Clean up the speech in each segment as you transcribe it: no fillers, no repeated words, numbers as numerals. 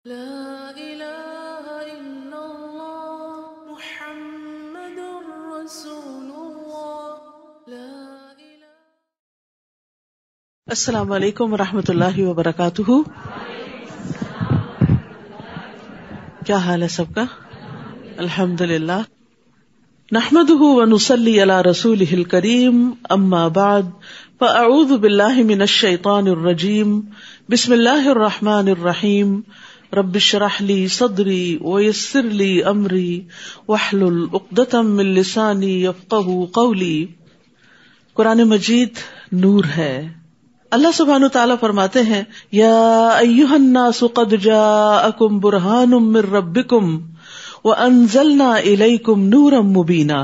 لا الہ الا اللہ محمد رسول اللہ لا الہ۔ السلام علیکم ورحمۃ اللہ وبرکاتہ۔ کیا حال ہے سب کا؟ الحمدللہ، نحمده ونصلی علی رسولہ الکریم، اما بعد فاعوذ باللہ من الشیطان الرجیم، بسم اللہ الرحمن الرحیم، رب اشرح لی صدری ویسر لی امری واحلل عقدۃ من لسانی یفقہوا قولی۔ قرآن مجید نور ہے۔ اللہ سبحانہ تعالیٰ فرماتے ہیں، یا ایھا الناس قد جاءکم برہان من ربکم وانزلنا الیکم نورا مبینا۔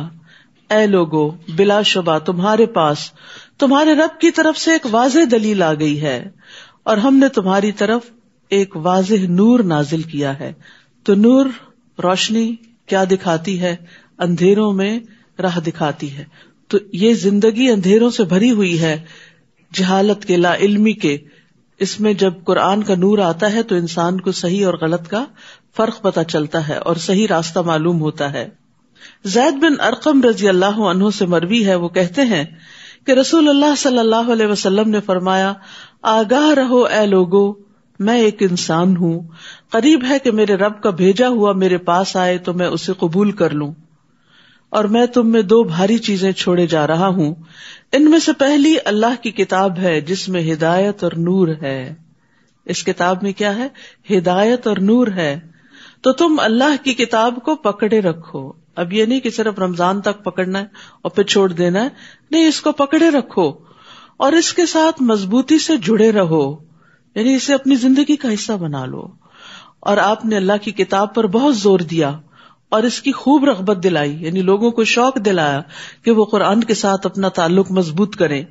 اے لوگو، بلا شبہ تمہارے پاس تمہارے رب کی طرف سے ایک واضح دلیل آ گئی ہے، اور ہم نے تمہاری طرف ایک واضح نور نازل کیا ہے۔ تو نور روشنی کیا دکھاتی ہے؟ اندھیروں میں راہ دکھاتی ہے۔ تو یہ زندگی اندھیروں سے بھری ہوئی ہے، جہالت کے، لا علمی کے۔ اس میں جب قرآن کا نور آتا ہے تو انسان کو صحیح اور غلط کا فرق پتہ چلتا ہے اور صحیح راستہ معلوم ہوتا ہے۔ زید بن ارقم رضی اللہ عنہ سے مروی ہے، وہ کہتے ہیں کہ رسول اللہ صلی اللہ علیہ وسلم نے فرمایا، آگاہ رہو اے لوگو، میں ایک انسان ہوں، قریب ہے کہ میرے رب کا بھیجا ہوا میرے پاس آئے تو میں اسے قبول کر لوں، اور میں تم میں دو بھاری چیزیں چھوڑے جا رہا ہوں۔ ان میں سے پہلی اللہ کی کتاب ہے جس میں ہدایت اور نور ہے۔ اس کتاب میں کیا ہے؟ ہدایت اور نور ہے۔ تو تم اللہ کی کتاب کو پکڑے رکھو۔ اب یہ نہیں کہ صرف رمضان تک پکڑنا ہے اور پھر چھوڑ دینا ہے، نہیں، اس کو پکڑے رکھو اور اس کے ساتھ مضبوطی سے جڑے رہو، یعنی اسے اپنی زندگی کا حصہ بنا لو۔ اور آپ نے اللہ کی کتاب پر بہت زور دیا اور اس کی خوب رغبت دلائی، یعنی لوگوں کو شوق دلایا کہ وہ قرآن کے ساتھ اپنا تعلق مضبوط کریں۔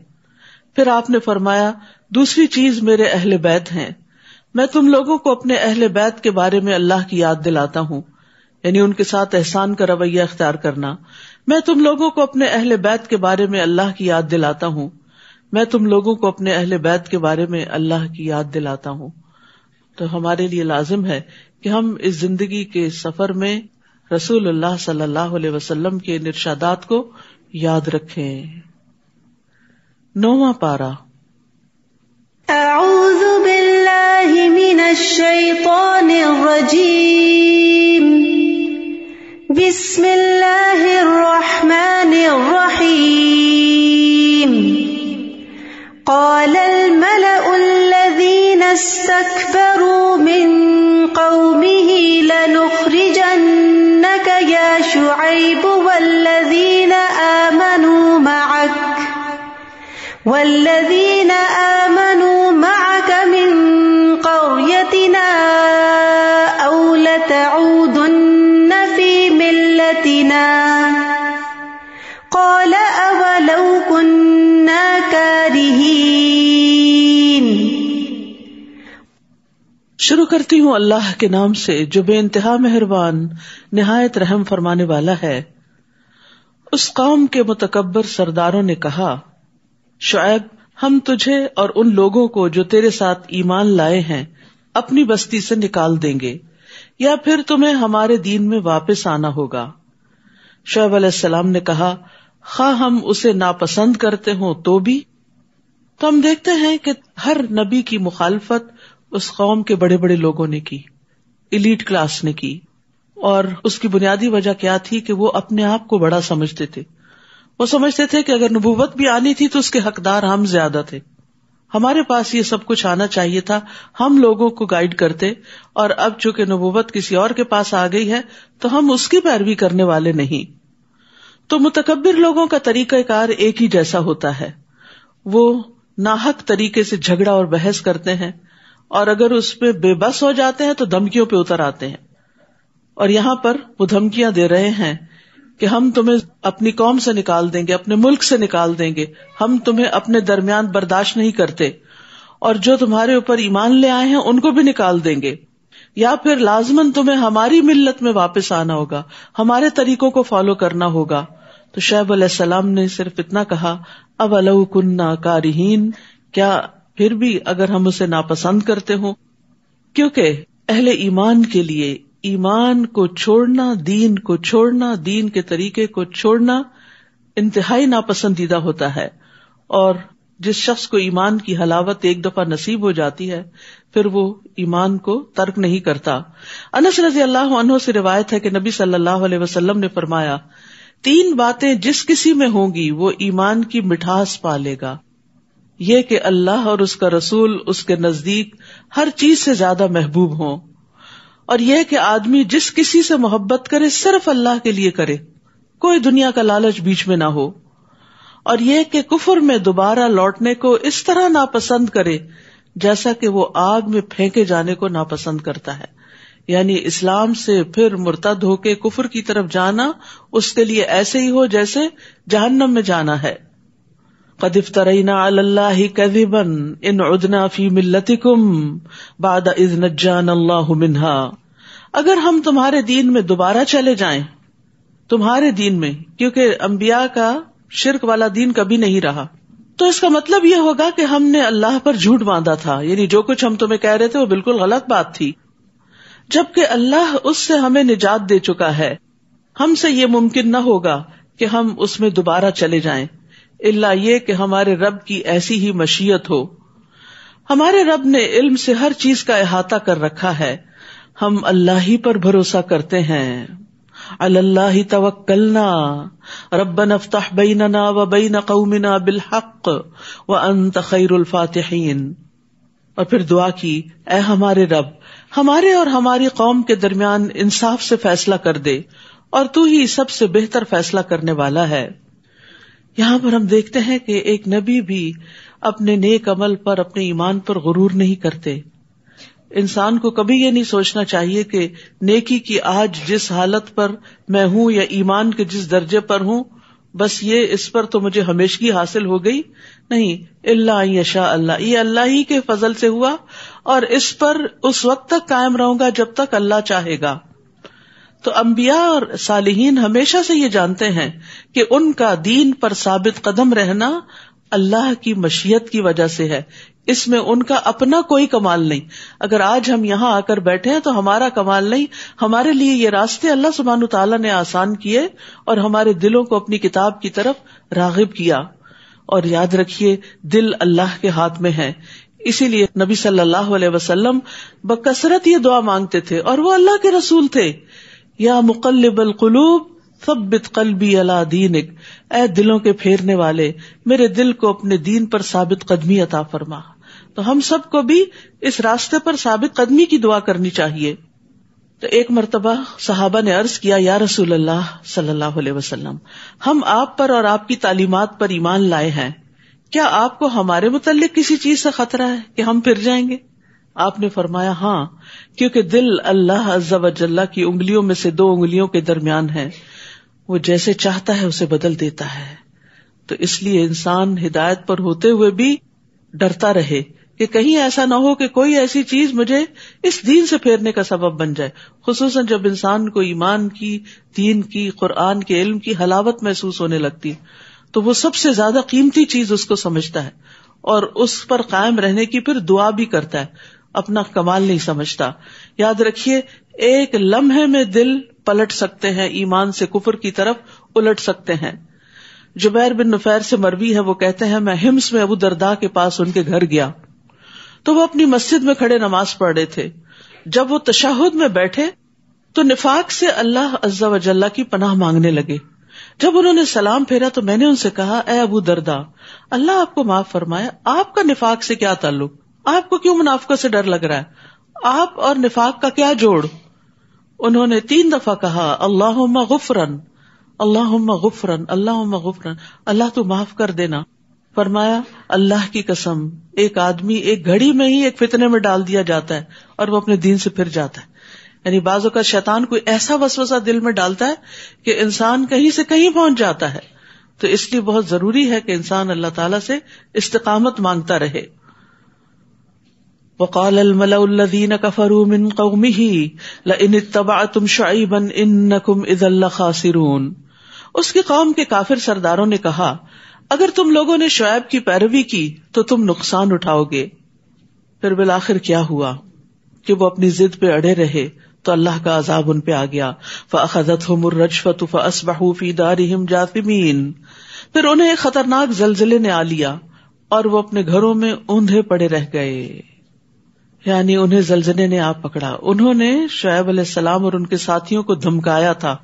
پھر آپ نے فرمایا، دوسری چیز میرے اہل بیت ہیں، میں تم لوگوں کو اپنے اہل بیت کے بارے میں اللہ کی یاد دلاتا ہوں، یعنی ان کے ساتھ احسان کا رویہ اختیار کرنا۔ میں تم لوگوں کو اپنے اہل بیت کے بارے میں اللہ کی یاد دلاتا ہوں، میں تم لوگوں کو اپنے اہل بیت کے بارے میں اللہ کی یاد دلاتا ہوں۔ تو ہمارے لیے لازم ہے کہ ہم اس زندگی کے سفر میں رسول اللہ صلی اللہ علیہ وسلم کے ارشادات کو یاد رکھیں۔ 9واں پارہ۔ اعوذ باللہ من الشیطان الرجیم، بسم اللہ الرحمن الرحیم۔ قال الملأ الذين استكبروا من قومه لنخرجنك يا شعيب والذين آمنوا معك من قريتنا أو لتعودن في ملتنا قال أولو كنا كارهين۔ شروع کرتی ہوں اللہ کے نام سے جو بے انتہا مہربان نہایت رحم فرمانے والا ہے۔ اس قوم کے متکبر سرداروں نے کہا، شعیب، ہم تجھے اور ان لوگوں کو جو تیرے ساتھ ایمان لائے ہیں اپنی بستی سے نکال دیں گے، یا پھر تمہیں ہمارے دین میں واپس آنا ہوگا۔ شعیب علیہ السلام نے کہا، خواہ ہم اسے ناپسند کرتے ہوں تو بھی۔ تو ہم دیکھتے ہیں کہ ہر نبی کی مخالفت اس قوم کے بڑے بڑے لوگوں نے کی، ایلیٹ کلاس نے کی، اور اس کی بنیادی وجہ کیا تھی کہ وہ اپنے آپ کو بڑا سمجھتے تھے۔ وہ سمجھتے تھے کہ اگر نبوت بھی آنی تھی تو اس کے حقدار ہم زیادہ تھے، ہمارے پاس یہ سب کچھ آنا چاہیے تھا، ہم لوگوں کو گائیڈ کرتے، اور اب چونکہ نبوت کسی اور کے پاس آ گئی ہے تو ہم اس کی پیروی کرنے والے نہیں۔ تو متکبر لوگوں کا طریقہ کار ایک ہی جیسا ہوتا ہے، وہ ناحق طریقے سے جھگڑا اور بحث کرتے ہیں، اور اگر اس پہ بے بس ہو جاتے ہیں تو دھمکیوں پہ اتر آتے ہیں۔ اور یہاں پر وہ دھمکیاں دے رہے ہیں کہ ہم تمہیں اپنی قوم سے نکال دیں گے، اپنے ملک سے نکال دیں گے، ہم تمہیں اپنے درمیان برداشت نہیں کرتے، اور جو تمہارے اوپر ایمان لے آئے ہیں ان کو بھی نکال دیں گے، یا پھر لازماً تمہیں ہماری ملت میں واپس آنا ہوگا، ہمارے طریقوں کو فالو کرنا ہوگا۔ تو شعیب علیہ السلام نے صرف اتنا کہا، اولو کننا کارہین، کیا پھر بھی اگر ہم اسے ناپسند کرتے ہوں، کیونکہ اہل ایمان کے لیے ایمان کو چھوڑنا، دین کو چھوڑنا، دین کے طریقے کو چھوڑنا انتہائی ناپسندیدہ ہوتا ہے، اور جس شخص کو ایمان کی حلاوت ایک دفعہ نصیب ہو جاتی ہے پھر وہ ایمان کو ترک نہیں کرتا۔ انس رضی اللہ عنہ سے روایت ہے کہ نبی صلی اللہ علیہ وسلم نے فرمایا، 3 باتیں جس کسی میں ہوں گی وہ ایمان کی مٹھاس پا لے گا، یہ کہ اللہ اور اس کا رسول اس کے نزدیک ہر چیز سے زیادہ محبوب ہوں، اور یہ کہ آدمی جس کسی سے محبت کرے صرف اللہ کے لیے کرے، کوئی دنیا کا لالچ بیچ میں نہ ہو، اور یہ کہ کفر میں دوبارہ لوٹنے کو اس طرح ناپسند کرے جیسا کہ وہ آگ میں پھینکے جانے کو ناپسند کرتا ہے، یعنی اسلام سے پھر مرتد ہو کے کفر کی طرف جانا اس کے لیے ایسے ہی ہو جیسے جہنم میں جانا ہے۔ قد افترینا علی اللہ کذبا ان عدنا فی ملتکم بعد اذ نجانا اللہ منہا، اگر ہم تمہارے دین میں دوبارہ چلے جائیں، تمہارے دین میں، کیونکہ انبیاء کا شرک والا دین کبھی نہیں رہا، تو اس کا مطلب یہ ہوگا کہ ہم نے اللہ پر جھوٹ باندھا تھا، یعنی جو کچھ ہم تمہیں کہہ رہے تھے وہ بالکل غلط بات تھی، جبکہ اللہ اس سے ہمیں نجات دے چکا ہے، ہم سے یہ ممکن نہ ہوگا کہ ہم اس میں دوبارہ چلے جائیں، الا یہ کہ ہمارے رب کی ایسی ہی مشیت ہو۔ ہمارے رب نے علم سے ہر چیز کا احاطہ کر رکھا ہے، ہم اللہ ہی پر بھروسہ کرتے ہیں۔ علی اللہ توکلنا ربنا افتح بیننا وبین قومنا بالحق وانت خیر الفاتحین، اور پھر دعا کی، اے ہمارے رب، ہمارے اور ہماری قوم کے درمیان انصاف سے فیصلہ کر دے، اور تو ہی سب سے بہتر فیصلہ کرنے والا ہے۔ یہاں پر ہم دیکھتے ہیں کہ ایک نبی بھی اپنے نیک عمل پر، اپنے ایمان پر غرور نہیں کرتے۔ انسان کو کبھی یہ نہیں سوچنا چاہیے کہ نیکی کی آج جس حالت پر میں ہوں یا ایمان کے جس درجے پر ہوں، بس یہ اس پر تو مجھے ہمیشگی حاصل ہو گئی، نہیں، الا ان یشاء اللہ، یہ اللہ ہی کے فضل سے ہوا، اور اس پر اس وقت تک قائم رہوں گا جب تک اللہ چاہے گا۔ تو انبیاء اور صالحین ہمیشہ سے یہ جانتے ہیں کہ ان کا دین پر ثابت قدم رہنا اللہ کی مشیت کی وجہ سے ہے، اس میں ان کا اپنا کوئی کمال نہیں۔ اگر آج ہم یہاں آ کر بیٹھے ہیں تو ہمارا کمال نہیں، ہمارے لیے یہ راستے اللہ سبحانہ تعالیٰ نے آسان کیے اور ہمارے دلوں کو اپنی کتاب کی طرف راغب کیا۔ اور یاد رکھیے، دل اللہ کے ہاتھ میں ہے، اسی لیے نبی صلی اللہ علیہ وسلم بکثرت یہ دعا مانگتے تھے، اور وہ اللہ کے رسول تھے، یا مقلب القلوب ثبت قلبی علی دینک، اے دلوں کے پھیرنے والے، میرے دل کو اپنے دین پر ثابت قدمی عطا فرما۔ تو ہم سب کو بھی اس راستے پر ثابت قدمی کی دعا کرنی چاہیے۔ تو ایک مرتبہ صحابہ نے عرض کیا، یا رسول اللہ صلی اللہ علیہ وسلم، ہم آپ پر اور آپ کی تعلیمات پر ایمان لائے ہیں، کیا آپ کو ہمارے متعلق کسی چیز سے خطرہ ہے کہ ہم پھر جائیں گے؟ آپ نے فرمایا، ہاں، کیونکہ دل اللہ عز و جل کی انگلیوں میں سے 2 انگلیوں کے درمیان ہے، وہ جیسے چاہتا ہے اسے بدل دیتا ہے۔ تو اس لیے انسان ہدایت پر ہوتے ہوئے بھی ڈرتا رہے کہ کہیں ایسا نہ ہو کہ کوئی ایسی چیز مجھے اس دین سے پھیرنے کا سبب بن جائے، خصوصاً جب انسان کو ایمان کی، دین کی، قرآن کے علم کی حلاوت محسوس ہونے لگتی تو وہ سب سے زیادہ قیمتی چیز اس کو سمجھتا ہے، اور اس پر قائم رہنے کی پھر دعا بھی کرتا ہے، اپنا کمال نہیں سمجھتا۔ یاد رکھیے، ایک لمحے میں دل پلٹ سکتے ہیں، ایمان سے کفر کی طرف الٹ سکتے ہیں۔ جبیر بن نفیر سے مروی ہے، وہ کہتے ہیں، میں حمص میں ابو درداء کے پاس ان کے گھر گیا تو وہ اپنی مسجد میں کھڑے نماز پڑھ رہے تھے۔ جب وہ تشہد میں بیٹھے تو نفاق سے اللہ عز و جل کی پناہ مانگنے لگے۔ جب انہوں نے سلام پھیرا تو میں نے ان سے کہا، اے ابو درداء، اللہ آپ کو معاف فرمائے، آپ کا نفاق سے کیا تعلق؟ آپ کو کیوں منافقت سے ڈر لگ رہا ہے؟ آپ اور نفاق کا کیا جوڑ؟ انہوں نے 3 دفعہ کہا، اللہم غفرن، اللہم غفرن، اللہم غفرن، اللہ تو معاف کر دینا۔ فرمایا، اللہ کی قسم، ایک آدمی ایک گھڑی میں ہی ایک فتنے میں ڈال دیا جاتا ہے اور وہ اپنے دین سے پھر جاتا ہے۔ یعنی بعض اوقات شیطان کوئی ایسا وسوسہ دل میں ڈالتا ہے کہ انسان کہیں سے کہیں پہنچ جاتا ہے۔ تو اس لیے بہت ضروری ہے کہ انسان اللہ تعالیٰ سے استقامت مانگتا رہے۔ وقال الملأ الذين كفروا من قومه لئن اتبعتم شعيبا انكم اذا لخاسرون، اس کی قوم کے کافر سرداروں نے کہا، اگر تم لوگوں نے شعیب کی پیروی کی تو تم نقصان اٹھاؤ گے۔ پھر بالآخر کیا ہوا؟ کہ وہ اپنی ضد پہ اڑے رہے تو اللہ کا عذاب ان پہ آ گیا. فأخذتهم الرجفة فأصبحوا في دارهم جاثمين. پھر انہیں ایک خطرناک زلزلے نے آ لیا اور وہ اپنے گھروں میں اوندھے پڑے رہ گئے. یعنی انہیں زلزلے نے آ پکڑا. انہوں نے شعیب علیہ السلام اور ان کے ساتھیوں کو دھمکایا تھا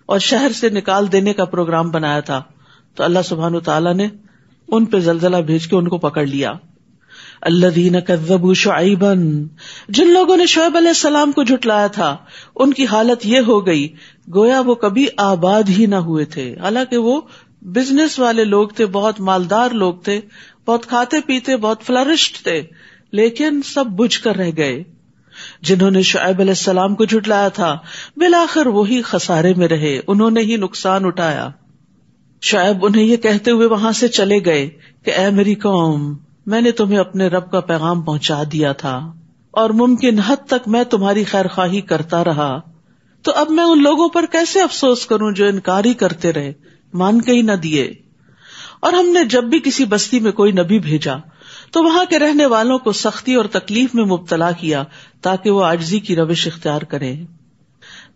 اور شہر سے نکال دینے کا پروگرام بنایا تھا, تو اللہ سبحانہ وتعالی نے ان پہ زلزلہ بھیج کے ان کو پکڑ لیا. الذین کذبوا شعیبا, جن لوگوں نے شعیب علیہ السلام کو جھٹلایا تھا ان کی حالت یہ ہو گئی گویا وہ کبھی آباد ہی نہ ہوئے تھے. حالانکہ وہ بزنس والے لوگ تھے, بہت مالدار لوگ تھے, بہت کھاتے پیتے, بہت فلرشڈ تھے, لیکن سب بجھ کر رہ گئے. جنہوں نے شعیب علیہ السلام کو جھٹلایا تھا بالآخر وہی خسارے میں رہے, انہوں نے ہی نقصان اٹھایا. شعیب انہیں یہ کہتے ہوئے وہاں سے چلے گئے کہ اے میری قوم, میں نے تمہیں اپنے رب کا پیغام پہنچا دیا تھا اور ممکن حد تک میں تمہاری خیر خواہی کرتا رہا, تو اب میں ان لوگوں پر کیسے افسوس کروں جو انکار ہی کرتے رہے, مان کے ہی نہ دیے. اور ہم نے جب بھی کسی بستی میں کوئی نبی بھیجا تو وہاں کے رہنے والوں کو سختی اور تکلیف میں مبتلا کیا تاکہ وہ عاجزی کی روش اختیار کریں.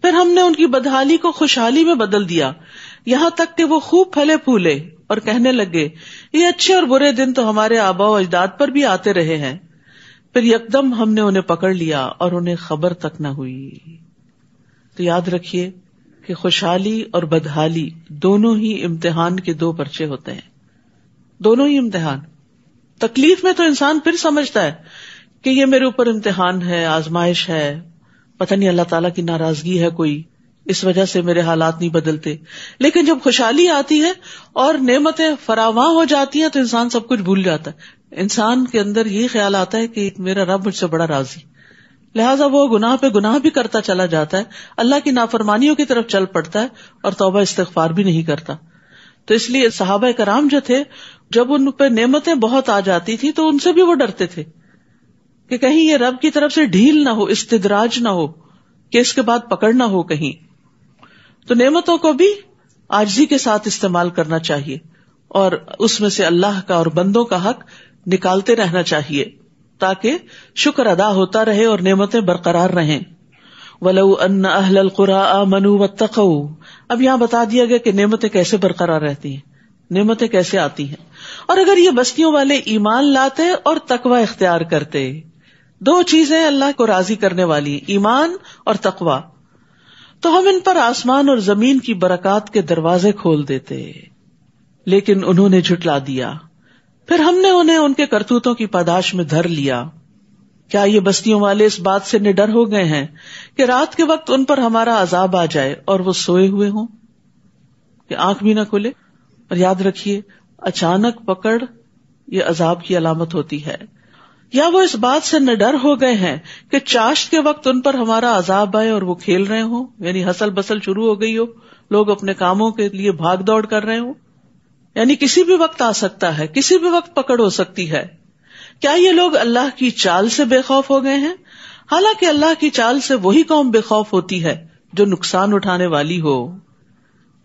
پھر ہم نے ان کی بدحالی کو خوشحالی میں بدل دیا, یہاں تک کہ وہ خوب پھلے پھولے اور کہنے لگے یہ اچھے اور برے دن تو ہمارے آباء و اجداد پر بھی آتے رہے ہیں. پھر یکدم ہم نے انہیں پکڑ لیا اور انہیں خبر تک نہ ہوئی. تو یاد رکھیے کہ خوشحالی اور بدحالی دونوں ہی امتحان کے دو پرچے ہوتے ہیں, دونوں ہی امتحان. تکلیف میں تو انسان پھر سمجھتا ہے کہ یہ میرے اوپر امتحان ہے, آزمائش ہے, پتہ نہیں اللہ تعالیٰ کی ناراضگی ہے کوئی, اس وجہ سے میرے حالات نہیں بدلتے. لیکن جب خوشحالی آتی ہے اور نعمتیں فراواں ہو جاتی ہیں تو انسان سب کچھ بھول جاتا ہے. انسان کے اندر یہ خیال آتا ہے کہ میرا رب مجھ سے بڑا راضی, لہٰذا وہ گناہ پہ گناہ بھی کرتا چلا جاتا ہے, اللہ کی نافرمانیوں کی طرف چل پڑتا ہے اور توبہ استغفار بھی نہیں کرتا. تو اس لیے صحابہ کرام جو تھے جب ان پہ نعمتیں بہت آ جاتی تھی تو ان سے بھی وہ ڈرتے تھے کہ کہیں یہ رب کی طرف سے ڈھیل نہ ہو, استدراج نہ ہو, کہ اس کے بعد پکڑ نہ ہو کہیں. تو نعمتوں کو بھی عاجزی کے ساتھ استعمال کرنا چاہیے اور اس میں سے اللہ کا اور بندوں کا حق نکالتے رہنا چاہیے تاکہ شکر ادا ہوتا رہے اور نعمتیں برقرار رہیں. وَلَوْ أَنَّ أَهْلَ الْقُرَىٰ آمَنُوا وَاتَّقَوْا. اب یہاں بتا دیا گیا کہ نعمتیں کیسے برقرار رہتی ہیں, نعمتیں کیسے آتی ہیں. اور اگر یہ بستیوں والے ایمان لاتے اور تقوی اختیار کرتے, دو چیزیں اللہ کو راضی کرنے والی, ایمان اور تقوی, تو ہم ان پر آسمان اور زمین کی برکات کے دروازے کھول دیتے. لیکن انہوں نے جھٹلا دیا, پھر ہم نے انہیں ان کے کرتوتوں کی پاداش میں دھر لیا. کیا یہ بستیوں والے اس بات سے نڈر ہو گئے ہیں کہ رات کے وقت ان پر ہمارا عذاب آ جائے اور وہ سوئے ہوئے ہوں, کہ آنکھ بھی نہ کھلے؟ اور یاد رکھیے اچانک پکڑ یہ عذاب کی علامت ہوتی ہے. یا وہ اس بات سے نڈر ہو گئے ہیں کہ چاشت کے وقت ان پر ہمارا عذاب آئے اور وہ کھیل رہے ہوں, یعنی ہسل بسل شروع ہو گئی ہو, لوگ اپنے کاموں کے لیے بھاگ دوڑ کر رہے ہوں, یعنی کسی بھی وقت آ سکتا ہے, کسی بھی وقت پکڑ ہو سکتی ہے. کیا یہ لوگ اللہ کی چال سے بے خوف ہو گئے ہیں؟ حالانکہ اللہ کی چال سے وہی قوم بے خوف ہوتی ہے جو نقصان اٹھانے والی ہو.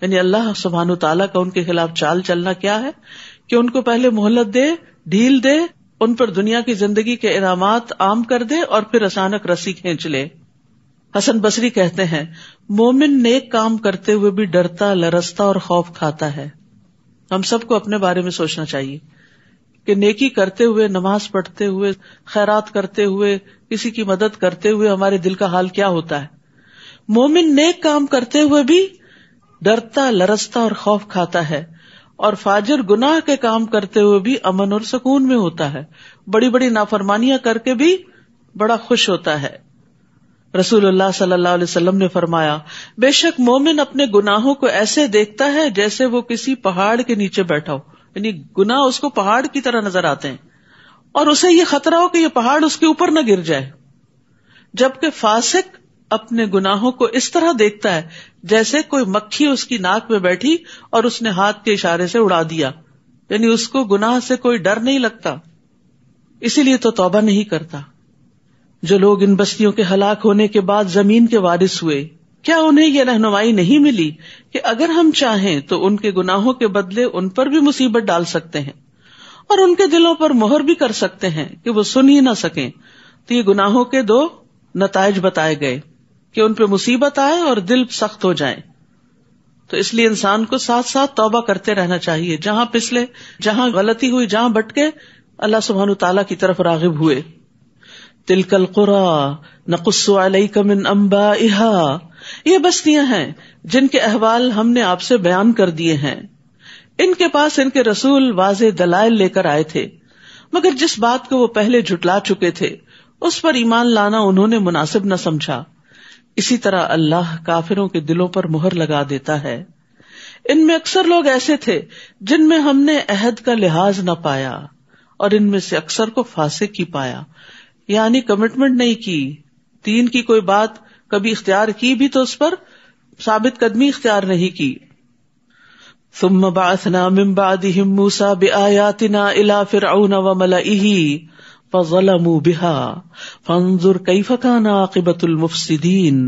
یعنی اللہ سبحانہ تعالیٰ کا ان کے خلاف چال چلنا کیا ہے کہ ان کو پہلے مہلت دے, ڈھیل دے, ان پر دنیا کی زندگی کے انعامات عام کر دے اور پھر اچانک رسی کھینچ لے. حسن بصری کہتے ہیں مومن نیک کام کرتے ہوئے بھی ڈرتا, لرزتا اور خوف کھاتا ہے. ہم سب کو اپنے بارے میں سوچنا چاہیے کہ نیکی کرتے ہوئے, نماز پڑھتے ہوئے, خیرات کرتے ہوئے, کسی کی مدد کرتے ہوئے ہمارے دل کا حال کیا ہوتا ہے. مومن نیک کام کرتے ہوئے بھی ڈرتا, لرزتا اور خوف کھاتا ہے, اور فاجر گناہ کے کام کرتے ہوئے بھی امن اور سکون میں ہوتا ہے, بڑی بڑی نافرمانیاں کر کے بھی بڑا خوش ہوتا ہے. رسول اللہ صلی اللہ علیہ وسلم نے فرمایا بے شک مومن اپنے گناہوں کو ایسے دیکھتا ہے جیسے وہ کسی پہاڑ کے نیچے بیٹھا ہو, یعنی گناہ اس کو پہاڑ کی طرح نظر آتے ہیں اور اسے یہ خطرہ ہو کہ یہ پہاڑ اس کے اوپر نہ گر جائے. جبکہ فاسق اپنے گناہوں کو اس طرح دیکھتا ہے جیسے کوئی مکھی اس کی ناک میں بیٹھی اور اس نے ہاتھ کے اشارے سے اڑا دیا, یعنی اس کو گناہ سے کوئی ڈر نہیں لگتا, اسی لیے تو توبہ نہیں کرتا. جو لوگ ان بستیوں کے ہلاک ہونے کے بعد زمین کے وارث ہوئے, کیا انہیں یہ رہنمائی نہیں ملی کہ اگر ہم چاہیں تو ان کے گناہوں کے بدلے ان پر بھی مصیبت ڈال سکتے ہیں اور ان کے دلوں پر مہر بھی کر سکتے ہیں کہ وہ سن ہی نہ سکیں. تو یہ گناہوں کے دو نتائج بتائے گئے کہ ان پہ مصیبت آئے اور دل سخت ہو جائیں. تو اس لیے انسان کو ساتھ ساتھ توبہ کرتے رہنا چاہیے. جہاں پسلے، جہاں غلطی ہوئی، جہاں بٹکے، اللہ سبحانہ تعالیٰ کی طرف راغب ہوئے. تلک القری نقص علیک من انبائها، یہ بستیاں ہیں جن کے احوال ہم نے آپ سے بیان کر دیے ہیں. ان کے پاس ان کے رسول واضح دلائل لے کر آئے تھے، مگر جس بات کو وہ پہلے جھٹلا چکے تھے اس پر ایمان لانا انہوں نے مناسب نہ سمجھا. اسی طرح اللہ کافروں کے دلوں پر مہر لگا دیتا ہے. ان میں اکثر لوگ ایسے تھے جن میں ہم نے عہد کا لحاظ نہ پایا، اور ان میں سے اکثر کو فاسق ہی پایا، یعنی کمٹمنٹ نہیں کی، دین کی کوئی بات کبھی اختیار کی بھی تو اس پر ثابت قدمی اختیار نہیں کی. ثم بعثنا من بعدهم موسى بآياتنا الى فرعون وملئه فظلموا بها فانظر كيف كان عاقبة المفسدين.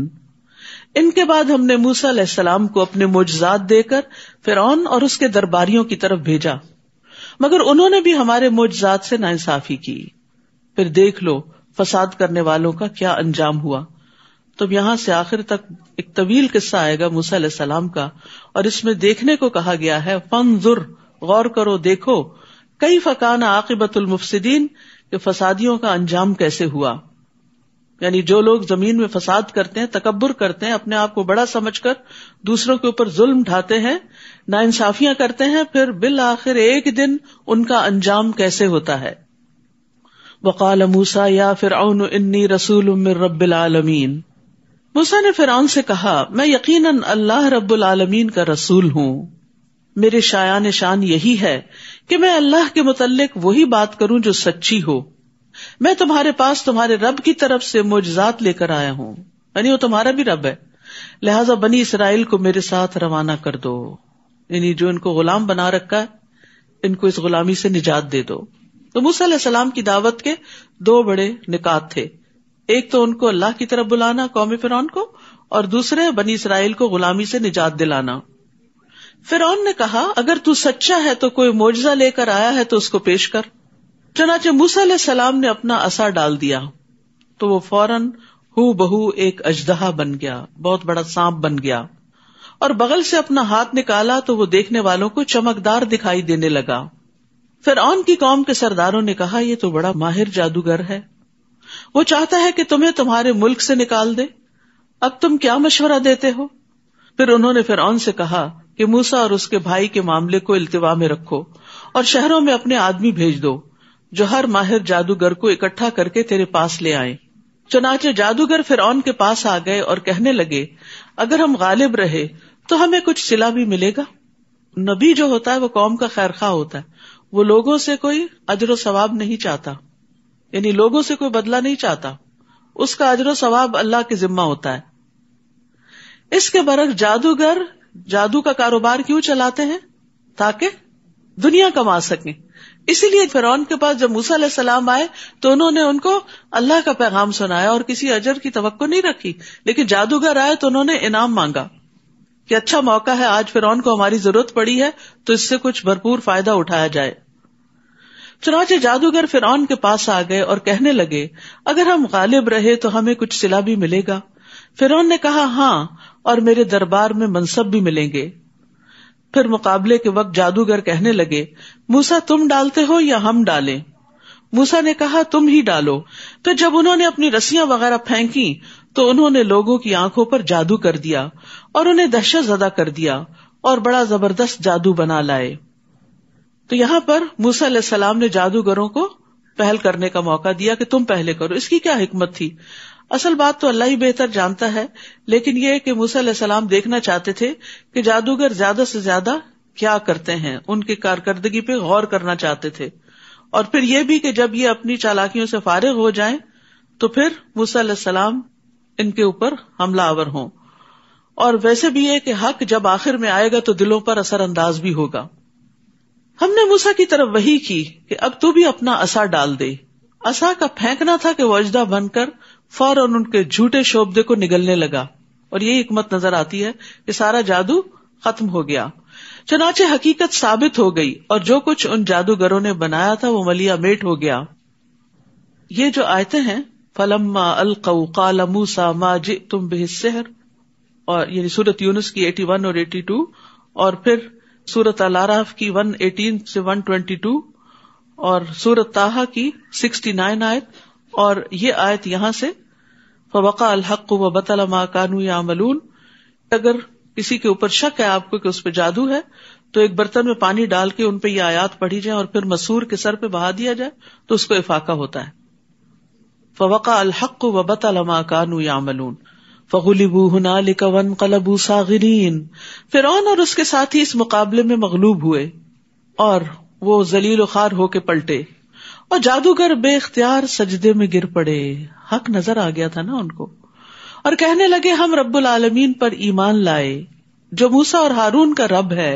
ان کے بعد ہم نے موسیٰ علیہ السلام کو اپنے معجزات دے کر فرعون اور اس کے درباریوں کی طرف بھیجا، مگر انہوں نے بھی ہمارے معجزات سے ناانصافی کی. پھر دیکھ لو فساد کرنے والوں کا کیا انجام ہوا. تو یہاں سے آخر تک ایک طویل قصہ آئے گا موسیٰ علیہ السلام کا، اور اس میں دیکھنے کو کہا گیا ہے فانظر، غور کرو، دیکھو، کیف کان عاقبۃ المفسدین، کہ فسادیوں کا انجام کیسے ہوا. یعنی جو لوگ زمین میں فساد کرتے ہیں، تکبر کرتے ہیں، اپنے آپ کو بڑا سمجھ کر دوسروں کے اوپر ظلم ڈھاتے ہیں، ناانصافیاں کرتے ہیں، پھر بالآخر ایک دن ان کا انجام کیسے ہوتا ہے. وقال موسیٰ یا فرعون انی رسول من رب العالمین. موسیٰ نے فرعون سے کہا میں یقیناً اللہ رب العالمین کا رسول ہوں، میرے شایان شان یہی ہے کہ میں اللہ کے متعلق وہی بات کروں جو سچی ہو. میں تمہارے پاس تمہارے رب کی طرف سے معجزات لے کر آیا ہوں، یعنی وہ تمہارا بھی رب ہے، لہٰذا بنی اسرائیل کو میرے ساتھ روانہ کر دو. یعنی جو ان کو غلام بنا رکھا ہے ان کو اس غلامی سے نجات دے دو. تو موسیٰ علیہ السلام کی دعوت کے دو بڑے نکات تھے، ایک تو ان کو اللہ کی طرف بلانا قوم فرعون کو، اور دوسرے بنی اسرائیل کو غلامی سے نجات دلانا. فرعون نے کہا اگر تو سچا ہے تو کوئی معجزہ لے کر آیا ہے تو اس کو پیش کر. چنانچہ موسیٰ علیہ السلام نے اپنا عصا ڈال دیا تو وہ فوراً ہو بہو ایک اژدہا بن گیا، بہت بڑا سانپ بن گیا، اور بغل سے اپنا ہاتھ نکالا تو وہ دیکھنے والوں کو چمکدار دکھائی دینے لگا. فرعون کی قوم کے سرداروں نے کہا یہ تو بڑا ماہر جادوگر ہے، وہ چاہتا ہے کہ تمہیں تمہارے ملک سے نکال دے، اب تم کیا مشورہ دیتے ہو؟ پھر انہوں نے فرعون سے کہا کہ موسیٰ اور اس کے بھائی کے معاملے کو التوا میں رکھو اور شہروں میں اپنے آدمی بھیج دو جو ہر ماہر جادوگر کو اکٹھا کر کے تیرے پاس لے آئیں. چنانچہ جادوگر فرعون کے پاس آ گئے اور کہنے لگے اگر ہم غالب رہے تو ہمیں کچھ صلہ بھی ملے گا. نبی جو ہوتا ہے وہ قوم کا خیر خواہ ہوتا ہے، وہ لوگوں سے کوئی اجر و ثواب نہیں چاہتا، یعنی لوگوں سے کوئی بدلہ نہیں چاہتا، اس کا اجر و ثواب اللہ کے ذمہ ہوتا ہے. اس کے برعکس جادوگر جادو کا کاروبار کیوں چلاتے ہیں؟ تاکہ دنیا کما سکیں. اسی لیے فرعون کے پاس جب موسیٰ علیہ السلام آئے تو انہوں نے ان کو اللہ کا پیغام سنایا اور کسی اجر کی توقع نہیں رکھی، لیکن جادوگر آئے تو انہوں نے انعام مانگا کہ اچھا موقع ہے، آج فرعون کو ہماری ضرورت پڑی ہے تو اس سے کچھ بھرپور فائدہ اٹھایا جائے. چنانچہ جادوگر فرعون کے پاس آ گئے اور کہنے لگے اگر ہم غالب رہے تو ہمیں کچھ صلہ بھی ملے گا. فرعون نے کہا ہاں، اور میرے دربار میں منصب بھی ملیں گے. پھر مقابلے کے وقت جادوگر کہنے لگے موسیٰ تم ڈالتے ہو یا ہم ڈالیں؟ موسیٰ نے کہا تم ہی ڈالو. پھر جب انہوں نے اپنی رسیاں وغیرہ پھینکی تو انہوں نے لوگوں کی آنکھوں پر جادو کر دیا اور انہیں دہشت زدہ کر دیا اور بڑا زبردست جادو بنا لائے. تو یہاں پر موسیٰ علیہ السلام نے جادوگروں کو پہل کرنے کا موقع دیا کہ تم پہلے کرو. اس کی کیا حکمت تھی؟ اصل بات تو اللہ ہی بہتر جانتا ہے، لیکن یہ کہ موسیٰ علیہ السلام دیکھنا چاہتے تھے کہ جادوگر زیادہ سے زیادہ کیا کرتے ہیں، ان کی کارکردگی پہ غور کرنا چاہتے تھے، اور پھر یہ بھی کہ جب یہ اپنی چالاکیوں سے فارغ ہو جائیں تو پھر موسیٰ علیہ السلام ان کے اوپر حملہ آور ہوں. اور ویسے بھی یہ کہ حق جب آخر میں آئے گا تو دلوں پر اثر انداز بھی ہوگا. ہم نے موسیٰ کی طرف وحی کی کہ اب تو بھی اپنا عصا ڈال دے. عصا کا پھینکنا تھا کہ وہ اژدہا بن کر فوراً ان کے جھوٹے شعبدے کو نگلنے لگا، اور یہی حکمت نظر آتی ہے کہ سارا جادو ختم ہو گیا. چنانچہ حقیقت ثابت ہو گئی اور جو کچھ ان جادوگروں نے بنایا تھا وہ ملیا میٹ ہو گیا. یہ جو آیتیں ہیں فلما القوا قال موسیٰ ما جئتم به السحر، اور یعنی سورۃ یونس کی 81 اور 82، اور پھر سورۃ الاعراف کی 118 سے 122، اور سورۃ طٰہٰ کی 69 آیت، اور یہ آیت یہاں سے فوقع الحق وبطل ما كانوا يعملون. اگر کسی کے اوپر شک ہے آپ کو کہ اس پہ جادو ہے تو ایک برتن میں پانی ڈال کے ان پہ یہ آیات پڑھی جائیں اور پھر مسحور کے سر پہ بہا دیا جائے تو اس کو افاقہ ہوتا ہے. فوقع الحق وبطل ما كانوا يعملون فغلبوا هنالك وانقلبوا صاغرين. فرعون اور اس کے ساتھی اس مقابلے میں مغلوب ہوئے اور وہ ذلیل و خوار ہو کے پلٹے، اور جادوگر بے اختیار سجدے میں گر پڑے. حق نظر آ گیا تھا نا ان کو، اور کہنے لگے ہم رب العالمین پر ایمان لائے جو موسیٰ اور ہارون کا رب ہے.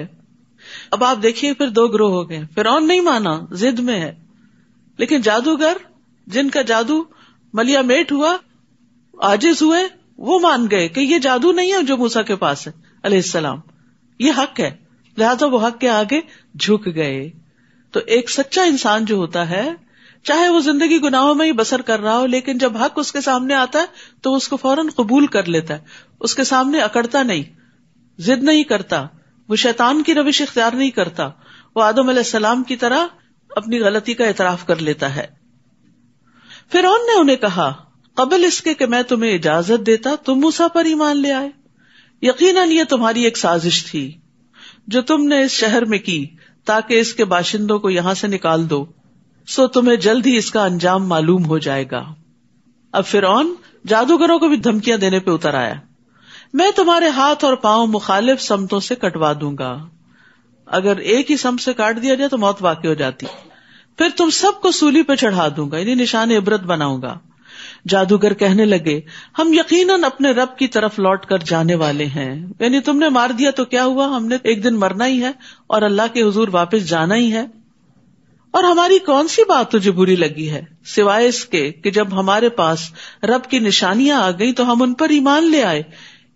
اب آپ دیکھیے پھر دو گروہ ہو گئے. فرعون نہیں مانا، ضد میں ہے، لیکن جادوگر جن کا جادو ملیا میٹ ہوا، عاجز ہوئے، وہ مان گئے کہ یہ جادو نہیں ہے جو موسیٰ کے پاس ہے علیہ السلام، یہ حق ہے، لہذا وہ حق کے آگے جھک گئے. تو ایک سچا انسان جو ہوتا ہے، چاہے وہ زندگی گناہوں میں ہی بسر کر رہا ہو، لیکن جب حق اس کے سامنے آتا ہے تو اس کو فوراً قبول کر لیتا ہے، اس کے سامنے اکڑتا نہیں، ضد نہیں کرتا، وہ شیطان کی روش اختیار نہیں کرتا، وہ آدم علیہ السلام کی طرح اپنی غلطی کا اعتراف کر لیتا ہے. فرعون نے انہیں کہا قبل اس کے کہ میں تمہیں اجازت دیتا تم موسیٰ پر ایمان لے آئے، یقیناً یہ تمہاری ایک سازش تھی جو تم نے اس شہر میں کی تاکہ اس کے باشندوں کو یہاں سے نکال دو، سو تمہیں جلد ہی اس کا انجام معلوم ہو جائے گا. اب فرعون جادوگروں کو بھی دھمکیاں دینے پہ اتر آیا، میں تمہارے ہاتھ اور پاؤں مخالف سمتوں سے کٹوا دوں گا. اگر ایک ہی سمت سے کاٹ دیا جائے تو موت واقع ہو جاتی، پھر تم سب کو سولی پہ چڑھا دوں گا، یعنی نشان عبرت بناؤں گا. جادوگر کہنے لگے ہم یقیناً اپنے رب کی طرف لوٹ کر جانے والے ہیں، یعنی تم نے مار دیا تو کیا ہوا، ہم نے ایک دن مرنا ہی ہے اور اللہ کے حضور واپس جانا ہی ہے. اور ہماری کون سی بات تجھے بری لگی ہے سوائے اس کے کہ جب ہمارے پاس رب کی نشانیاں آ گئیں تو ہم ان پر ایمان لے آئے،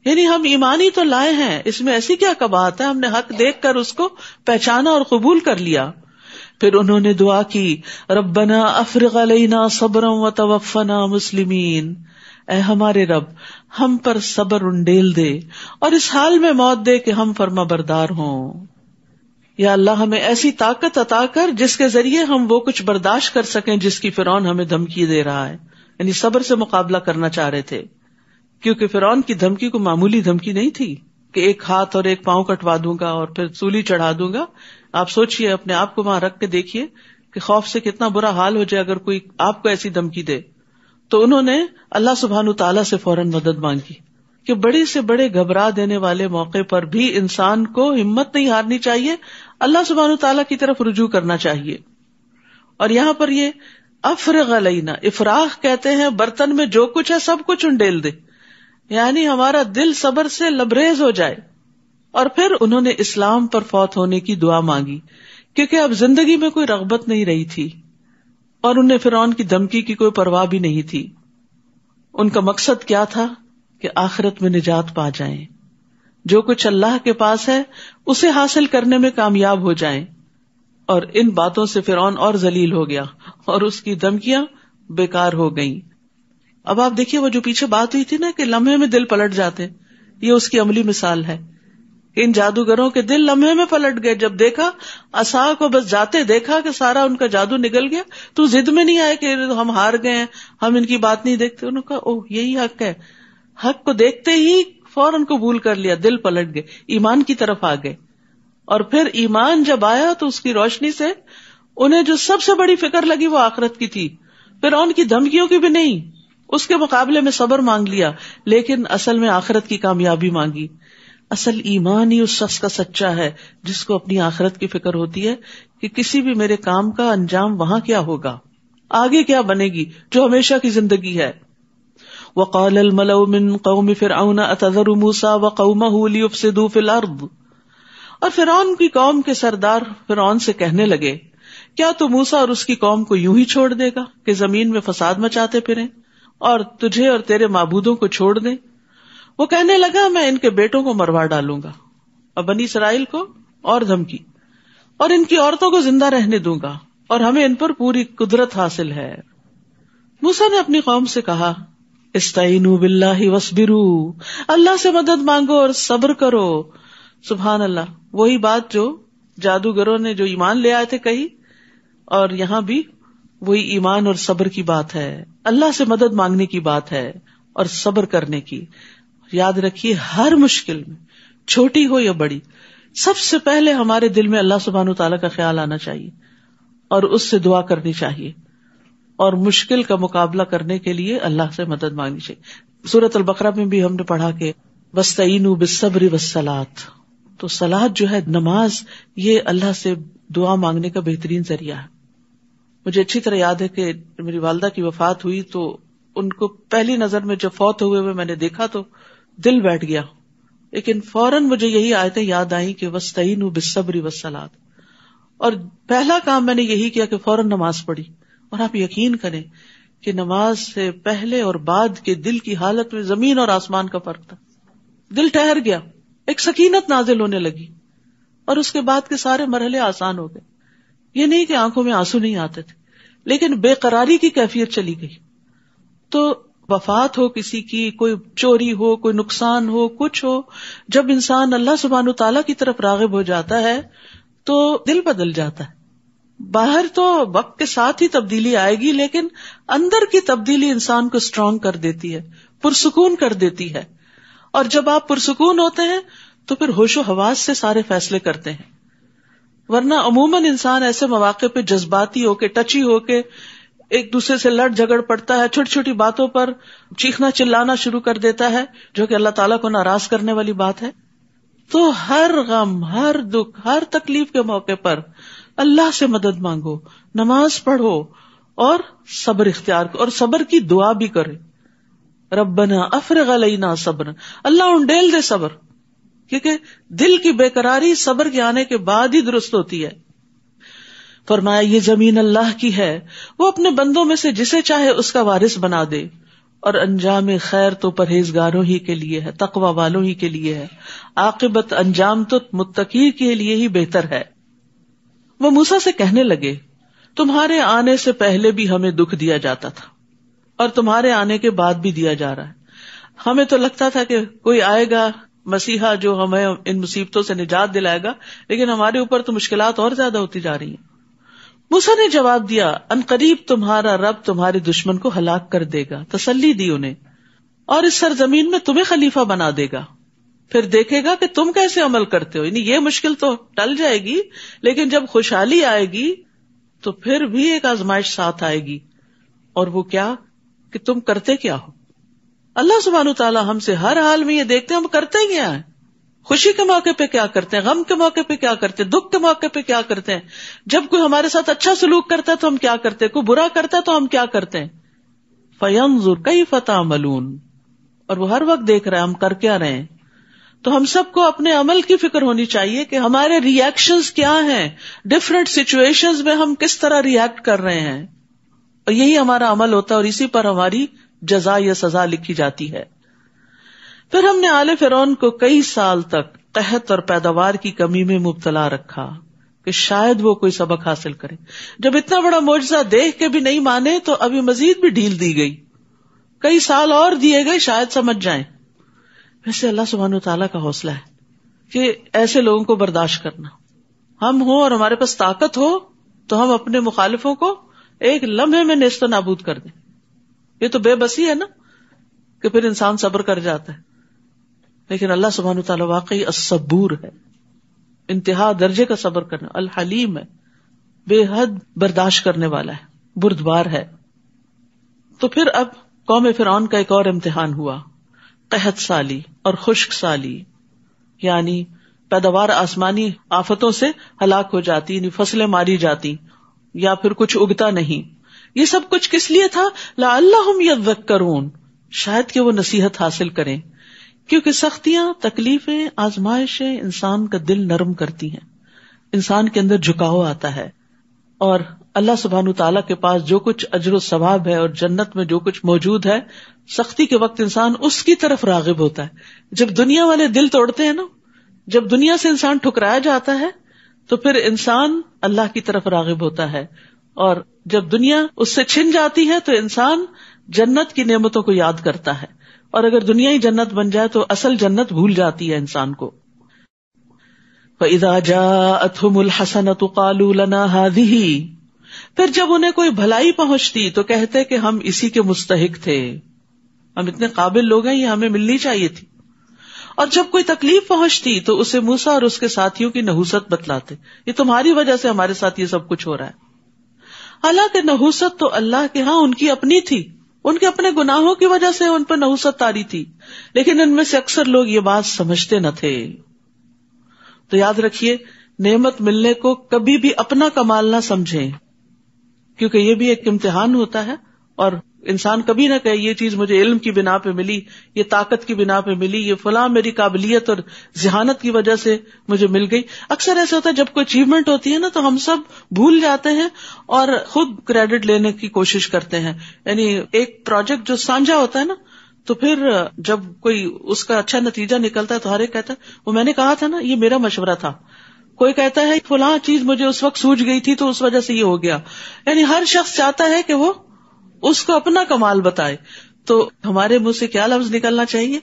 یعنی ہم ایمان ہی تو لائے ہیں، اس میں ایسی کیا قباحت ہے، ہم نے حق دیکھ کر اس کو پہچانا اور قبول کر لیا. پھر انہوں نے دعا کی ربنا افرغ علینا صبرا وتوفنا مسلمین، اے ہمارے رب ہم پر صبر انڈیل دے اور اس حال میں موت دے کہ ہم فرما بردار ہوں. یا اللہ ہمیں ایسی طاقت عطا کر جس کے ذریعے ہم وہ کچھ برداشت کر سکیں جس کی فرعون ہمیں دھمکی دے رہا ہے. یعنی صبر سے مقابلہ کرنا چاہ رہے تھے، کیونکہ فرعون کی دھمکی کو معمولی دھمکی نہیں تھی کہ ایک ہاتھ اور ایک پاؤں کٹوا دوں گا اور پھر سولی چڑھا دوں گا. آپ سوچئے، اپنے آپ کو وہاں رکھ کے دیکھیے کہ خوف سے کتنا برا حال ہو جائے اگر کوئی آپ کو ایسی دھمکی دے. تو انہوں نے اللہ سبحانہ تعالیٰ سے فوراً مدد مانگی کہ بڑے سے بڑے گھبرا دینے والے موقع پر بھی انسان کو ہمت نہیں ہارنی چاہیے، اللہ سبحانہ تعالیٰ کی طرف رجوع کرنا چاہیے. اور یہاں پر یہ افرغ علینا، افراغ کہتے ہیں برتن میں جو کچھ ہے سب کچھ انڈیل دے، یعنی ہمارا دل صبر سے لبریز ہو جائے. اور پھر انہوں نے اسلام پر فوت ہونے کی دعا مانگی کیونکہ اب زندگی میں کوئی رغبت نہیں رہی تھی اور انہیں فرعون کی دھمکی کی کوئی پرواہ بھی نہیں تھی. ان کا مقصد کیا تھا کہ آخرت میں نجات پا جائیں، جو کچھ اللہ کے پاس ہے اسے حاصل کرنے میں کامیاب ہو جائیں. اور ان باتوں سے فرعون اور ذلیل ہو گیا اور اس کی دھمکیاں بیکار ہو گئیں. اب آپ دیکھیے وہ جو پیچھے بات ہوئی تھی نا کہ لمحے میں دل پلٹ جاتے، یہ اس کی عملی مثال ہے. ان جادوگروں کے دل لمحے میں پلٹ گئے، جب دیکھا عصا کو بس جاتے دیکھا کہ سارا ان کا جادو نکل گیا تو ضد میں نہیں آئے کہ ہم ہار گئے ہیں، ہم ان کی بات نہیں دیکھتے. انہوں نے کہا اوہ یہی حق ہے، حق کو دیکھتے ہی فوراً قبول کر لیا، دل پلٹ گئے، ایمان کی طرف آ گئے. اور پھر ایمان جب آیا تو اس کی روشنی سے انہیں جو سب سے بڑی فکر لگی وہ آخرت کی تھی، پھر ان کی دھمکیوں کی بھی نہیں، اس کے مقابلے میں صبر مانگ لیا، لیکن اصل میں آخرت کی کامیابی مانگی. اصل ایمان ہی اس شخص کا سچا ہے جس کو اپنی آخرت کی فکر ہوتی ہے کہ کسی بھی میرے کام کا انجام وہاں کیا ہوگا، آگے کیا بنے گی، جو ہمیشہ کی زندگی ہے. وقال الملأ من قوم فرعون اتذر موسى وقومه ليفسدوا في الارض، اور فرعون کی قوم کے سردار فرعون سے کہنے لگے کیا تو موسیٰ اور اس کی قوم کو یوں ہی چھوڑ دے گا کہ زمین میں فساد مچاتے پھریں اور تجھے اور تیرے معبودوں کو چھوڑ دیں. وہ کہنے لگا میں ان کے بیٹوں کو مروا ڈالوں گا اور بنی اسرائیل کو اور دھمکی، اور ان کی عورتوں کو زندہ رہنے دوں گا اور ہمیں ان پر پوری قدرت حاصل ہے. موسیٰ نے اپنی قوم سے کہا استعینوا باللہ واصبروا، اللہ سے مدد مانگو اور صبر کرو. سبحان اللہ، وہی بات جو جادوگروں نے جو ایمان لے آئے تھے کہی، اور یہاں بھی وہی ایمان اور صبر کی بات ہے، اللہ سے مدد مانگنے کی بات ہے اور صبر کرنے کی. یاد رکھیے ہر مشکل میں، چھوٹی ہو یا بڑی، سب سے پہلے ہمارے دل میں اللہ سبحانہ وتعالیٰ کا خیال آنا چاہیے اور اس سے دعا کرنی چاہیے، اور مشکل کا مقابلہ کرنے کے لیے اللہ سے مدد مانگنی چاہیے. سورۃ البقرہ میں بھی ہم نے پڑھا کہ وَاسْتَعِینُوا بِالصَّبْرِ وَالصَّلَاةِ، تو صلاۃ جو ہے، نماز، یہ اللہ سے دعا مانگنے کا بہترین ذریعہ ہے. مجھے اچھی طرح یاد ہے کہ میری والدہ کی وفات ہوئی تو ان کو پہلی نظر میں جب فوت ہوئے میں نے دیکھا تو دل بیٹھ گیا، لیکن فوراً مجھے یہی آیتیں یاد آئیں کہ وَاسْتَعِینُوا بِالصَّبْرِ وَالصَّلَاةِ، اور پہلا کام میں نے یہی کیا کہ فوراً نماز پڑھی. اور آپ یقین کریں کہ نماز سے پہلے اور بعد کے دل کی حالت میں زمین اور آسمان کا فرق تھا. دل ٹھہر گیا، ایک سکینت نازل ہونے لگی، اور اس کے بعد کے سارے مرحلے آسان ہو گئے. یہ نہیں کہ آنکھوں میں آنسو نہیں آتے تھے، لیکن بے قراری کی کیفیت چلی گئی. تو وفات ہو کسی کی، کوئی چوری ہو، کوئی نقصان ہو، کچھ ہو، جب انسان اللہ سبحانہ وتعالیٰ کی طرف راغب ہو جاتا ہے تو دل بدل جاتا ہے. باہر تو وقت کے ساتھ ہی تبدیلی آئے گی، لیکن اندر کی تبدیلی انسان کو اسٹرانگ کر دیتی ہے، پرسکون کر دیتی ہے. اور جب آپ پرسکون ہوتے ہیں تو پھر ہوش و حواس سے سارے فیصلے کرتے ہیں. ورنہ عموماً انسان ایسے مواقع پہ جذباتی ہو کے، ٹچی ہو کے ایک دوسرے سے لڑ جھگڑ پڑتا ہے، چھوٹی چھوٹی باتوں پر چیخنا چلانا شروع کر دیتا ہے، جو کہ اللہ تعالیٰ کو ناراض کرنے والی بات ہے. تو ہر غم، ہر دکھ، ہر تکلیف کے موقع پر اللہ سے مدد مانگو، نماز پڑھو اور صبر اختیار کرو، اور صبر کی دعا بھی کرے. ربنا افرغ علینا صبر، اللہ انڈیل دے صبر، کیونکہ دل کی بے قراری صبر کے آنے کے بعد ہی درست ہوتی ہے. فرمایا یہ زمین اللہ کی ہے، وہ اپنے بندوں میں سے جسے چاہے اس کا وارث بنا دے، اور انجام خیر تو پرہیزگاروں ہی کے لیے ہے، تقوی والوں ہی کے لیے ہے، عاقبت انجام تو متقی کے لیے ہی بہتر ہے. وہ موسیٰ سے کہنے لگے تمہارے آنے سے پہلے بھی ہمیں دکھ دیا جاتا تھا اور تمہارے آنے کے بعد بھی دیا جا رہا ہے. ہمیں تو لگتا تھا کہ کوئی آئے گا مسیحا جو ہمیں ان مصیبتوں سے نجات دلائے گا، لیکن ہمارے اوپر تو مشکلات اور زیادہ ہوتی جا رہی ہیں. موسیٰ نے جواب دیا ان قریب تمہارا رب تمہارے دشمن کو ہلاک کر دے گا، تسلی دی انہیں، اور اس سرزمین میں تمہیں خلیفہ بنا دے گا، پھر دیکھے گا کہ تم کیسے عمل کرتے ہو. یعنی یہ مشکل تو ٹل جائے گی، لیکن جب خوشحالی آئے گی تو پھر بھی ایک آزمائش ساتھ آئے گی، اور وہ کیا کہ تم کرتے کیا ہو. اللہ سبحانہ تعالیٰ ہم سے ہر حال میں یہ دیکھتے ہیں ہم کرتے کیا ہیں. خوشی کے موقع پہ کیا کرتے ہیں، غم کے موقع پہ کیا کرتے ہیں، دکھ کے موقع پہ کیا کرتے ہیں. جب کوئی ہمارے ساتھ اچھا سلوک کرتا ہے تو ہم کیا کرتے ہیں، کوئی برا کرتا ہے تو ہم کیا کرتے ہیں. فَيَنظُرْ كَيْفَ تَعْمَلُونَ، اور وہ ہر وقت دیکھ رہے ہیں ہم کر کیا رہے ہیں. تو ہم سب کو اپنے عمل کی فکر ہونی چاہیے کہ ہمارے ری ایکشنز کیا ہیں، ڈفرینٹ سچویشنز میں ہم کس طرح ری ایکٹ کر رہے ہیں، اور یہی ہمارا عمل ہوتا ہے، اور اسی پر ہماری جزا یا سزا لکھی جاتی ہے. پھر ہم نے آل فرعون کو کئی سال تک قحط اور پیداوار کی کمی میں مبتلا رکھا کہ شاید وہ کوئی سبق حاصل کرے. جب اتنا بڑا معجزہ دیکھ کے بھی نہیں مانے تو ابھی مزید بھی ڈھیل دی گئی، کئی سال اور دیے گئے شاید سمجھ جائیں. ویسے اللہ سبحانہ وتعالیٰ کا حوصلہ ہے کہ ایسے لوگوں کو برداشت کرنا. ہم ہوں اور ہمارے پاس طاقت ہو تو ہم اپنے مخالفوں کو ایک لمحے میں نیست و نابود کر دیں. یہ تو بے بسی ہے نا کہ پھر انسان صبر کر جاتا ہے. لیکن اللہ سبحانہ وتعالیٰ واقعی الصبور ہے، انتہا درجے کا صبر کرنا، الحلیم ہے، بے حد برداشت کرنے والا ہے، بردبار ہے. تو پھر اب قوم فرعون کا ایک اور امتحان ہوا، قحط سالی اور خشک سالی، یعنی پیداوار آسمانی آفتوں سے ہلاک ہو جاتی، یعنی فصلیں ماری جاتی یا پھر کچھ اگتا نہیں. یہ سب کچھ کس لیے تھا؟ لعلہم یذکرون، شاید کہ وہ نصیحت حاصل کریں، کیونکہ سختیاں، تکلیفیں، آزمائشیں انسان کا دل نرم کرتی ہیں، انسان کے اندر جھکاؤ آتا ہے، اور اللہ سبحانہ تعالیٰ کے پاس جو کچھ اجر و ثواب ہے اور جنت میں جو کچھ موجود ہے، سختی کے وقت انسان اس کی طرف راغب ہوتا ہے. جب دنیا والے دل توڑتے ہیں نا، جب دنیا سے انسان ٹھکرایا جاتا ہے تو پھر انسان اللہ کی طرف راغب ہوتا ہے اور جب دنیا اس سے چھن جاتی ہے تو انسان جنت کی نعمتوں کو یاد کرتا ہے، اور اگر دنیا ہی جنت بن جائے تو اصل جنت بھول جاتی ہے انسان کو. فَإِذَا جَاءَتْهُمُ الْحَسَنَةُ قَالُوا لَنَا هَٰذِهِ، پھر جب انہیں کوئی بھلائی پہنچتی تو کہتے کہ ہم اسی کے مستحق تھے، ہم اتنے قابل لوگ ہیں، یہ ہمیں ملنی چاہیے تھی. اور جب کوئی تکلیف پہنچتی تو اسے موسیٰ اور اس کے ساتھیوں کی نحوست بتلاتے، یہ تمہاری وجہ سے ہمارے ساتھ یہ سب کچھ ہو رہا ہے. حالانکہ نحوست تو اللہ کے ہاں ان کی اپنی تھی، ان کے اپنے گناہوں کی وجہ سے ان پر نحوست طاری تھی، لیکن ان میں سے اکثر لوگ یہ بات سمجھتے نہ تھے. تو یاد رکھیے، نعمت ملنے کو کبھی بھی اپنا کمال نہ سمجھیں، کیونکہ یہ بھی ایک امتحان ہوتا ہے. اور انسان کبھی نہ کہے یہ چیز مجھے علم کی بنا پہ ملی، یہ طاقت کی بنا پہ ملی، یہ فلاں میری قابلیت اور ذہانت کی وجہ سے مجھے مل گئی. اکثر ایسا ہوتا ہے جب کوئی اچیومنٹ ہوتی ہے نا تو ہم سب بھول جاتے ہیں اور خود کریڈٹ لینے کی کوشش کرتے ہیں. یعنی ایک پروجیکٹ جو سانجا ہوتا ہے نا، تو پھر جب کوئی اس کا اچھا نتیجہ نکلتا ہے تو ہر ایک کہتا ہے وہ میں نے کہا تھا نا، یہ میرا مشورہ تھا. کوئی کہتا ہے فلاں چیز مجھے اس وقت سوج گئی تھی تو اس وجہ سے یہ ہو گیا. یعنی ہر شخص چاہتا ہے کہ وہ اس کو اپنا کمال بتائے. تو ہمارے منہ سے کیا لفظ نکلنا چاہیے؟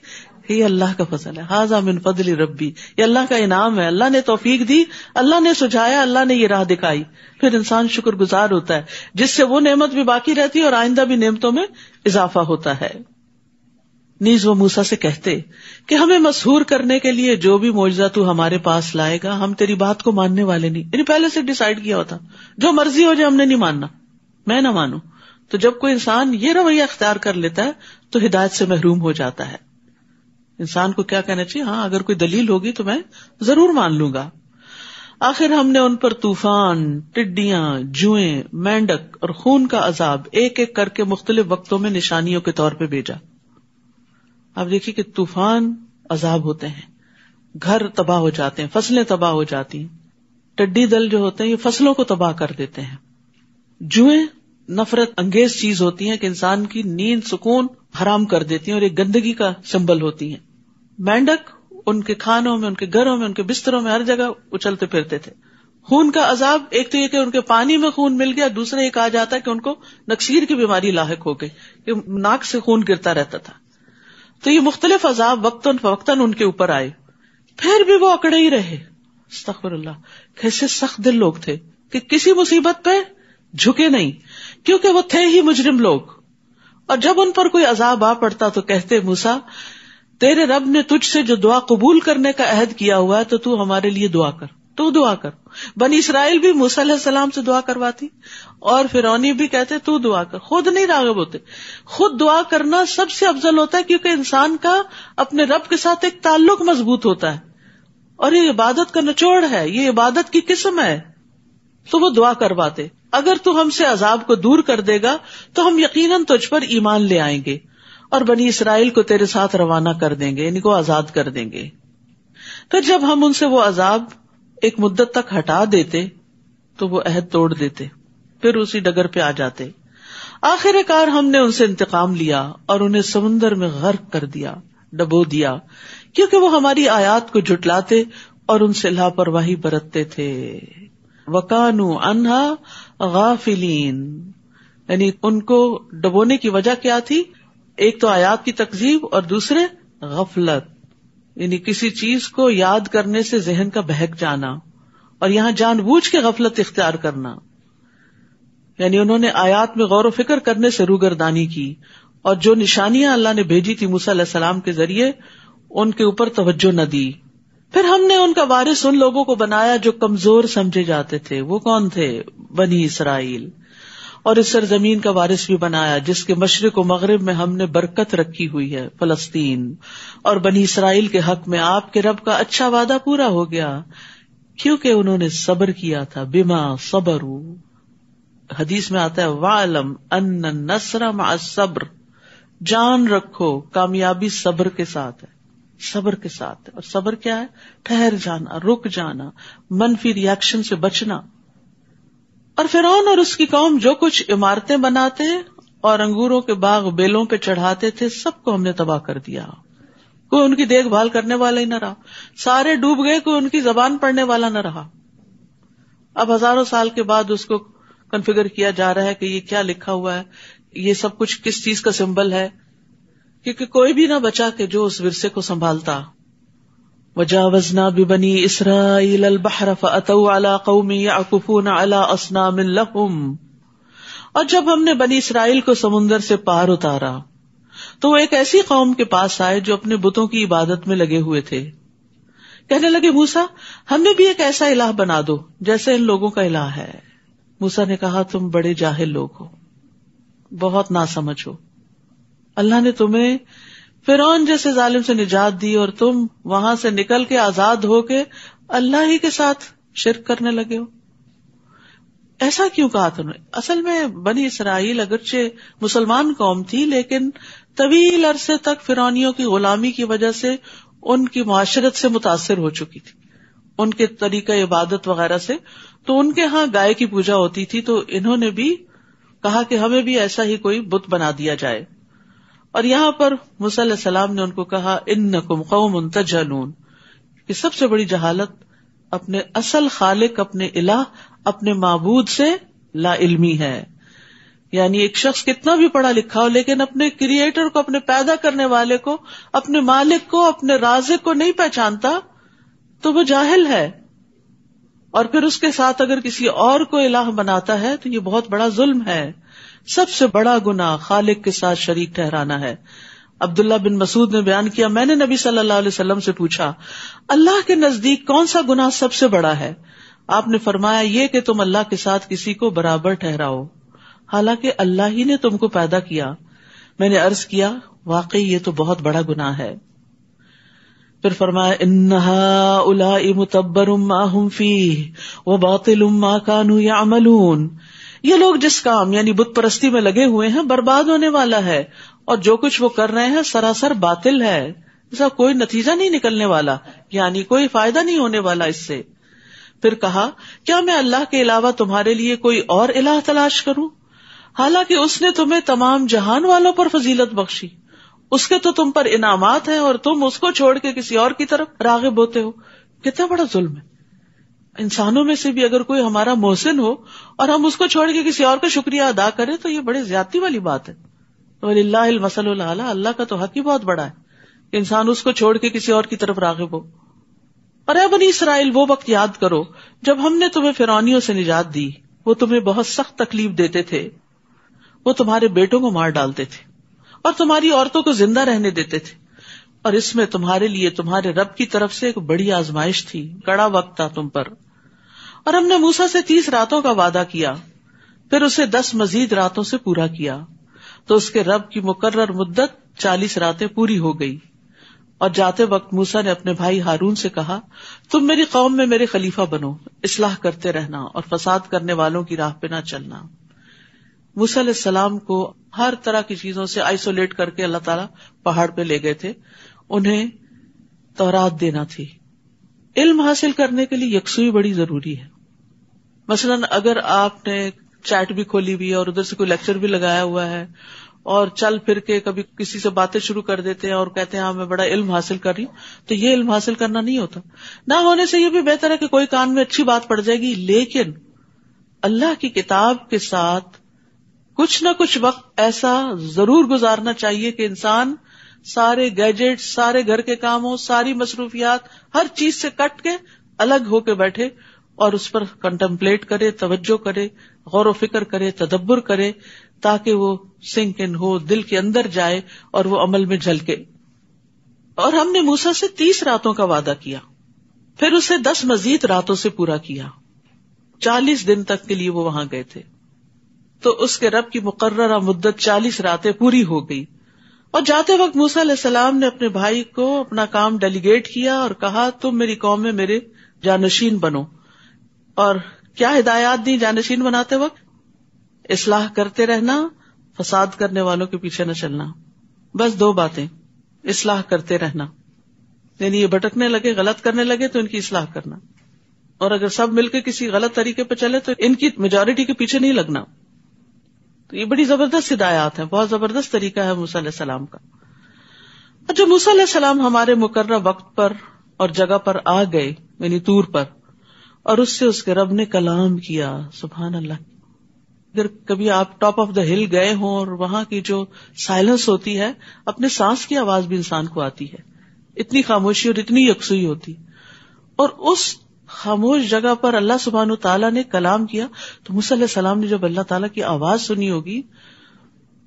یہ اللہ کا فضل ہے، ھذا من فضل ربی، یہ اللہ کا انعام ہے، اللہ نے توفیق دی، اللہ نے سجھایا، اللہ نے یہ راہ دکھائی. پھر انسان شکر گزار ہوتا ہے، جس سے وہ نعمت بھی باقی رہتی ہے اور آئندہ بھی نعمتوں میں اضافہ ہوتا ہے. نیز وہ موسیٰ سے کہتے کہ ہمیں مسحور کرنے کے لیے جو بھی معجزہ تو ہمارے پاس لائے گا ہم تیری بات کو ماننے والے نہیں. یعنی پہلے سے ڈیسائیڈ کیا ہوتا، جو مرضی ہو جائے ہم نے نہیں ماننا، میں نہ مانوں. تو جب کوئی انسان یہ رویہ اختیار کر لیتا ہے تو ہدایت سے محروم ہو جاتا ہے. انسان کو کیا کہنا چاہیے؟ ہاں اگر کوئی دلیل ہوگی تو میں ضرور مان لوں گا. آخر ہم نے ان پر طوفان، ٹڈیاں، جوئیں، مینڈک اور خون کا عذاب ایک ایک کر کے مختلف وقتوں میں نشانیوں کے طور پہ بھیجا. اب دیکھیے کہ طوفان عذاب ہوتے ہیں، گھر تباہ ہو جاتے ہیں، فصلیں تباہ ہو جاتی ہیں. ٹڈی دل جو ہوتے ہیں یہ فصلوں کو تباہ کر دیتے ہیں. جوئیں نفرت انگیز چیز ہوتی ہیں کہ انسان کی نیند سکون حرام کر دیتی ہیں اور ایک گندگی کا سمبل ہوتی ہیں. مینڈک ان کے کھانوں میں، ان کے گھروں میں، ان کے بستروں میں ہر جگہ اچھلتے پھرتے تھے. خون کا عذاب ایک تو یہ کہ ان کے پانی میں خون مل گیا، دوسرا یہ کہا جاتا ہے کہ ان کو نکسیر کی بیماری لاحق ہو گئی کہ ناک سے خون گرتا رہتا تھا. تو یہ مختلف عذاب وقتاً فوقتاً ان کے اوپر آئے، پھر بھی وہ اکڑے ہی رہے. استغفر اللہ، کیسے سخت دل لوگ تھے کہ کسی مصیبت پہ جھکے نہیں، کیونکہ وہ تھے ہی مجرم لوگ. اور جب ان پر کوئی عذاب آ پڑتا تو کہتے موسیٰ تیرے رب نے تجھ سے جو دعا قبول کرنے کا عہد کیا ہوا ہے تو ہمارے لیے دعا کر، تو دعا کر. بنی اسرائیل بھی موسیٰ علیہ السلام سے دعا کرواتی اور فرعونی بھی کہتے تو دعا کر، خود نہیں راغب ہوتے. خود دعا کرنا سب سے افضل ہوتا ہے کیونکہ انسان کا اپنے رب کے ساتھ ایک تعلق مضبوط ہوتا ہے اور یہ عبادت کا نچوڑ ہے، یہ عبادت کی قسم ہے. تو وہ دعا کرواتے اگر تو ہم سے عذاب کو دور کر دے گا تو ہم یقیناً تجھ پر ایمان لے آئیں گے اور بنی اسرائیل کو تیرے ساتھ روانہ کر دیں گے، یعنی کو آزاد کر دیں گے. پھر جب ہم ان سے وہ عذاب ایک مدت تک ہٹا دیتے تو وہ عہد توڑ دیتے، پھر اسی ڈگر پہ آ جاتے. آخر کار ہم نے ان سے انتقام لیا اور انہیں سمندر میں غرق کر دیا، ڈبو دیا، کیونکہ وہ ہماری آیات کو جھٹلاتے اور ان سے لاپرواہی برتتے تھے. وَكَانُوا عَنْهَا غَافِلِينَ، یعنی ان کو ڈبونے کی وجہ کیا تھی؟ ایک تو آیات کی تکذیب اور دوسرے غفلت، یعنی کسی چیز کو یاد کرنے سے ذہن کا بہک جانا اور یہاں جان بوجھ کے غفلت اختیار کرنا. یعنی انہوں نے آیات میں غور و فکر کرنے سے روگردانی کی اور جو نشانیاں اللہ نے بھیجی تھی موسیٰ علیہ السلام کے ذریعے ان کے اوپر توجہ نہ دی. پھر ہم نے ان کا وارث ان لوگوں کو بنایا جو کمزور سمجھے جاتے تھے. وہ کون تھے؟ بنی اسرائیل. اور اس سرزمین کا وارث بھی بنایا جس کے مشرق و مغرب میں ہم نے برکت رکھی ہوئی ہے، فلسطین. اور بنی اسرائیل کے حق میں آپ کے رب کا اچھا وعدہ پورا ہو گیا کیونکہ انہوں نے صبر کیا تھا. بما صبروا، حدیث میں آتا ہے وَاعْلَمْ أَنَّ النَّصْرَ مَعَ الصَّبْرِ، جان رکھو کامیابی صبر کے ساتھ ہے، صبر کے ساتھ ہے. اور صبر کیا ہے؟ ٹھہر جانا، رک جانا، منفی ری ایکشن سے بچنا. اور فرعون اور اس کی قوم جو کچھ عمارتیں بناتے اور انگوروں کے باغ بیلوں پہ چڑھاتے تھے سب کو ہم نے تباہ کر دیا. کوئی ان کی دیکھ بھال کرنے والا ہی نہ رہا، سارے ڈوب گئے، کوئی ان کی زبان پڑھنے والا نہ رہا. اب ہزاروں سال کے بعد اس کو کنفیگر کیا جا رہا ہے کہ یہ کیا لکھا ہوا ہے, یہ سب کچھ کس چیز کا سمبل ہے, کیونکہ کوئی بھی نہ بچا کہ جو اس ورثے کو سنبھالتا. وجاوزنا ببنی اسرائیل البحر فاتوا علی قوم یعکفون علی اصنام لہم, اور جب ہم نے بنی اسرائیل کو سمندر سے پار اتارا تو وہ ایک ایسی قوم کے پاس آئے جو اپنے بتوں کی عبادت میں لگے ہوئے تھے. کہنے لگے موسیٰ ہمیں بھی ایک ایسا الہ بنا دو جیسے ان لوگوں کا الہ ہے. موسیٰ نے کہا تم بڑے جاہل لوگ ہو, بہت ناسمجھ ہو. اللہ نے تمہیں فرعون جیسے ظالم سے نجات دی اور تم وہاں سے نکل کے آزاد ہو کے اللہ ہی کے ساتھ شرک کرنے لگے ہو. ایسا کیوں کہا تم نے؟ اصل میں بنی اسرائیل اگرچہ مسلمان قوم تھی لیکن طویل عرصے تک فرعونیوں کی غلامی کی وجہ سے ان کی معاشرت سے متاثر ہو چکی تھی, ان کے طریقہ عبادت وغیرہ سے. تو ان کے ہاں گائے کی پوجا ہوتی تھی, تو انہوں نے بھی کہا کہ ہمیں بھی ایسا ہی کوئی بت بنا دیا جائے. اور یہاں پر موسیٰ علیہ السلام نے ان کو کہا انکم قوم تجہلون, کہ سب سے بڑی جہالت اپنے اصل خالق, اپنے الہ, اپنے معبود سے لا علمی ہے. یعنی ایک شخص کتنا بھی پڑھا لکھا ہو لیکن اپنے کریٹر کو, اپنے پیدا کرنے والے کو, اپنے مالک کو, اپنے رازق کو نہیں پہچانتا تو وہ جاہل ہے. اور پھر اس کے ساتھ اگر کسی اور کو الہ بناتا ہے تو یہ بہت بڑا ظلم ہے. سب سے بڑا گناہ خالق کے ساتھ شریک ٹھہرانا ہے. عبداللہ بن مسعود نے بیان کیا, میں نے نبی صلی اللہ علیہ وسلم سے پوچھا اللہ کے نزدیک کون سا گناہ سب سے بڑا ہے؟ آپ نے فرمایا یہ کہ تم اللہ کے ساتھ کسی کو برابر ٹھہراؤ حالانکہ اللہ ہی نے تم کو پیدا کیا. میں نے عرض کیا واقعی یہ تو بہت بڑا گناہ ہے. پھر فرمایا ان ہؤلاء متبر ما هم فیہ وباطل ما كانوا يعملون, یہ لوگ جس کام یعنی بت پرستی میں لگے ہوئے ہیں برباد ہونے والا ہے, اور جو کچھ وہ کر رہے ہیں سراسر باطل ہے, اس کا کوئی نتیجہ نہیں نکلنے والا, یعنی کوئی فائدہ نہیں ہونے والا اس سے. پھر کہا کیا میں اللہ کے علاوہ تمہارے لیے کوئی اور الہ تلاش کروں حالانکہ اس نے تمہیں تمام جہان والوں پر فضیلت بخشی, اس کے تو تم پر انعامات ہیں اور تم اس کو چھوڑ کے کسی اور کی طرف راغب ہوتے ہو. کتنا بڑا ظلم ہے. انسانوں میں سے بھی اگر کوئی ہمارا محسن ہو اور ہم اس کو چھوڑ کے کسی اور کا شکریہ ادا کریں تو یہ بڑے زیادتی والی بات ہے. وَلِلَّهِ الْمَثَلُ الْأَعْلَىٰ, اللہ کا تو حق ہی بہت بڑا ہے کہ انسان اس کو چھوڑ کے کسی اور کی طرف راغب ہو. اور اے بنی اسرائیل وہ وقت یاد کرو جب ہم نے تمہیں فرعونیوں سے نجات دی, وہ تمہیں بہت سخت تکلیف دیتے تھے, وہ تمہارے بیٹوں کو مار ڈالتے تھے اور تمہاری عورتوں کو زندہ رہنے دیتے تھے, اور اس میں تمہارے لیے تمہارے رب کی طرف سے ایک بڑی آزمائش تھی, کڑا وقت تھا تم پر. اور ہم نے موسیٰ سے 30 راتوں کا وعدہ کیا, پھر اسے 10 مزید راتوں سے پورا کیا, تو اس کے رب کی مقرر مدت 40 راتیں پوری ہو گئی. اور جاتے وقت موسیٰ نے اپنے بھائی ہارون سے کہا تم میری قوم میں میرے خلیفہ بنو, اصلاح کرتے رہنا اور فساد کرنے والوں کی راہ پہ نہ چلنا. موسیٰ علیہ السلام کو ہر طرح کی چیزوں سے آئسولیٹ کر کے اللہ تعالیٰ پہاڑ پہ لے گئے تھے. انہیں تورات دینا تھی. علم حاصل کرنے کے لیے یکسوئی بڑی ضروری ہے. مثلاً اگر آپ نے چیٹ بھی کھولی ہوئی ہے اور ادھر سے کوئی لیکچر بھی لگایا ہوا ہے اور چل پھر کے کبھی کسی سے باتیں شروع کر دیتے ہیں اور کہتے ہیں ہاں میں بڑا علم حاصل کر رہی ہوں, تو یہ علم حاصل کرنا نہیں ہوتا. نہ ہونے سے یہ بھی بہتر ہے کہ کوئی کان میں اچھی بات پڑ جائے گی, لیکن اللہ کی کتاب کے ساتھ کچھ نہ کچھ وقت ایسا ضرور گزارنا چاہیے کہ انسان سارے گیجٹ, سارے گھر کے کاموں, ساری مصروفیات, ہر چیز سے کٹ کے الگ ہو کے بیٹھے اور اس پر کنٹمپلیٹ کرے, توجہ کرے, غور و فکر کرے, تدبر کرے, تاکہ وہ سنک ان ہو, دل کے اندر جائے اور وہ عمل میں جھلکے. اور ہم نے موسیٰ سے 30 راتوں کا وعدہ کیا, پھر اسے 10 مزید راتوں سے پورا کیا. 40 دن تک کے لیے وہ وہاں گئے تھے, تو اس کے رب کی مقررہ مدت 40 راتیں پوری ہو گئی. اور جاتے وقت موسیٰ علیہ السلام نے اپنے بھائی کو اپنا کام ڈیلیگیٹ کیا اور کہا تم میری قوم میں میرے جانشین بنو. اور کیا ہدایات دی جانشین بناتے وقت؟ اصلاح کرتے رہنا, فساد کرنے والوں کے پیچھے نہ چلنا. بس 2 باتیں, اصلاح کرتے رہنا, یعنی یہ بھٹکنے لگے, غلط کرنے لگے تو ان کی اصلاح کرنا, اور اگر سب مل کے کسی غلط طریقے پہ چلے تو ان کی میجورٹی کے پیچھے نہیں لگنا. تو یہ بڑی زبردست ہدایات ہیں, بہت زبردست طریقہ ہے موسیٰ علیہ السلام کا. اور جب موسیٰ علیہ السلام ہمارے مقررہ وقت پر اور جگہ پر آ گئے, یعنی طور پر, اور اس سے اس کے رب نے کلام کیا, سبحان اللہ, اگر کبھی آپ ٹاپ آف دا ہل گئے ہوں اور وہاں کی جو سائلنس ہوتی ہے، اپنے سانس کی آواز بھی انسان کو آتی ہے، اتنی خاموشی اور اتنی یکسوئی ہوتی، اور اس خاموش جگہ پر اللہ سبحانہ تعالیٰ نے کلام کیا تو موسیٰ علیہ السلام نے جب اللہ تعالیٰ کی آواز سنی ہوگی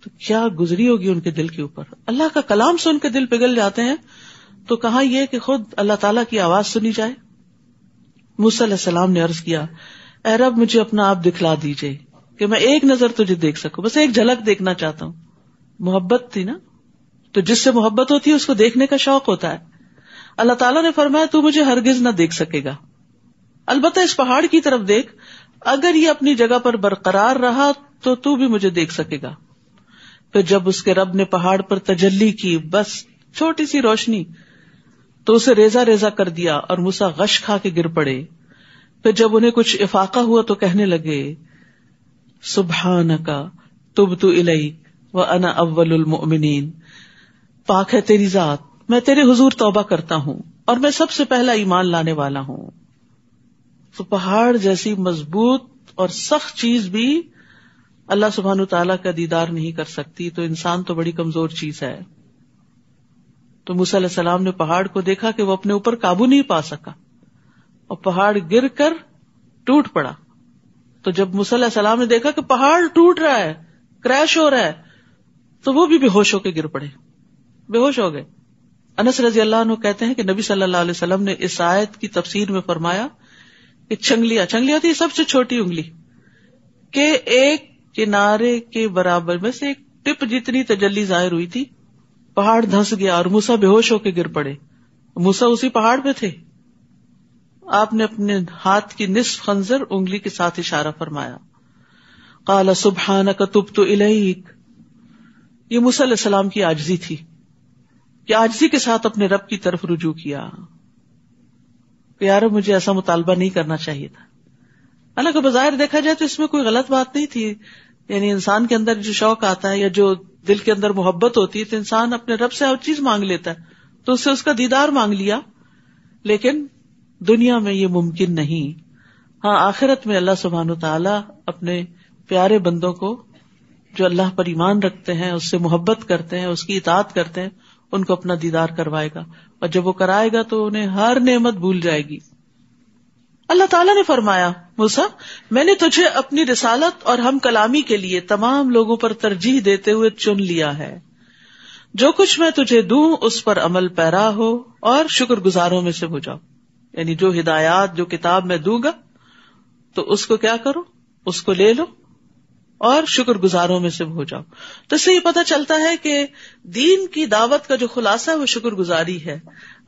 تو کیا گزری ہوگی ان کے دل کے اوپر. اللہ کا کلام سن کے دل پگھل جاتے ہیں، تو کہاں یہ کہ خود اللہ تعالیٰ کی آواز سنی جائے. موسیٰ علیہ السلام نے عرض کیا، اے رب مجھے اپنا آپ دکھلا دیجئے کہ میں ایک نظر تجھے دیکھ سکوں، بس ایک جھلک دیکھنا چاہتا ہوں. محبت تھی نا، تو جس سے محبت ہوتی ہے اس کو دیکھنے کا شوق ہوتا ہے. اللہ تعالیٰ نے فرمایا تو مجھے ہرگز نہ دیکھ سکے گا، البتہ اس پہاڑ کی طرف دیکھ، اگر یہ اپنی جگہ پر برقرار رہا تو بھی مجھے دیکھ سکے گا. پھر جب اس کے رب نے پہاڑ پر تجلی کی، بس چھوٹی سی روشنی، تو اسے ریزہ ریزہ کر دیا اور موسیٰ غش کھا کے گر پڑے. پھر جب انہیں کچھ افاقہ ہوا تو کہنے لگے، سبحانک تبت الیک وانا اول المؤمنین، پاک ہے تیری ذات، میں تیرے حضور توبہ کرتا ہوں اور میں سب سے پہلا ایمان لانے والا ہوں. تو پہاڑ جیسی مضبوط اور سخت چیز بھی اللہ سبحانہ تعالیٰ کا دیدار نہیں کر سکتی، تو انسان تو بڑی کمزور چیز ہے. تو موسیٰ علیہ السلام نے پہاڑ کو دیکھا کہ وہ اپنے اوپر قابو نہیں پا سکا اور پہاڑ گر کر ٹوٹ پڑا. تو جب موسیٰ علیہ السلام نے دیکھا کہ پہاڑ ٹوٹ رہا ہے، کریش ہو رہا ہے، تو وہ بھی بے ہوش ہو کے گر پڑے، بے ہوش ہو گئے. انس رضی اللہ عنہ کہتے ہیں کہ نبی صلی اللہ علیہ وسلم نے اس آیت کی تفسیر میں فرمایا کہ چنگلیاں ہوتی ہے سب سے چھوٹی انگلی کہ ایک کنارے کے برابر میں سے ایک ٹپ جتنی تجلی ظاہر ہوئی تھی، پہاڑ دھنس گیا اور موسیٰ بے ہوش ہو کے گر پڑے. موسیٰ اسی پہاڑ پہ تھے. آپ نے اپنے ہاتھ کی نصف خنجر انگلی کے ساتھ اشارہ فرمایا. قال سبحانک تبت الیک، یہ موسیٰ علیہ السلام کی عاجزی تھی کہ عاجزی کے ساتھ اپنے رب کی طرف رجوع کیا کہ یار مجھے ایسا مطالبہ نہیں کرنا چاہیے تھا. حالانکہ بظاہر دیکھا جائے تو اس میں کوئی غلط بات نہیں تھی، یعنی انسان کے اندر جو شوق آتا ہے یا جو دل کے اندر محبت ہوتی ہے تو انسان اپنے رب سے ہر چیز مانگ لیتا ہے، تو اس سے اس کا دیدار مانگ لیا. لیکن دنیا میں یہ ممکن نہیں. ہاں آخرت میں اللہ سبحانہ تعالیٰ اپنے پیارے بندوں کو جو اللہ پر ایمان رکھتے ہیں، اس سے محبت کرتے ہیں، اس کی اطاعت کرتے ہیں، ان کو اپنا دیدار کروائے گا، اور جب وہ کرائے گا تو انہیں ہر نعمت بھول جائے گی. اللہ تعالیٰ نے فرمایا، موسیٰ میں نے تجھے اپنی رسالت اور ہم کلامی کے لیے تمام لوگوں پر ترجیح دیتے ہوئے چن لیا ہے. جو کچھ میں تجھے دوں اس پر عمل پیرا ہو اور شکر گزاروں میں سے ہو جاؤ. یعنی جو ہدایات، جو کتاب میں دوں گا تو اس کو کیا کرو، اس کو لے لو اور شکر گزاروں میں سے ہو جاؤ. تو اس سے یہ پتہ چلتا ہے کہ دین کی دعوت کا جو خلاصہ ہے وہ شکر گزاری ہے.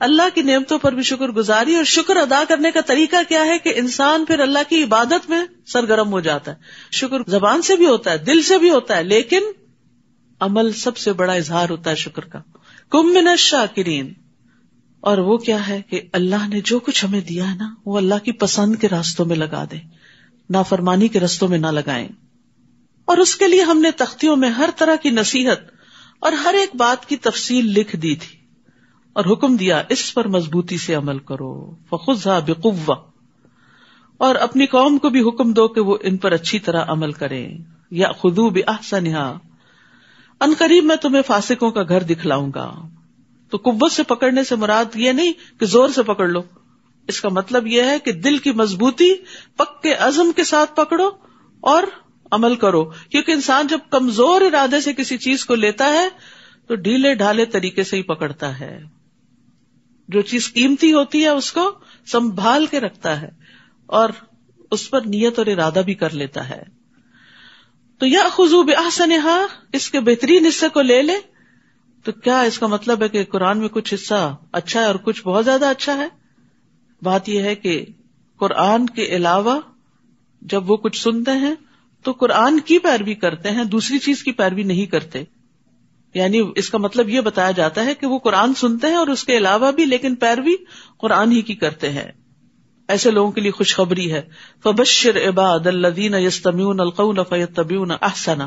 اللہ کی نعمتوں پر بھی شکر گزاری، اور شکر ادا کرنے کا طریقہ کیا ہے کہ انسان پھر اللہ کی عبادت میں سرگرم ہو جاتا ہے. شکر زبان سے بھی ہوتا ہے، دل سے بھی ہوتا ہے، لیکن عمل سب سے بڑا اظہار ہوتا ہے شکر کا. کم من الشاکرین. اور وہ کیا ہے کہ اللہ نے جو کچھ ہمیں دیا ہے نا، وہ اللہ کی پسند کے راستوں میں لگا دیں، نافرمانی کے رستوں میں نہ لگائیں. اور اس کے لیے ہم نے تختیوں میں ہر طرح کی نصیحت اور ہر ایک بات کی تفصیل لکھ دی تھی، اور حکم دیا اس پر مضبوطی سے عمل کرو. فخذها بقوة. اور اپنی قوم کو بھی حکم دو کہ وہ ان پر اچھی طرح عمل کریں. یأخذوا بأحسنها. ان قریب میں تمہیں فاسقوں کا گھر دکھلاؤں گا. تو قوت سے پکڑنے سے مراد یہ نہیں کہ زور سے پکڑ لو، اس کا مطلب یہ ہے کہ دل کی مضبوطی، پکے عزم کے ساتھ پکڑو اور عمل کرو. کیونکہ انسان جب کمزور ارادے سے کسی چیز کو لیتا ہے تو ڈھیلے ڈھالے طریقے سے ہی پکڑتا ہے. جو چیز قیمتی ہوتی ہے اس کو سنبھال کے رکھتا ہے اور اس پر نیت اور ارادہ بھی کر لیتا ہے. تو یأخذوا بأحسنها، اس کے بہترین حصے کو لے لے. تو کیا اس کا مطلب ہے کہ قرآن میں کچھ حصہ اچھا ہے اور کچھ بہت زیادہ اچھا ہے؟ بات یہ ہے کہ قرآن کے علاوہ جب وہ کچھ سنتے ہیں تو قرآن کی پیروی کرتے ہیں، دوسری چیز کی پیروی نہیں کرتے. یعنی اس کا مطلب یہ بتایا جاتا ہے کہ وہ قرآن سنتے ہیں اور اس کے علاوہ بھی، لیکن پیروی قرآن ہی کی کرتے ہیں. ایسے لوگوں کے لیے خوشخبری ہے. فبشر عباد الذین یستمعون القول فیتبعون احسنہ.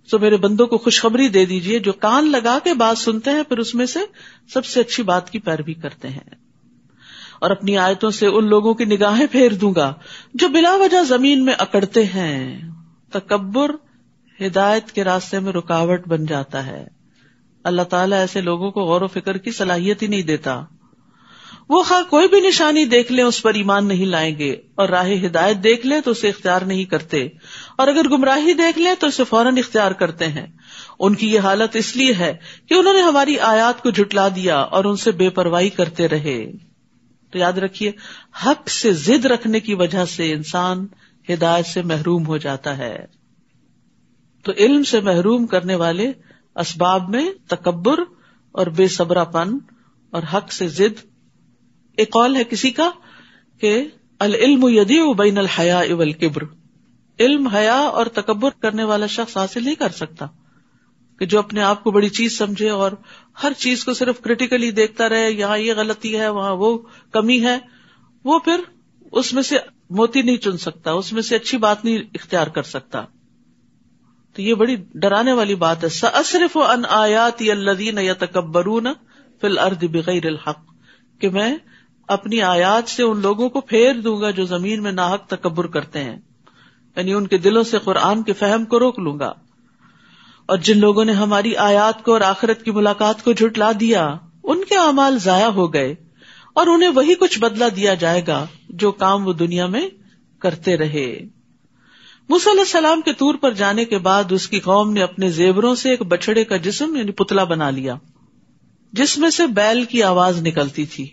تو میرے بندوں کو خوشخبری دے دیجئے جو کان لگا کے بات سنتے ہیں پھر اس میں سے سب سے اچھی بات کی پیروی کرتے ہیں. اور اپنی آیتوں سے ان لوگوں کی نگاہیں پھیر دوں گا جو بلا وجہ زمین میں اکڑتے ہیں. تکبر ہدایت کے راستے میں رکاوٹ بن جاتا ہے. اللہ تعالیٰ ایسے لوگوں کو غور و فکر کی صلاحیت ہی نہیں دیتا. وہ خواہ کوئی بھی نشانی دیکھ لیں اس پر ایمان نہیں لائیں گے، اور راہ ہدایت دیکھ لیں تو اسے اختیار نہیں کرتے، اور اگر گمراہی دیکھ لیں تو اسے فوراً اختیار کرتے ہیں. ان کی یہ حالت اس لیے ہے کہ انہوں نے ہماری آیات کو جھٹلا دیا اور ان سے بے پرواہی کرتے رہے. تو یاد رکھیے، حق سے ضد رکھنے کی وجہ سے انسان ہدایت سے محروم ہو جاتا ہے. تو علم سے محروم کرنے والے اسباب میں تکبر اور بے صبرا پن اور حق سے ضد. ایک قول ہے کسی کا کہ العلم یدیع بین الحیاء والکبر، علم حیا اور تکبر کرنے والا شخص حاصل نہیں کر سکتا، کہ جو اپنے آپ کو بڑی چیز سمجھے اور ہر چیز کو صرف کریٹیکلی دیکھتا رہے، یہاں یہ غلطی ہے وہاں وہ کمی ہے، وہ پھر اس میں سے موتی نہیں چن سکتا، اس میں سے اچھی بات نہیں اختیار کر سکتا. تو یہ بڑی ڈرانے والی بات ہے. سأصرف عن آیاتی الذین یتکبرون فی الارض بغیر الحق، کہ میں اپنی آیات سے ان لوگوں کو پھیر دوں گا جو زمین میں ناحق تکبر کرتے ہیں، یعنی ان کے دلوں سے قرآن کے فہم کو روک لوں گا. اور جن لوگوں نے ہماری آیات کو اور آخرت کی ملاقات کو جھٹلا دیا ان کے اعمال ضائع ہو گئے، اور انہیں وہی کچھ بدلہ دیا جائے گا جو کام وہ دنیا میں کرتے رہے. موسیٰ علیہ السلام کے طور پر جانے کے بعد اس کی قوم نے اپنے زیوروں سے ایک بچڑے کا جسم یعنی پتلا بنا لیا جس میں سے بیل کی آواز نکلتی تھی.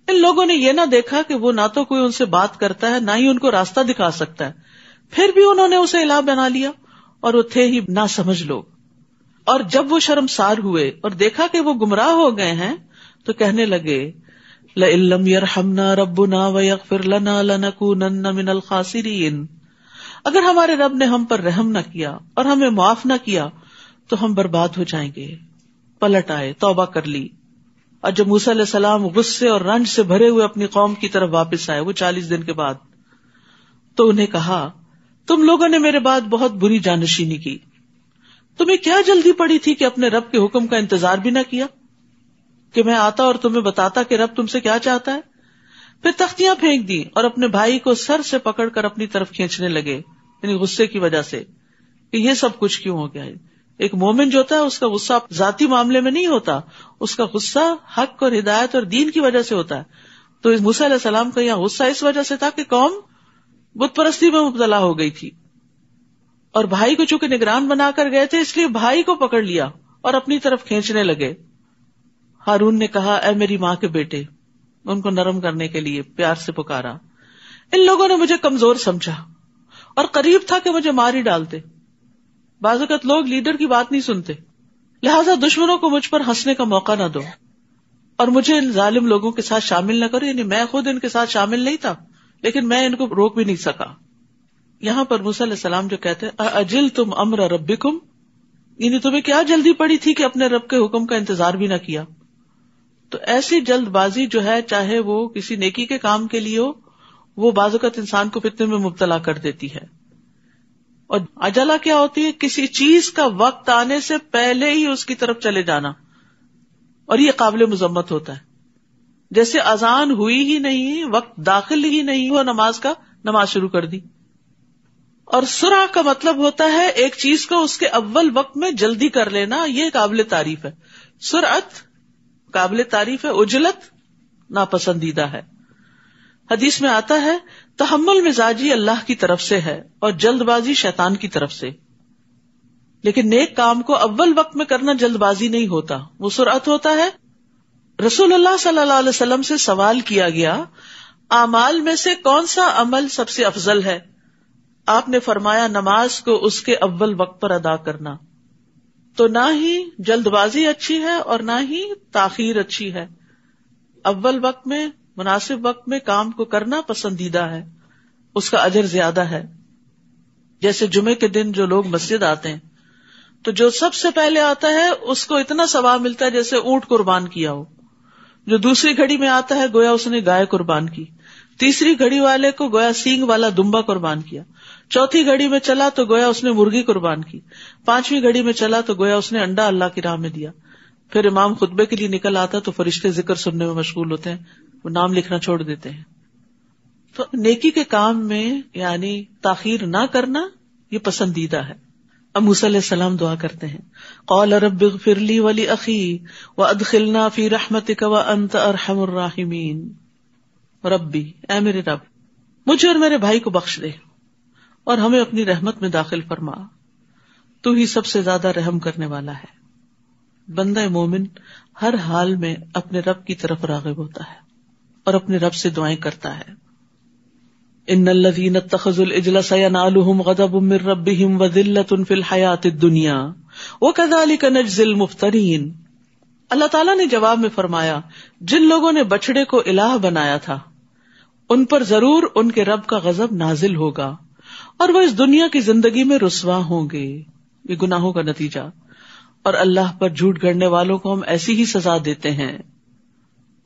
ان لوگوں نے یہ نہ دیکھا کہ وہ نہ تو کوئی ان سے بات کرتا ہے نہ ہی ان کو راستہ دکھا سکتا ہے، پھر بھی انہوں نے اسے الہ بنا لیا، اور وہ تھے ہی نہ سمجھ لوگ. اور جب وہ شرمسار ہوئے اور دیکھا کہ وہ گمراہ ہو گئے ہیں تو کہنے لگے لئن لم یرحمنا ربنا ویغفر لنا لنکونن من الخاسرین، اگر ہمارے رب نے ہم پر رحم نہ کیا اور ہمیں معاف نہ کیا تو ہم برباد ہو جائیں گے. پلٹ آئے، توبہ کر لی. اور جب موسیٰ علیہ السلام غصے اور رنج سے بھرے ہوئے اپنی قوم کی طرف واپس آئے، وہ 40 دن کے بعد، تو انہیں کہا تم لوگوں نے میرے بعد بہت بری جانشینی کی، تمہیں کیا جلدی پڑی تھی کہ اپنے رب کے حکم کا انتظار بھی نہ کیا کہ میں آتا اور تمہیں بتاتا کہ رب تم سے کیا چاہتا ہے. پھر تختیاں پھینک دی اور اپنے بھائی کو سر سے پکڑ کر اپنی طرف کھینچنے لگے، یعنی غصے کی وجہ سے کہ یہ سب کچھ کیوں ہو گیا ہے. ایک مومن جو ہوتا ہے اس کا غصہ ذاتی معاملے میں نہیں ہوتا، اس کا غصہ حق اور ہدایت اور دین کی وجہ سے ہوتا ہے. تو موسیٰ علیہ السلام کا یہاں غصہ اس وجہ سے تھا کہ قوم بت پرستی میں مبتلا ہو گئی تھی، اور بھائی کو چونکہ نگران بنا کر گئے تھے اس لیے بھائی کو پکڑ لیا اور اپنی طرف کھینچنے لگے. ہارون نے کہا اے میری ماں کے بیٹے، ان کو نرم کرنے کے لیے پیار سے پکارا. ان لوگوں نے مجھے کمزور سمجھا اور قریب تھا کہ مجھے مار ہی ڈالتے. بعض اوقات لوگ لیڈر کی بات نہیں سنتے، لہٰذا دشمنوں کو مجھ پر ہنسنے کا موقع نہ دو اور مجھے ان ظالم لوگوں کے ساتھ شامل نہ کرو. یعنی میں خود ان کے ساتھ شامل نہیں تھا لیکن میں ان کو روک بھی نہیں سکا. یہاں پر موسیٰ علیہ السلام جو کہتے ہیں اجلتم امر ربکم، یعنی تمہیں کیا جلدی پڑی تھی کہ اپنے رب کے حکم کا انتظار بھی نہ کیا. تو ایسی جلد بازی جو ہے چاہے وہ کسی نیکی کے کام کے لیے ہو، وہ بعض اوقات انسان کو فتنے میں مبتلا کر دیتی ہے. اور عجلہ کیا ہوتی ہے؟ کسی چیز کا وقت آنے سے پہلے ہی اس کی طرف چلے جانا، اور یہ قابل مذمت ہوتا ہے. جیسے اذان ہوئی ہی نہیں، وقت داخل ہی نہیں ہوا نماز کا، نماز شروع کر دی. اور سرعہ کا مطلب ہوتا ہے ایک چیز کو اس کے اول وقت میں جلدی کر لینا، یہ قابل تعریف ہے. سرعت قابل تعریف ہے، عجلت ناپسندیدہ ہے. حدیث میں آتا ہے تحمل مزاجی اللہ کی طرف سے ہے اور جلد بازی شیطان کی طرف سے. لیکن نیک کام کو اول وقت میں کرنا جلد بازی نہیں ہوتا، وہ سرعت ہوتا ہے. رسول اللہ صلی اللہ علیہ وسلم سے سوال کیا گیا اعمال میں سے کون سا عمل سب سے افضل ہے؟ آپ نے فرمایا نماز کو اس کے اول وقت پر ادا کرنا. تو نہ ہی جلد بازی اچھی ہے اور نہ ہی تاخیر اچھی ہے. اول وقت میں مناسب وقت میں کام کو کرنا پسندیدہ ہے، اس کا اجر زیادہ ہے. جیسے جمعے کے دن جو لوگ مسجد آتے ہیں تو جو سب سے پہلے آتا ہے اس کو اتنا ثواب ملتا ہے جیسے اونٹ قربان کیا ہو. جو دوسری گھڑی میں آتا ہے گویا اس نے گائے قربان کی. تیسری گھڑی والے کو گویا سینگ والا دمبا قربان کیا. چوتھی گھڑی میں چلا تو گویا اس نے مرغی قربان کی. پانچویں گھڑی میں چلا تو گویا اس نے انڈا اللہ کی راہ میں دیا. پھر امام خطبے کے لیے نکل آتا تو فرشتے ذکر سننے میں مشغول ہوتے ہیں، وہ نام لکھنا چھوڑ دیتے ہیں. تو نیکی کے کام میں یعنی تاخیر نہ کرنا یہ پسندیدہ ہے. اب موسیٰ علیہ السلام دعا کرتے ہیں, قال رب اغفر لی ولاخی وادخلنا فی رحمتک وانت ارحم الراحمین. ربی, اے میرے رب, مجھے اور میرے بھائی کو بخش دے اور ہمیں اپنی رحمت میں داخل فرما, تو ہی سب سے زیادہ رحم کرنے والا ہے. بندہ مومن ہر حال میں اپنے رب کی طرف راغب ہوتا ہے اور اپنے رب سے دعائیں کرتا ہے. ان الذین اتخذوا العجل سینالهم غضب من ربهم وذلۃ فی الحیاۃ الدنیا وکذالک نجزی المفترین. اللہ تعالیٰ نے جواب میں فرمایا, جن لوگوں نے بچڑے کو الہ بنایا تھا ان پر ضرور ان کے رب کا غضب نازل ہوگا اور وہ اس دنیا کی زندگی میں رسوا ہوں گے. یہ گناہوں کا نتیجہ. اور اللہ پر جھوٹ گڑنے والوں کو ہم ایسی ہی سزا دیتے ہیں.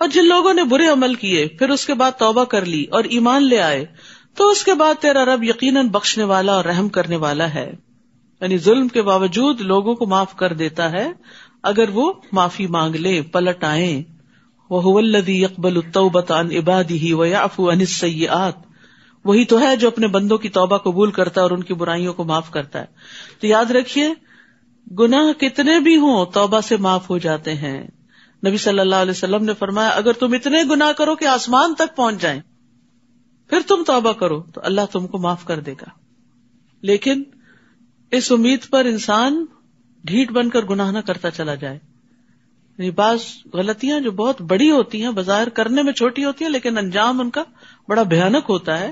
اور جن لوگوں نے برے عمل کیے پھر اس کے بعد توبہ کر لی اور ایمان لے آئے تو اس کے بعد تیرا رب یقیناً بخشنے والا اور رحم کرنے والا ہے. یعنی ظلم کے باوجود لوگوں کو معاف کر دیتا ہے اگر وہ معافی مانگ لے, پلٹ آئیں. وَهُوَ الَّذِي يَقْبَلُ التَّوْبَةَ عَنْ عِبَادِهِ وَيَعْفُو عَنِ السَّيِّئَاتِ. وہی تو ہے جو اپنے بندوں کی توبہ قبول کرتا ہے اور ان کی برائیوں کو معاف کرتا ہے. تو یاد رکھیے, گناہ کتنے بھی ہوں توبہ سے معاف ہو جاتے ہیں. نبی صلی اللہ علیہ وسلم نے فرمایا, اگر تم اتنے گناہ کرو کہ آسمان تک پہنچ جائیں پھر تم توبہ کرو تو اللہ تم کو معاف کر دے گا. لیکن اس امید پر انسان ڈھیٹ بن کر گناہ نہ کرتا چلا جائے. یعنی بعض غلطیاں جو بہت بڑی ہوتی ہیں, بظاہر کرنے میں چھوٹی ہوتی ہیں لیکن انجام ان کا بڑا بھیانک ہوتا ہے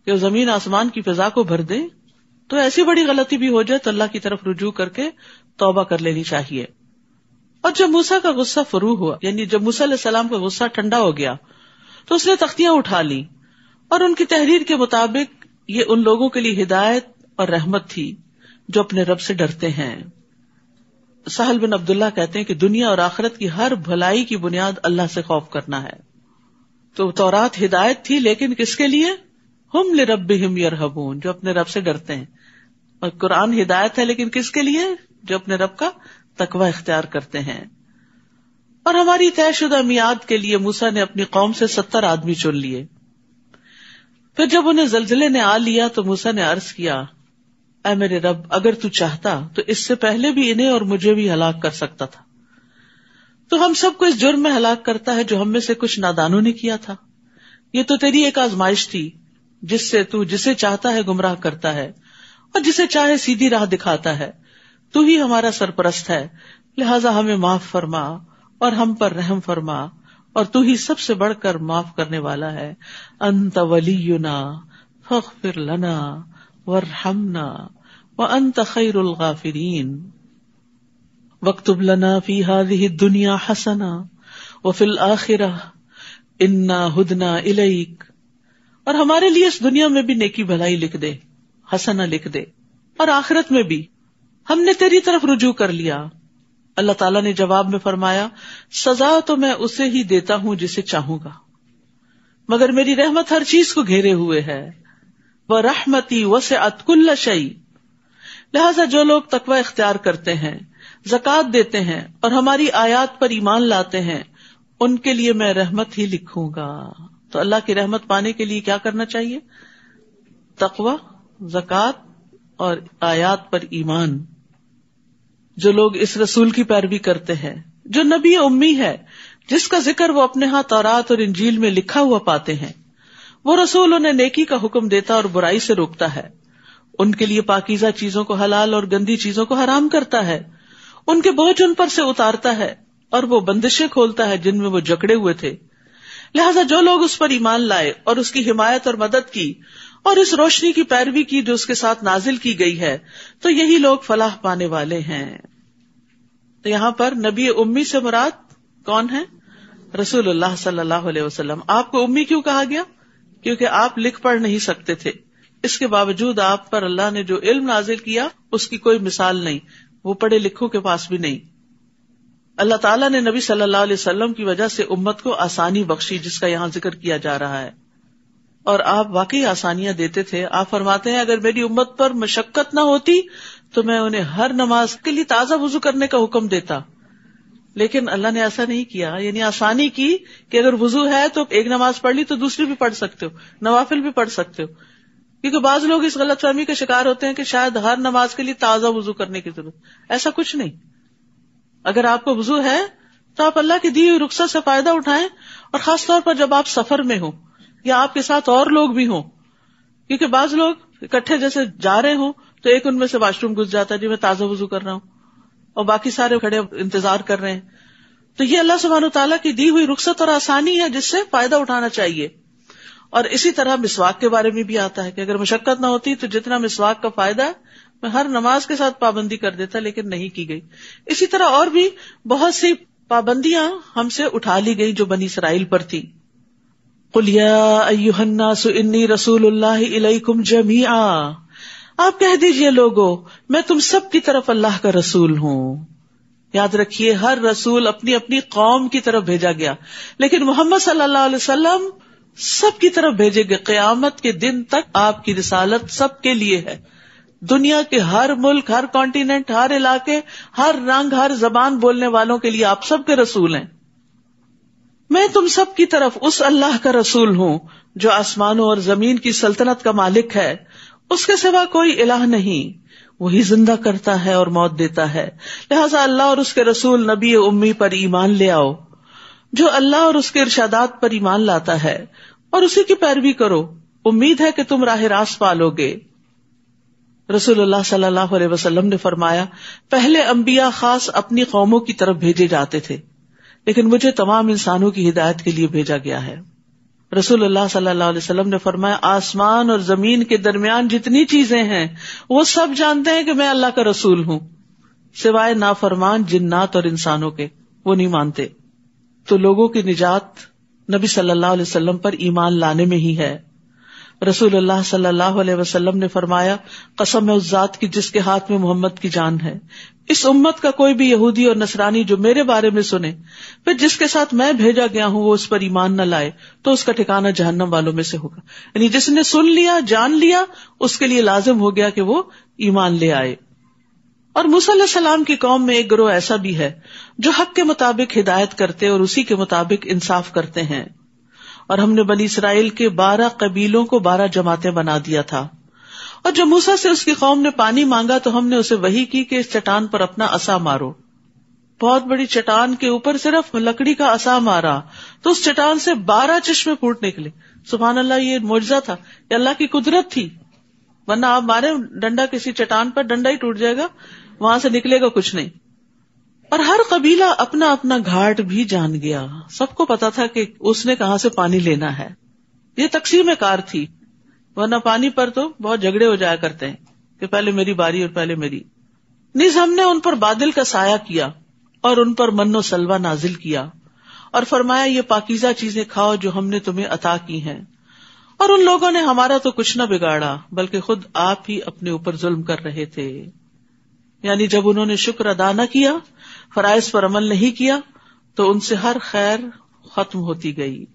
کہ وہ زمین آسمان کی فضا کو بھر دیں. تو ایسی بڑی غلطی بھی ہو جائے تو اللہ کی طرف رجوع کر کے توبہ کر لینی چاہیے. اور جب موسیٰ کا غصہ فرو ہوا, یعنی جب موسیٰ علیہ السلام کا غصہ ٹھنڈا ہو گیا تو اس نے تختیاں اٹھا لی اور ان کی تحریر کے مطابق یہ ان لوگوں کے لیے ہدایت اور رحمت تھی جو اپنے رب سے ڈرتے ہیں. سہل بن عبداللہ کہتے ہیں کہ دنیا اور آخرت کی ہر بھلائی کی بنیاد اللہ سے خوف کرنا ہے. تو تورات ہدایت تھی لیکن کس کے لیے؟ ہم لربہم یرہبون, جو اپنے رب سے ڈرتے ہیں. اور قرآن ہدایت ہے لیکن کس کے لیے؟ جو اپنے رب کا تقوی اختیار کرتے ہیں. اور ہماری طے شدہ میعاد کے لیے موسیٰ نے اپنی قوم سے 70 آدمی چن لیے. پھر جب انہیں زلزلے نے آ لیا تو موسیٰ نے عرض کیا, اے میرے رب, اگر تو چاہتا تو اس سے پہلے بھی انہیں اور مجھے بھی ہلاک کر سکتا تھا. تو ہم سب کو اس جرم میں ہلاک کرتا ہے جو ہم میں سے کچھ نادانوں نے کیا تھا. یہ تو تیری ایک آزمائش تھی جس سے تو جسے چاہتا ہے گمراہ کرتا ہے اور جسے چاہے سیدھی راہ دکھاتا ہے. تو ہی ہمارا سرپرست ہے, لہذا ہمیں معاف فرما اور ہم پر رحم فرما, اور تو ہی سب سے بڑھ کر معاف کرنے والا ہے. انت ولینا فاغفر لنا وارحمنا وانت خیر الغافرین واکتب لنا فی ہذہ الدنیا حسنہ وفی الآخرہ انا ہدنا الیک. اور ہمارے لیے اس دنیا میں بھی نیکی بھلائی لکھ دے, حسنہ لکھ دے, اور آخرت میں بھی ہم نے تیری طرف رجوع کر لیا. اللہ تعالیٰ نے جواب میں فرمایا, سزا تو میں اسے ہی دیتا ہوں جسے چاہوں گا, مگر میری رحمت ہر چیز کو گھیرے ہوئے ہے. وَرَحْمَتِي وَسِعَتْ كُلَّ شَيْءٍ. لہذا جو لوگ تقوی اختیار کرتے ہیں, زکوٰۃ دیتے ہیں اور ہماری آیات پر ایمان لاتے ہیں, ان کے لیے میں رحمت ہی لکھوں گا. تو اللہ کی رحمت پانے کے لیے کیا کرنا چاہیے؟ تقوی, زکوٰۃ اور آیات پر ایمان. جو لوگ اس رسول کی پیروی کرتے ہیں جو نبی امی ہے, جس کا ذکر وہ اپنے ہاں تورات اور انجیل میں لکھا ہوا پاتے ہیں, وہ رسول انہیں نیکی کا حکم دیتا اور برائی سے روکتا ہے, ان کے لیے پاکیزہ چیزوں کو حلال اور گندی چیزوں کو حرام کرتا ہے, ان کے بوجھ ان پر سے اتارتا ہے اور وہ بندشیں کھولتا ہے جن میں وہ جکڑے ہوئے تھے. لہذا جو لوگ اس پر ایمان لائے اور اس کی حمایت اور مدد کی اور اس روشنی کی پیروی کی جو اس کے ساتھ نازل کی گئی ہے, تو یہی لوگ فلاح پانے والے ہیں. تو یہاں پر نبی امی سے مراد کون ہے؟ رسول اللہ صلی اللہ علیہ وسلم. آپ کو امی کیوں کہا گیا؟ کیونکہ آپ لکھ پڑھ نہیں سکتے تھے. اس کے باوجود آپ پر اللہ نے جو علم نازل کیا اس کی کوئی مثال نہیں, وہ پڑھے لکھوں کے پاس بھی نہیں. اللہ تعالیٰ نے نبی صلی اللہ علیہ وسلم کی وجہ سے امت کو آسانی بخشی, جس کا یہاں ذکر کیا جا رہا ہے, اور آپ واقعی آسانیاں دیتے تھے. آپ فرماتے ہیں اگر میری امت پر مشقت نہ ہوتی تو میں انہیں ہر نماز کے لیے تازہ وضو کرنے کا حکم دیتا, لیکن اللہ نے ایسا نہیں کیا. یعنی آسانی کی کہ اگر وضو ہے تو ایک نماز پڑھ لی تو دوسری بھی پڑھ سکتے ہو, نوافل بھی پڑھ سکتے ہو. کیونکہ بعض لوگ اس غلط فہمی کے شکار ہوتے ہیں کہ شاید ہر نماز کے لیے تازہ وضو کرنے کی ضرورت. ایسا کچھ نہیں. اگر آپ کو وضو ہے تو آپ اللہ کی دی ہوئی رخصت سے فائدہ اٹھائیں, اور خاص طور پر جب آپ سفر میں ہوں یا آپ کے ساتھ اور لوگ بھی ہوں, کیونکہ بعض لوگ اکٹھے جیسے جا رہے ہوں تو ایک ان میں سے واش روم گھس جاتا ہے, جی میں تازہ وضو کر رہا ہوں, اور باقی سارے کھڑے انتظار کر رہے ہیں. تو یہ اللہ سبحانہ وتعالیٰ کی دی ہوئی رخصت اور آسانی ہے جس سے فائدہ اٹھانا چاہیے. اور اسی طرح مسواک کے بارے میں بھی آتا ہے کہ اگر مشقت نہ ہوتی تو جتنا مسواک کا فائدہ ہے میں ہر نماز کے ساتھ پابندی کر دیتا, لیکن نہیں کی گئی. اسی طرح اور بھی بہت سی پابندیاں ہم سے اٹھا لی گئی جو بنی اسرائیل پر تھی. قُلْ يَا أَيُّهَا النَّاسُ إِنِّي رَسُولُ اللَّهِ إِلَيْكُمْ جَمِيعًا, آپ کہہ دیجئے لوگو میں تم سب کی طرف اللہ کا رسول ہوں. یاد رکھیے ہر رسول اپنی اپنی قوم کی طرف بھیجا گیا, لیکن محمد صلی اللہ علیہ وسلم سب کی طرف بھیجے گئے. قیامت کے دن تک آپ کی رسالت سب کے لیے ہے. دنیا کے ہر ملک, ہر کانٹیننٹ, ہر علاقے, ہر رنگ, ہر زبان بولنے والوں کے لیے آپ سب کے رسول ہیں. میں تم سب کی طرف اس اللہ کا رسول ہوں جو آسمانوں اور زمین کی سلطنت کا مالک ہے, اس کے سوا کوئی الہ نہیں, وہی زندہ کرتا ہے اور موت دیتا ہے. لہٰذا اللہ اور اس کے رسول نبی امی پر ایمان لے آؤ. جو اللہ اور اس کے ارشادات پر ایمان لاتا ہے اور اسی کی پیروی کرو, امید ہے کہ تم راہ راست پالو گے. رسول اللہ صلی اللہ علیہ وسلم نے فرمایا, پہلے انبیاء خاص اپنی قوموں کی طرف بھیجے جاتے تھے, لیکن مجھے تمام انسانوں کی ہدایت کے لیے بھیجا گیا ہے. رسول اللہ صلی اللہ علیہ وسلم نے فرمایا, آسمان اور زمین کے درمیان جتنی چیزیں ہیں وہ سب جانتے ہیں کہ میں اللہ کا رسول ہوں, سوائے نافرمان جنات اور انسانوں کے, وہ نہیں مانتے. تو لوگوں کی نجات نبی صلی اللہ علیہ وسلم پر ایمان لانے میں ہی ہے. رسول اللہ صلی اللہ علیہ وسلم نے فرمایا, قسم ہے اس ذات کی جس کے ہاتھ میں محمد کی جان ہے, اس امت کا کوئی بھی یہودی اور نصرانی جو میرے بارے میں سنے پھر جس کے ساتھ میں بھیجا گیا ہوں وہ اس پر ایمان نہ لائے تو اس کا ٹھکانہ جہنم والوں میں سے ہوگا. یعنی جس نے سن لیا, جان لیا, اس کے لیے لازم ہو گیا کہ وہ ایمان لے آئے. اور موسیٰ علیہ السلام کی قوم میں ایک گروہ ایسا بھی ہے جو حق کے مطابق ہدایت کرتے اور اسی کے مطابق انصاف کرتے ہیں. اور ہم نے بنی اسرائیل کے 12 قبیلوں کو 12 جماعتیں بنا دیا تھا. اور جب موسیٰ سے اس کی قوم نے پانی مانگا تو ہم نے اسے وحی کی کہ اس چٹان پر اپنا عصا مارو. بہت بڑی چٹان کے اوپر صرف لکڑی کا عصا مارا تو اس چٹان سے 12 چشمے پھوٹ نکلے. سبحان اللہ, یہ معجزہ تھا, یہ اللہ کی قدرت تھی. ورنہ آپ مارے ڈنڈا کسی چٹان پر, ڈنڈا ہی ٹوٹ جائے گا, وہاں سے نکلے گا کچھ نہیں. اور ہر قبیلہ اپنا اپنا گھاٹ بھی جان گیا, سب کو پتا تھا کہ اس نے کہاں سے پانی لینا ہے. یہ تقسیم کار تھی, ورنہ پانی پر تو بہت جھگڑے ہو جایا کرتے ہیں کہ پہلے میری باری اور پہلے میری. نیز ہم نے ان پر بادل کا سایہ کیا اور ان پر من و سلوہ نازل کیا اور فرمایا یہ پاکیزہ چیزیں کھاؤ جو ہم نے تمہیں عطا کی ہیں. اور ان لوگوں نے ہمارا تو کچھ نہ بگاڑا بلکہ خود آپ ہی اپنے اوپر ظلم کر رہے تھے. یعنی جب انہوں نے شکر ادا نہ کیا, فرائض پر عمل نہیں کیا, تو ان سے ہر خیر ختم ہوتی گئی.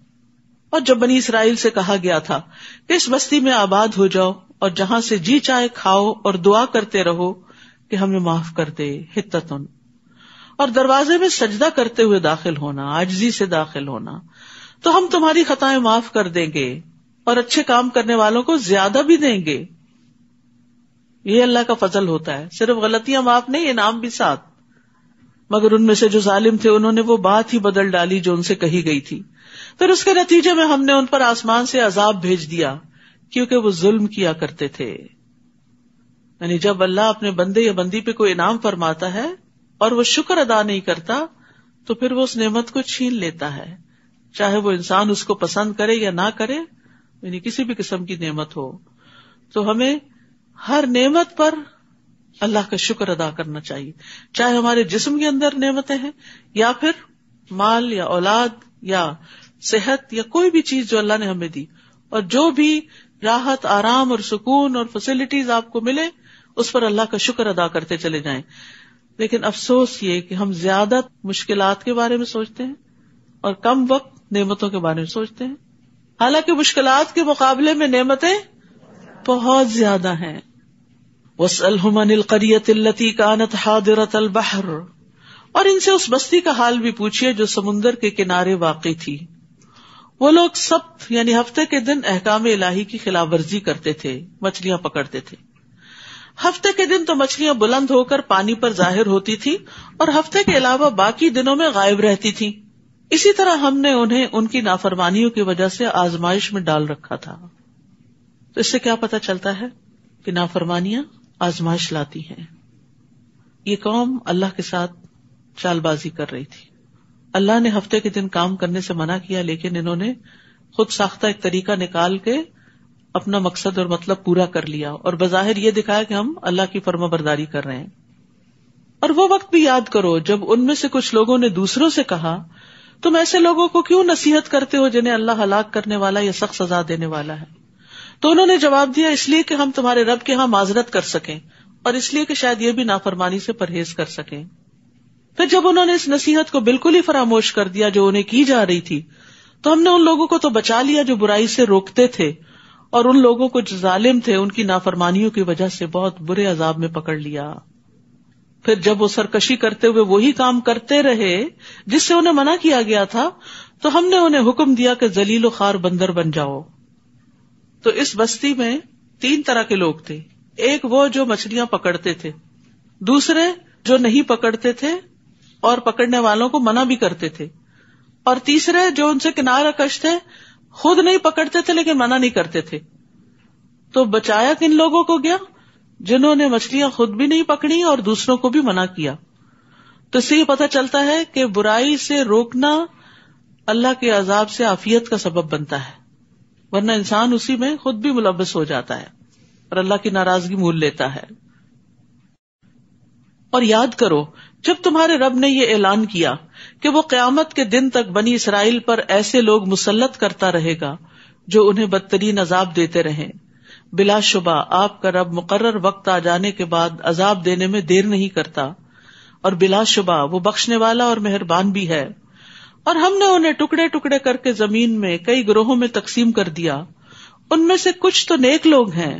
اور جب بنی اسرائیل سے کہا گیا تھا کہ اس بستی میں آباد ہو جاؤ اور جہاں سے جی چاہے کھاؤ اور دعا کرتے رہو کہ ہمیں معاف کر دے, حتتن, اور دروازے میں سجدہ کرتے ہوئے داخل ہونا, عاجزی سے داخل ہونا, تو ہم تمہاری خطائیں معاف کر دیں گے اور اچھے کام کرنے والوں کو زیادہ بھی دیں گے. یہ اللہ کا فضل ہوتا ہے, صرف غلطیاں معاف نہیں, انعام بھی ساتھ. مگر ان میں سے جو ظالم تھے انہوں نے وہ بات ہی بدل ڈالی جو ان سے کہی گئی تھی. پھر اس کے نتیجے میں ہم نے ان پر آسمان سے عذاب بھیج دیا کیونکہ وہ ظلم کیا کرتے تھے. یعنی جب اللہ اپنے بندے یا بندی پہ کوئی انعام فرماتا ہے اور وہ شکر ادا نہیں کرتا تو پھر وہ اس نعمت کو چھین لیتا ہے, چاہے وہ انسان اس کو پسند کرے یا نہ کرے, یعنی کسی بھی قسم کی نعمت ہو. تو ہمیں ہر نعمت پر اللہ کا شکر ادا کرنا چاہیے, چاہے ہمارے جسم کے اندر نعمتیں ہیں یا پھر مال یا اولاد یا صحت یا کوئی بھی چیز جو اللہ نے ہمیں دی, اور جو بھی راحت, آرام اور سکون اور فیسلٹیز آپ کو ملے اس پر اللہ کا شکر ادا کرتے چلے جائیں. لیکن افسوس یہ کہ ہم زیادہ مشکلات کے بارے میں سوچتے ہیں اور کم وقت نعمتوں کے بارے میں سوچتے ہیں, حالانکہ مشکلات کے مقابلے میں نعمتیں بہت زیادہ ہیں. وَاسْأَلْهُمْ عَنِ الْقَرْيَةِ الَّتِي كَانَتْ حَاضِرَةَ وہ لوگ سبت یعنی ہفتے کے دن احکام الہی کی خلاف ورزی کرتے تھے، مچھلیاں پکڑتے تھے. ہفتے کے دن تو مچھلیاں بلند ہو کر پانی پر ظاہر ہوتی تھی اور ہفتے کے علاوہ باقی دنوں میں غائب رہتی تھی. اسی طرح ہم نے انہیں ان کی نافرمانیوں کی وجہ سے آزمائش میں ڈال رکھا تھا. تو اس سے کیا پتہ چلتا ہے کہ نافرمانیاں آزمائش لاتی ہیں. یہ قوم اللہ کے ساتھ چال بازی کر رہی تھی. اللہ نے ہفتے کے دن کام کرنے سے منع کیا، لیکن انہوں نے خود ساختہ ایک طریقہ نکال کے اپنا مقصد اور مطلب پورا کر لیا اور بظاہر یہ دکھایا کہ ہم اللہ کی فرما برداری کر رہے ہیں. اور وہ وقت بھی یاد کرو جب ان میں سے کچھ لوگوں نے دوسروں سے کہا تم ایسے لوگوں کو کیوں نصیحت کرتے ہو جنہیں اللہ ہلاک کرنے والا یا سخت سزا دینے والا ہے. تو انہوں نے جواب دیا اس لیے کہ ہم تمہارے رب کے ہاں معذرت کر سکیں اور اس لیے کہ شاید یہ بھی نافرمانی سے پرہیز کر سکیں. پھر جب انہوں نے اس نصیحت کو بالکل ہی فراموش کر دیا جو انہیں کی جا رہی تھی تو ہم نے ان لوگوں کو تو بچا لیا جو برائی سے روکتے تھے، اور ان لوگوں کو جو ظالم تھے ان کی نافرمانیوں کی وجہ سے بہت برے عذاب میں پکڑ لیا. پھر جب وہ سرکشی کرتے ہوئے وہی کام کرتے رہے جس سے انہیں منع کیا گیا تھا تو ہم نے انہیں حکم دیا کہ ذلیل و خوار بندر بن جاؤ. تو اس بستی میں 3 طرح کے لوگ تھے. ایک وہ جو مچھلیاں پکڑتے تھے، دوسرے جو نہیں پکڑتے تھے اور پکڑنے والوں کو منع بھی کرتے تھے، اور تیسرے جو ان سے کنارہ کش تھے، خود نہیں پکڑتے تھے لیکن منع نہیں کرتے تھے. تو بچایا کن لوگوں کو گیا؟ جنہوں نے مچھلیاں خود بھی نہیں پکڑی اور دوسروں کو بھی منع کیا. تو اس سے یہ پتہ چلتا ہے کہ برائی سے روکنا اللہ کے عذاب سے عافیت کا سبب بنتا ہے، ورنہ انسان اسی میں خود بھی ملوث ہو جاتا ہے اور اللہ کی ناراضگی مول لیتا ہے. اور یاد کرو جب تمہارے رب نے یہ اعلان کیا کہ وہ قیامت کے دن تک بنی اسرائیل پر ایسے لوگ مسلط کرتا رہے گا جو انہیں بدترین عذاب دیتے رہیں. بلا شبہ آپ کا رب مقرر وقت آ جانے کے بعد عذاب دینے میں دیر نہیں کرتا، اور بلا شبہ وہ بخشنے والا اور مہربان بھی ہے. اور ہم نے انہیں ٹکڑے ٹکڑے کر کے زمین میں کئی گروہوں میں تقسیم کر دیا. ان میں سے کچھ تو نیک لوگ ہیں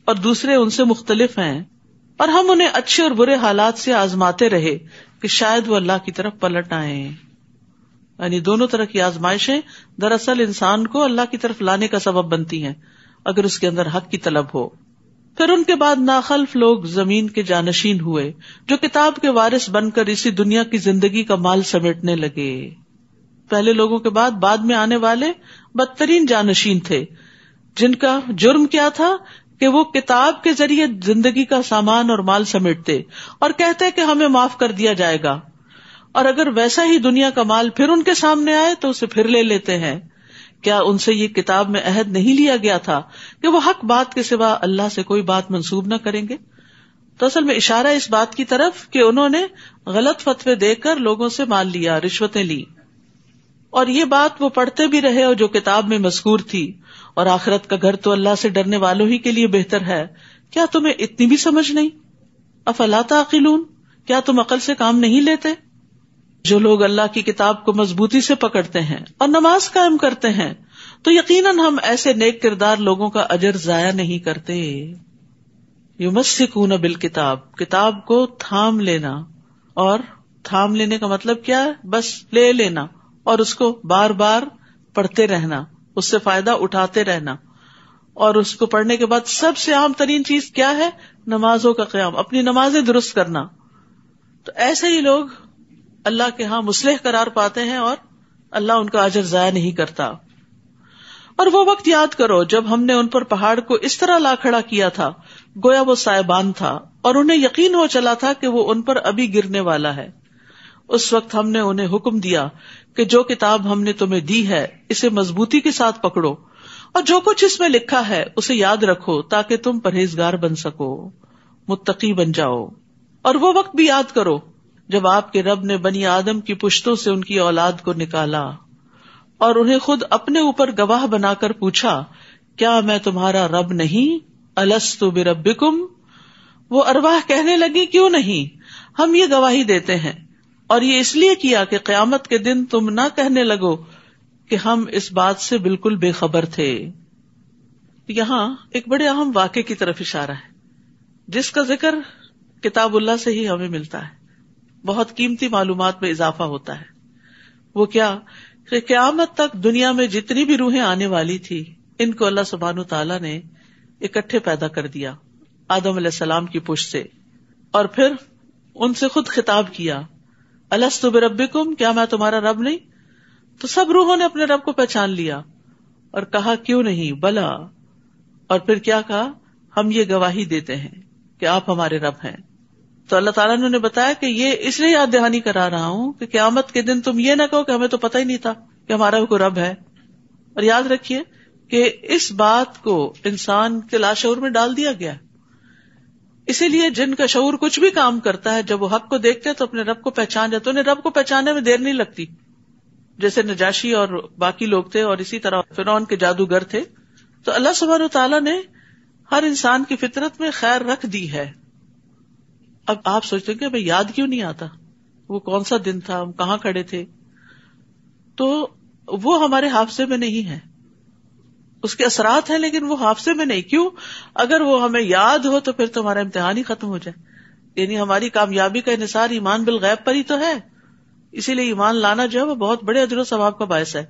اور دوسرے ان سے مختلف ہیں، اور ہم انہیں اچھے اور برے حالات سے آزماتے رہے کہ شاید وہ اللہ کی طرف پلٹ آئیں. یعنی دونوں طرح کی آزمائشیں دراصل انسان کو اللہ کی طرف لانے کا سبب بنتی ہیں اگر اس کے اندر حق کی طلب ہو. پھر ان کے بعد ناخلف لوگ زمین کے جانشین ہوئے جو کتاب کے وارث بن کر اسی دنیا کی زندگی کا مال سمیٹنے لگے. پہلے لوگوں کے بعد میں آنے والے بدترین جانشین تھے جن کا جرم کیا تھا کہ وہ کتاب کے ذریعے زندگی کا سامان اور مال سمیٹتے اور کہتے کہ ہمیں معاف کر دیا جائے گا، اور اگر ویسا ہی دنیا کا مال پھر ان کے سامنے آئے تو اسے پھر لے لیتے ہیں. کیا ان سے یہ کتاب میں عہد نہیں لیا گیا تھا کہ وہ حق بات کے سوا اللہ سے کوئی بات منسوب نہ کریں گے؟ تو اصل میں اشارہ اس بات کی طرف کہ انہوں نے غلط فتوے دے کر لوگوں سے مال لیا، رشوتیں لی. اور یہ بات وہ پڑھتے بھی رہے اور جو کتاب میں مذکور تھی، اور آخرت کا گھر تو اللہ سے ڈرنے والوں ہی کے لیے بہتر ہے. کیا تمہیں اتنی بھی سمجھ نہیں؟ افلا تعقلون، کیا تم عقل سے کام نہیں لیتے؟ جو لوگ اللہ کی کتاب کو مضبوطی سے پکڑتے ہیں اور نماز قائم کرتے ہیں تو یقیناً ہم ایسے نیک کردار لوگوں کا اجر ضائع نہیں کرتے. یمسکون بالکتاب، کتاب کو تھام لینا، اور تھام لینے کا مطلب کیا ہے؟ بس لے لینا اور اس کو بار بار پڑھتے رہنا، اس سے فائدہ اٹھاتے رہنا. اور اس کو پڑھنے کے بعد سب سے عام ترین چیز کیا ہے؟ نمازوں کا قیام، اپنی نمازیں درست کرنا. تو ایسے ہی لوگ اللہ کے ہاں مصلح قرار پاتے ہیں اور اللہ ان کا اجر ضائع نہیں کرتا. اور وہ وقت یاد کرو جب ہم نے ان پر پہاڑ کو اس طرح لا کھڑا کیا تھا گویا وہ سائبان تھا، اور انہیں یقین ہو چلا تھا کہ وہ ان پر ابھی گرنے والا ہے. اس وقت ہم نے انہیں حکم دیا کہ جو کتاب ہم نے تمہیں دی ہے اسے مضبوطی کے ساتھ پکڑو، اور جو کچھ اس میں لکھا ہے اسے یاد رکھو تاکہ تم پرہیزگار بن سکو، متقی بن جاؤ. اور وہ وقت بھی یاد کرو جب آپ کے رب نے بنی آدم کی پشتوں سے ان کی اولاد کو نکالا اور انہیں خود اپنے اوپر گواہ بنا کر پوچھا، کیا میں تمہارا رب نہیں؟ الستُ بربکم، وہ ارواح کہنے لگی کیوں نہیں، ہم یہ گواہی دیتے ہیں، اور یہ اس لیے کیا کہ قیامت کے دن تم نہ کہنے لگو کہ ہم اس بات سے بالکل بے خبر تھے. یہاں ایک بڑے اہم واقعے کی طرف اشارہ ہے جس کا ذکر کتاب اللہ سے ہی ہمیں ملتا ہے. بہت قیمتی معلومات میں اضافہ ہوتا ہے. وہ کیا؟ کہ قیامت تک دنیا میں جتنی بھی روحیں آنے والی تھی ان کو اللہ سبحانہ وتعالی نے اکٹھے پیدا کر دیا آدم علیہ السلام کی پشت سے، اور پھر ان سے خود خطاب کیا، الست بربکم، کیا میں تمہارا رب نہیں؟ تو سب روحوں نے اپنے رب کو پہچان لیا اور کہا کیوں نہیں، بلا، اور پھر کیا کہا، ہم یہ گواہی دیتے ہیں کہ آپ ہمارے رب ہیں۔ تو اللہ تعالیٰ نے بتایا کہ یہ اس لیے یاد دہانی کرا رہا ہوں کہ قیامت کے دن تم یہ نہ کہو کہ ہمیں تو پتہ ہی نہیں تھا کہ ہمارا کوئی رب ہے۔ اور یاد رکھیے کہ اس بات کو انسان کے لاشعور میں ڈال دیا گیا، اسی لیے جن کا شعور کچھ بھی کام کرتا ہے جب وہ حق کو دیکھتے ہیں تو اپنے رب کو پہچان جاتے، انہیں رب کو پہچاننے میں دیر نہیں لگتی، جیسے نجاشی اور باقی لوگ تھے اور اسی طرح فرعون کے جادوگر تھے۔ تو اللہ سبحانہ وتعالیٰ نے ہر انسان کی فطرت میں خیر رکھ دی ہے۔ اب آپ سوچتے ہیں کہ ہمیں یاد کیوں نہیں آتا وہ کون سا دن تھا، ہم کہاں کھڑے تھے؟ تو وہ ہمارے حافظے میں نہیں ہے، اس کے اثرات ہیں لیکن وہ حافظے میں نہیں۔ کیوں؟ اگر وہ ہمیں یاد ہو تو پھر تو ہمارا امتحان ہی ختم ہو جائے، یعنی ہماری کامیابی کا انحصار ایمان بالغیب پر ہی تو ہے، اسی لیے ایمان لانا جو ہے وہ بہت بڑے اجر و ثواب کا باعث ہے۔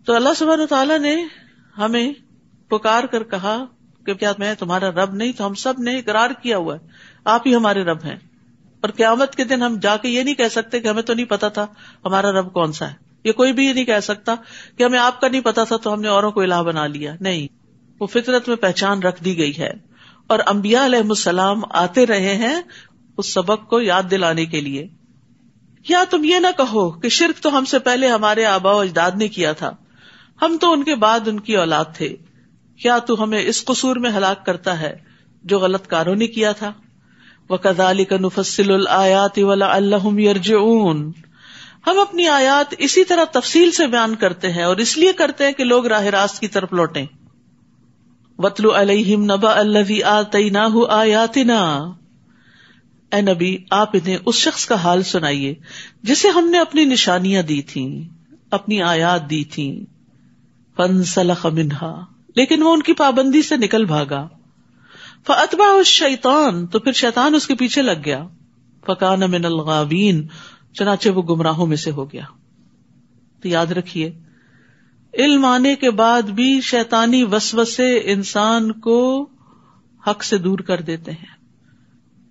تو اللہ سبحانہ وتعالیٰ نے ہمیں پکار کر کہا کہ کیا میں تمہارا رب نہیں؟ تو ہم سب نے اقرار کیا ہوا ہے آپ ہی ہمارے رب ہیں، اور قیامت کے دن ہم جا کے یہ نہیں کہہ سکتے کہ ہمیں تو نہیں پتا تھا ہمارا رب کون سا ہے، یہ کوئی بھی یہ نہیں کہہ سکتا کہ ہمیں آپ کا نہیں پتا تھا تو ہم نے اوروں کو الہ بنا لیا، نہیں، وہ فطرت میں پہچان رکھ دی گئی ہے، اور انبیاء علیہ السلام آتے رہے ہیں اس سبق کو یاد دلانے کے لیے۔ یا تم یہ نہ کہو کہ شرک تو ہم سے پہلے ہمارے آباء و اجداد نے کیا تھا، ہم تو ان کے بعد ان کی اولاد تھے، کیا تو ہمیں اس قصور میں ہلاک کرتا ہے جو غلط کاروں نے کیا تھا؟ وَكَذَلِكَ نُفَصِّلُ الْآيَاتِ وَلَعَلَّهُمْ يَرْجِعُونَ، ہم اپنی آیات اسی طرح تفصیل سے بیان کرتے ہیں اور اس لیے کرتے ہیں کہ لوگ راہ راست کی طرف لوٹیں۔ وَاتْلُ عَلَيْهِمْ نَبَأَ الَّذِي آتَيْنَاهُ آيَاتِنَا، اے نبی آپ انہیں اس شخص کا حال سنائیے جسے ہم نے اپنی نشانیاں دی تھیں، اپنی آیات دی تھیں، فَانسَلَخَ مِنْهَا، لیکن وہ ان کی پابندی سے نکل بھاگا، فَأَتْبَعَهُ الشَّيْطَانُ، تو پھر شیطان اس کے پیچھے لگ گیا، فَكَانَ مِنَ الْغَاوِينَ، چنانچہ وہ گمراہوں میں سے ہو گیا۔ تو یاد رکھیے علم آنے کے بعد بھی شیطانی وسوسے انسان کو حق سے دور کر دیتے ہیں۔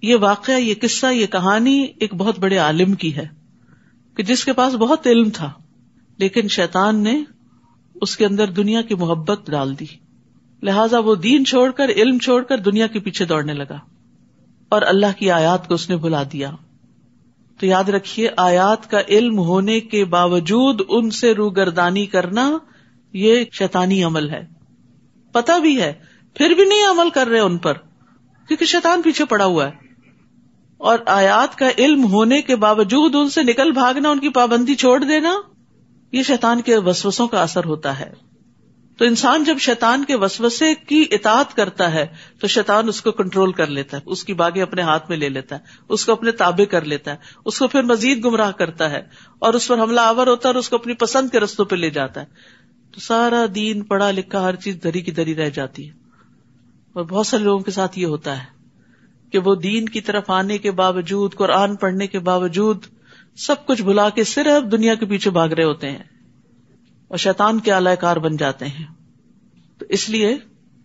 یہ واقعہ، یہ قصہ، یہ کہانی ایک بہت بڑے عالم کی ہے کہ جس کے پاس بہت علم تھا لیکن شیطان نے اس کے اندر دنیا کی محبت ڈال دی، لہٰذا وہ دین چھوڑ کر، علم چھوڑ کر دنیا کے پیچھے دوڑنے لگا اور اللہ کی آیات کو اس نے بھلا دیا۔ تو یاد رکھیے آیات کا علم ہونے کے باوجود ان سے روگردانی کرنا یہ شیطانی عمل ہے، پتہ بھی ہے پھر بھی نہیں عمل کر رہے ان پر، کیونکہ شیطان پیچھے پڑا ہوا ہے۔ اور آیات کا علم ہونے کے باوجود ان سے نکل بھاگنا، ان کی پابندی چھوڑ دینا، یہ شیطان کے وسوسوں کا اثر ہوتا ہے۔ تو انسان جب شیطان کے وسوسے کی اطاعت کرتا ہے تو شیطان اس کو کنٹرول کر لیتا ہے، اس کی باغیں اپنے ہاتھ میں لے لیتا ہے، اس کو اپنے تابع کر لیتا ہے، اس کو پھر مزید گمراہ کرتا ہے اور اس پر حملہ آور ہوتا ہے اور اس کو اپنی پسند کے رستوں پہ لے جاتا ہے۔ تو سارا دین، پڑھا لکھا، ہر چیز دری کی دری رہ جاتی ہے۔ اور بہت سارے لوگوں کے ساتھ یہ ہوتا ہے کہ وہ دین کی طرف آنے کے باوجود، قرآن پڑھنے کے باوجود سب کچھ بھلا کے صرف دنیا کے پیچھے بھاگ رہے ہوتے ہیں اور شیطان کے آلہ کار بن جاتے ہیں۔ تو اس لیے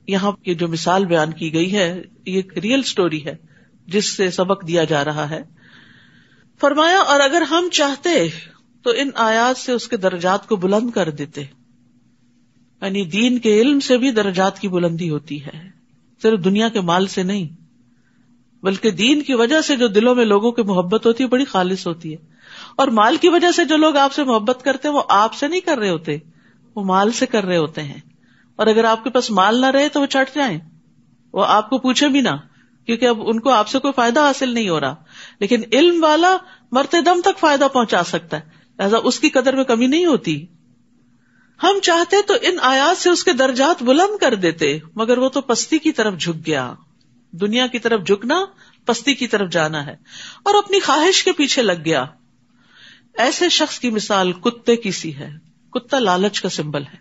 یہاں کی جو مثال بیان کی گئی ہے یہ ایک ریئل سٹوری ہے جس سے سبق دیا جا رہا ہے۔ فرمایا اور اگر ہم چاہتے تو ان آیات سے اس کے درجات کو بلند کر دیتے، یعنی دین کے علم سے بھی درجات کی بلندی ہوتی ہے، صرف دنیا کے مال سے نہیں، بلکہ دین کی وجہ سے جو دلوں میں لوگوں کی محبت ہوتی ہے بڑی خالص ہوتی ہے۔ اور مال کی وجہ سے جو لوگ آپ سے محبت کرتے ہیں وہ آپ سے نہیں کر رہے ہوتے، وہ مال سے کر رہے ہوتے ہیں۔ اور اگر آپ کے پاس مال نہ رہے تو وہ چٹ جائیں، وہ آپ کو پوچھے بھی نہ، کیونکہ اب ان کو آپ سے کوئی فائدہ حاصل نہیں ہو رہا۔ لیکن علم والا مرتے دم تک فائدہ پہنچا سکتا ہے، لہذا اس کی قدر میں کمی نہیں ہوتی۔ ہم چاہتے تو ان آیات سے اس کے درجات بلند کر دیتے، مگر وہ تو پستی کی طرف جھک گیا۔ دنیا کی طرف جھکنا پستی کی طرف جانا ہے، اور اپنی خواہش کے پیچھے لگ گیا۔ ایسے شخص کی مثال کتے کی سی ہے۔ کتا لالچ کا سمبل ہے،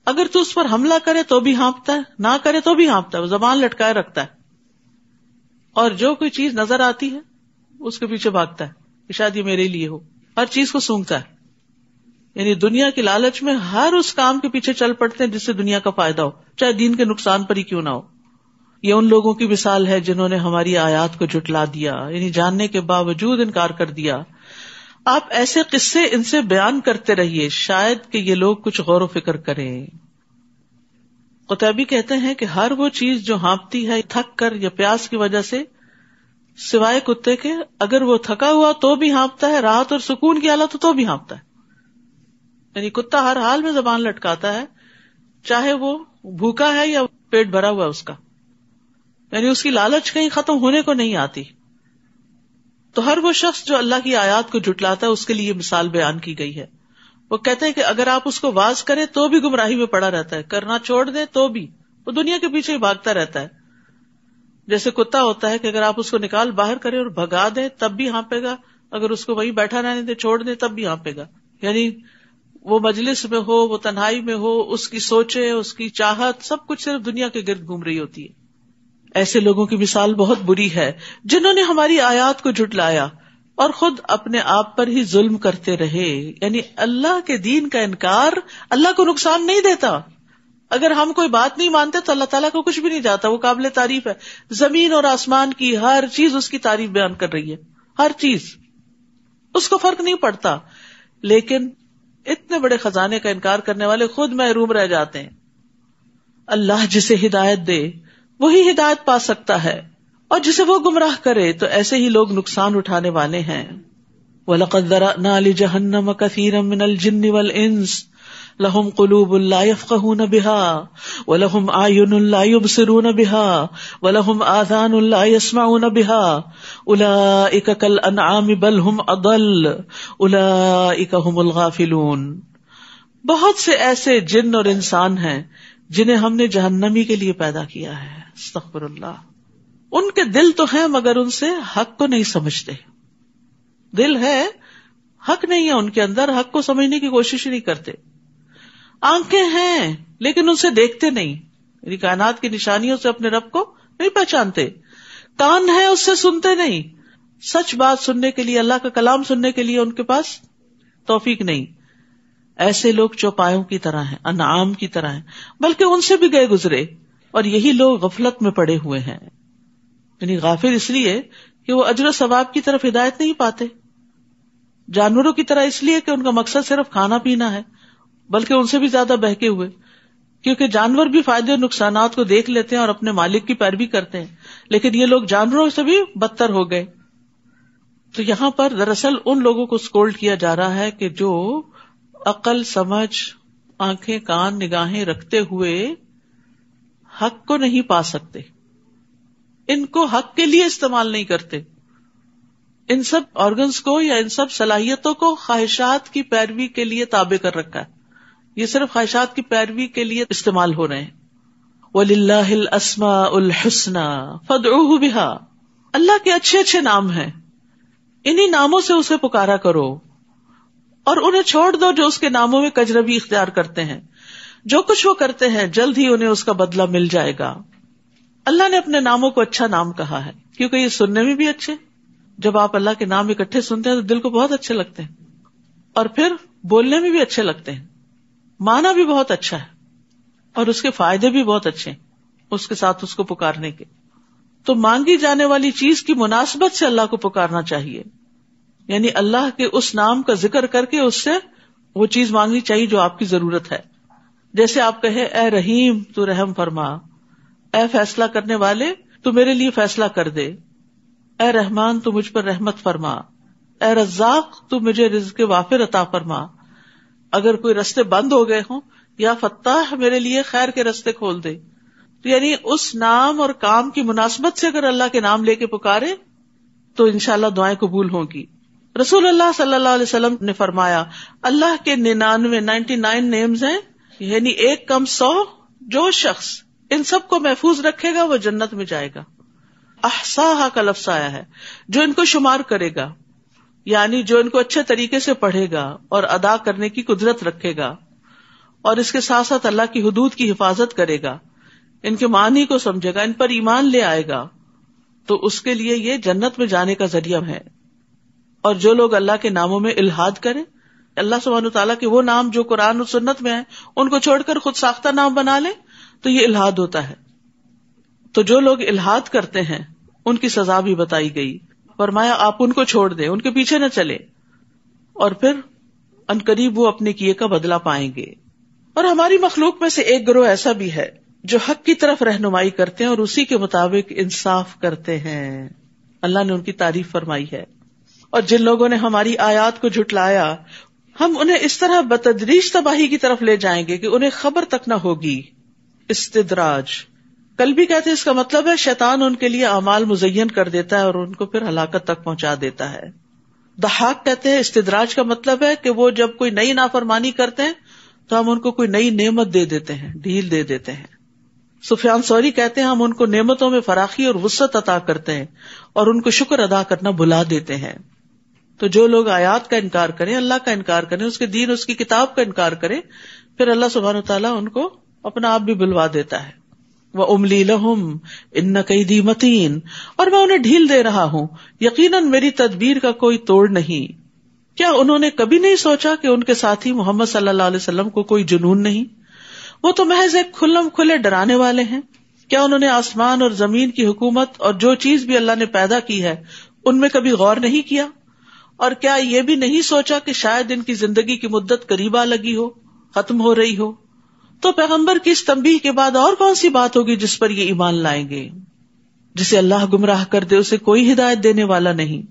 اگر تو اس پر حملہ کرے تو بھی ہانپتا ہے، نہ کرے تو بھی ہانپتا ہے، وہ زبان لٹکائے رکھتا ہے، اور جو کوئی چیز نظر آتی ہے اس کے پیچھے بھاگتا ہے کہ شاید یہ میرے لیے ہو، ہر چیز کو سونگتا ہے۔ یعنی دنیا کی لالچ میں ہر اس کام کے پیچھے چل پڑتے ہیں جس سے دنیا کا فائدہ ہو، چاہے دین کے نقصان پر ہی کیوں نہ ہو. یہ ان لوگوں کی مثال ہے جنہوں نے ہماری آیات کو جھٹلا دیا، یعنی جاننے کے باوجود انکار کر دیا. آپ ایسے قصے ان سے بیان کرتے رہیے، شاید کہ یہ لوگ کچھ غور و فکر کریں. قطبی کہتے ہیں کہ ہر وہ چیز جو ہانپتی ہے تھک کر یا پیاس کی وجہ سے، سوائے کتے کے، اگر وہ تھکا ہوا تو بھی ہانپتا ہے، راحت اور سکون کی حالت تو بھی ہانپتا ہے. یعنی کتا ہر حال میں زبان لٹکاتا ہے، چاہے وہ بھوکا ہے یا پیٹ بھرا ہوا ہے اس کا، یعنی اس کی لالچ کہیں ختم ہونے کو نہیں آتی. تو ہر وہ شخص جو اللہ کی آیات کو جھٹلاتا ہے اس کے لیے یہ مثال بیان کی گئی ہے. وہ کہتے ہیں کہ اگر آپ اس کو واز کریں تو بھی گمراہی میں پڑا رہتا ہے، کرنا چھوڑ دیں تو بھی وہ دنیا کے پیچھے ہی بھاگتا رہتا ہے. جیسے کتا ہوتا ہے کہ اگر آپ اس کو نکال باہر کریں اور بھگا دیں تب بھی ہانپے گا، اگر اس کو وہیں بیٹھا رہنے دیں چھوڑ دیں تب بھی ہانپے گا. یعنی وہ مجلس میں ہو، وہ تنہائی میں ہو، اس کی سوچیں، اس کی چاہت، سب کچھ صرف دنیا کے گرد گھوم رہی ہوتی ہے. ایسے لوگوں کی مثال بہت بری ہے جنہوں نے ہماری آیات کو جھٹلایا اور خود اپنے آپ پر ہی ظلم کرتے رہے. یعنی اللہ کے دین کا انکار اللہ کو نقصان نہیں دیتا. اگر ہم کوئی بات نہیں مانتے تو اللہ تعالیٰ کو کچھ بھی نہیں جاتا، وہ قابل تعریف ہے. زمین اور آسمان کی ہر چیز اس کی تعریف بیان کر رہی ہے، ہر چیز، اس کو فرق نہیں پڑتا. لیکن اتنے بڑے خزانے کا انکار کرنے والے خود محروم رہ جاتے ہیں. اللہ جسے ہدایت دے وہی ہدایت پا سکتا ہے، اور جسے وہ گمراہ کرے تو ایسے ہی لوگ نقصان اٹھانے والے ہیں. وَلَقَدْ ذَرَأْنَا لِجَهَنَّمَ كَثِيرًا مِنَ الْجِنِّ وَالْإِنسِ لَهُمْ قُلُوبٌ لَا يَفْقَهُونَ بِهَا وَلَهُمْ أَعْيُنٌ لَا يُبْصِرُونَ بِهَا وَلَهُمْ آذَانٌ لَا يَسْمَعُونَ بِهَا أُولَئِكَ كَالْأَنْعَامِ بَلْ هُمْ أَضَلُّ أُولَئِكَ هُمُ الْغَافِلُونَ. بہت سے ایسے جن اور انسان ہیں جنہیں ہم نے جہنمی کے لیے پیدا کیا ہے. استغفر اللہ. ان کے دل تو ہیں مگر ان سے حق کو نہیں سمجھتے. دل ہے، حق نہیں ہے ان کے اندر، حق کو سمجھنے کی کوشش نہیں کرتے. آنکھیں ہیں لیکن ان سے دیکھتے نہیں، یعنی کائنات کی نشانیوں سے اپنے رب کو نہیں پہچانتے. کان ہے، اس سے سنتے نہیں، سچ بات سننے کے لیے، اللہ کا کلام سننے کے لیے ان کے پاس توفیق نہیں. ایسے لوگ چوپایوں کی طرح ہیں، انعام کی طرح ہیں، بلکہ ان سے بھی گئے گزرے. اور یہی لوگ غفلت میں پڑے ہوئے ہیں. یعنی غافل اس لیے کہ وہ اجر و ثواب کی طرف ہدایت نہیں پاتے. جانوروں کی طرح اس لیے کہ ان کا مقصد صرف کھانا پینا ہے، بلکہ ان سے بھی زیادہ بہکے ہوئے، کیونکہ جانور بھی فائدے اور نقصانات کو دیکھ لیتے ہیں اور اپنے مالک کی پیروی کرتے ہیں، لیکن یہ لوگ جانوروں سے بھی بدتر ہو گئے. تو یہاں پر دراصل ان لوگوں کو سکولڈ کیا جا رہا ہے کہ جو عقل، سمجھ، آنکھیں، کان، نگاہیں رکھتے ہوئے حق کو نہیں پا سکتے، ان کو حق کے لیے استعمال نہیں کرتے. ان سب آرگنز کو یا ان سب صلاحیتوں کو خواہشات کی پیروی کے لیے تابع کر رکھا ہے. یہ صرف خواہشات کی پیروی کے لیے استعمال ہو رہے ہیں. وَلِلَّهِ الْأَسْمَاءُ الْحُسْنَى فَادْعُوهُ بِهَا. اللہ کے اچھے اچھے نام ہیں، انہی ناموں سے اسے پکارا کرو اور انہیں چھوڑ دو جو اس کے ناموں میں کجروی اختیار کرتے ہیں. جو کچھ وہ کرتے ہیں جلد ہی انہیں اس کا بدلہ مل جائے گا. اللہ نے اپنے ناموں کو اچھا نام کہا ہے کیونکہ یہ سننے میں بھی اچھے. جب آپ اللہ کے نام اکٹھے سنتے ہیں تو دل کو بہت اچھے لگتے ہیں، اور پھر بولنے میں بھی اچھے لگتے ہیں. معنی بھی بہت اچھا ہے اور اس کے فائدے بھی بہت اچھے ہیں اس کے ساتھ اس کو پکارنے کے. تو مانگی جانے والی چیز کی مناسبت سے اللہ کو پکارنا چاہیے، یعنی اللہ کے اس نام کا ذکر کر کے اس سے وہ چیز مانگنی چاہیے جو آپ کی ضرورت ہے. جیسے آپ کہے اے رحیم تو رحم فرما، اے فیصلہ کرنے والے تو میرے لیے فیصلہ کر دے، اے رحمان تو مجھ پر رحمت فرما، اے رزاق تو مجھے رزق وافر عطا فرما. اگر کوئی رستے بند ہو گئے ہوں، یا فتاح میرے لیے خیر کے رستے کھول دے. تو یعنی اس نام اور کام کی مناسبت سے اگر اللہ کے نام لے کے پکارے تو انشاءاللہ دعائیں قبول ہوں گی. رسول اللہ صلی اللہ علیہ وسلم نے فرمایا اللہ کے 99 نیمز ہیں، یعنی ایک کم 100. جو شخص ان سب کو محفوظ رکھے گا وہ جنت میں جائے گا. احصاہا کا لفظ آیا ہے، جو ان کو شمار کرے گا، یعنی جو ان کو اچھے طریقے سے پڑھے گا اور ادا کرنے کی قدرت رکھے گا، اور اس کے ساتھ ساتھ اللہ کی حدود کی حفاظت کرے گا، ان کے معنی کو سمجھے گا، ان پر ایمان لے آئے گا، تو اس کے لیے یہ جنت میں جانے کا ذریعہ ہے. اور جو لوگ اللہ کے ناموں میں الحاد کریں، اللہ سبحانہ وتعالیٰ کے وہ نام جو قرآن و سنت میں ہیں ان کو چھوڑ کر خود ساختہ نام بنا لیں تو یہ الحاد ہوتا ہے. تو جو لوگ الحاد کرتے ہیں ان کی سزا بھی بتائی گئی. فرمایا آپ ان کو چھوڑ دیں, ان کے پیچھے نہ چلے, اور پھر عنقریب وہ اپنے کیے کا بدلہ پائیں گے. اور ہماری مخلوق میں سے ایک گروہ ایسا بھی ہے جو حق کی طرف رہنمائی کرتے ہیں اور اسی کے مطابق انصاف کرتے ہیں. اللہ نے ان کی تعریف فرمائی ہے. اور جن لوگوں نے ہماری آیات کو جھٹلایا ہم انہیں اس طرح بتدریج تباہی کی طرف لے جائیں گے کہ انہیں خبر تک نہ ہوگی. استدراج کل بھی کہتے ہیں اس کا مطلب ہے شیطان ان کے لیے اعمال مزین کر دیتا ہے اور ان کو پھر ہلاکت تک پہنچا دیتا ہے. ضحاک کہتے ہیں استدراج کا مطلب ہے کہ وہ جب کوئی نئی نافرمانی کرتے ہیں تو ہم ان کو کوئی نئی نعمت دے دیتے ہیں, ڈھیل دے دیتے ہیں. سفیان ثوری کہتے ہیں ہم ان کو نعمتوں میں فراخی اور وسعت عطا کرتے ہیں اور ان کو شکر ادا کرنا بھلا دیتے ہیں. تو جو لوگ آیات کا انکار کریں, اللہ کا انکار کریں, اس کے دین اس کی کتاب کا انکار کریں, پھر اللہ سبحانہ وتعالیٰ ان کو اپنا آپ بھی بلوا دیتا ہے. وَأُمْلِي لَهُمْ إِنَّ كَيْدِي مَتِينٌ, اور میں انہیں ڈھیل دے رہا ہوں, یقیناً میری تدبیر کا کوئی توڑ نہیں. کیا انہوں نے کبھی نہیں سوچا کہ ان کے ساتھی محمد صلی اللہ علیہ وسلم کو کوئی جنون نہیں؟ وہ تو محض ایک کھلم کھلے ڈرانے والے ہیں. کیا انہوں نے آسمان اور زمین کی حکومت اور جو چیز بھی اللہ نے پیدا کی ہے ان میں کبھی غور نہیں کیا؟ اور کیا یہ بھی نہیں سوچا کہ شاید ان کی زندگی کی مدت قریب آ لگی ہو, ختم ہو رہی ہو؟ تو پیغمبر کی اس تنبیہ کے بعد اور کون سی بات ہوگی جس پر یہ ایمان لائیں گے؟ جسے اللہ گمراہ کر دے اسے کوئی ہدایت دینے والا نہیں,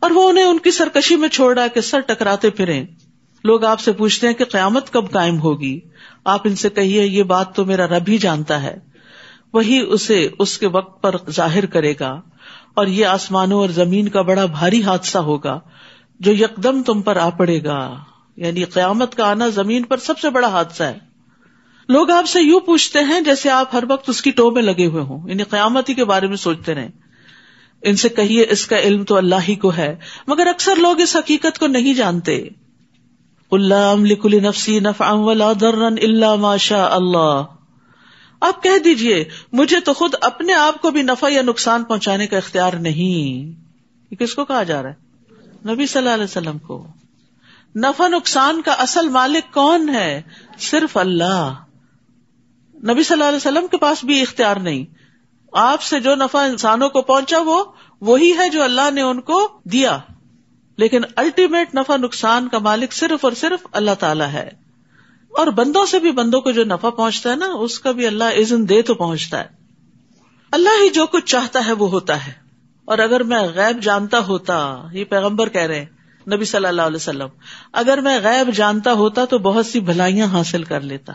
اور وہ انہیں ان کی سرکشی میں چھوڑا کہ سر ٹکراتے پھریں. لوگ آپ سے پوچھتے ہیں کہ قیامت کب قائم ہوگی. آپ ان سے کہیے یہ بات تو میرا رب ہی جانتا ہے, وہی اسے اس کے وقت پر ظاہر کرے گا. اور یہ آسمانوں اور زمین کا بڑا بھاری حادثہ ہوگا جو یکدم تم پر آ پڑے گا. یعنی قیامت کا آنا زمین پر سب سے بڑا حادثہ ہے. لوگ آپ سے یوں پوچھتے ہیں جیسے آپ ہر وقت اس کی ٹو میں لگے ہوئے ہوں, یعنی قیامت ہی کے بارے میں سوچتے رہیں. ان سے کہیے اس کا علم تو اللہ ہی کو ہے, مگر اکثر لوگ اس حقیقت کو نہیں جانتے. قُل لَا أَمْلِكُ لِنَفْسِي نَفْعًا وَلَا ضَرًّا إِلَّا مَا شَاءَ اللَّهُ, آپ کہہ دیجئے مجھے تو خود اپنے آپ کو بھی نفع یا نقصان پہنچانے کا اختیار نہیں. یہ کس کو کہا جا رہا ہے؟ نبی صلی اللہ علیہ وسلم کو. نفع نقصان کا اصل مالک کون ہے؟ صرف اللہ. نبی صلی اللہ علیہ وسلم کے پاس بھی اختیار نہیں. آپ سے جو نفع انسانوں کو پہنچا وہ وہی ہے جو اللہ نے ان کو دیا, لیکن الٹیمیٹ نفع نقصان کا مالک صرف اور صرف اللہ تعالیٰ ہے. اور بندوں سے بھی بندوں کو جو نفع پہنچتا ہے نا اس کا بھی اللہ اذن دے تو پہنچتا ہے. اللہ ہی جو کچھ چاہتا ہے وہ ہوتا ہے. اور اگر میں غیب جانتا ہوتا, یہ پیغمبر کہہ رہے ہیں نبی صلی اللہ علیہ وسلم, اگر میں غیب جانتا ہوتا تو بہت سی بھلائیاں حاصل کر لیتا,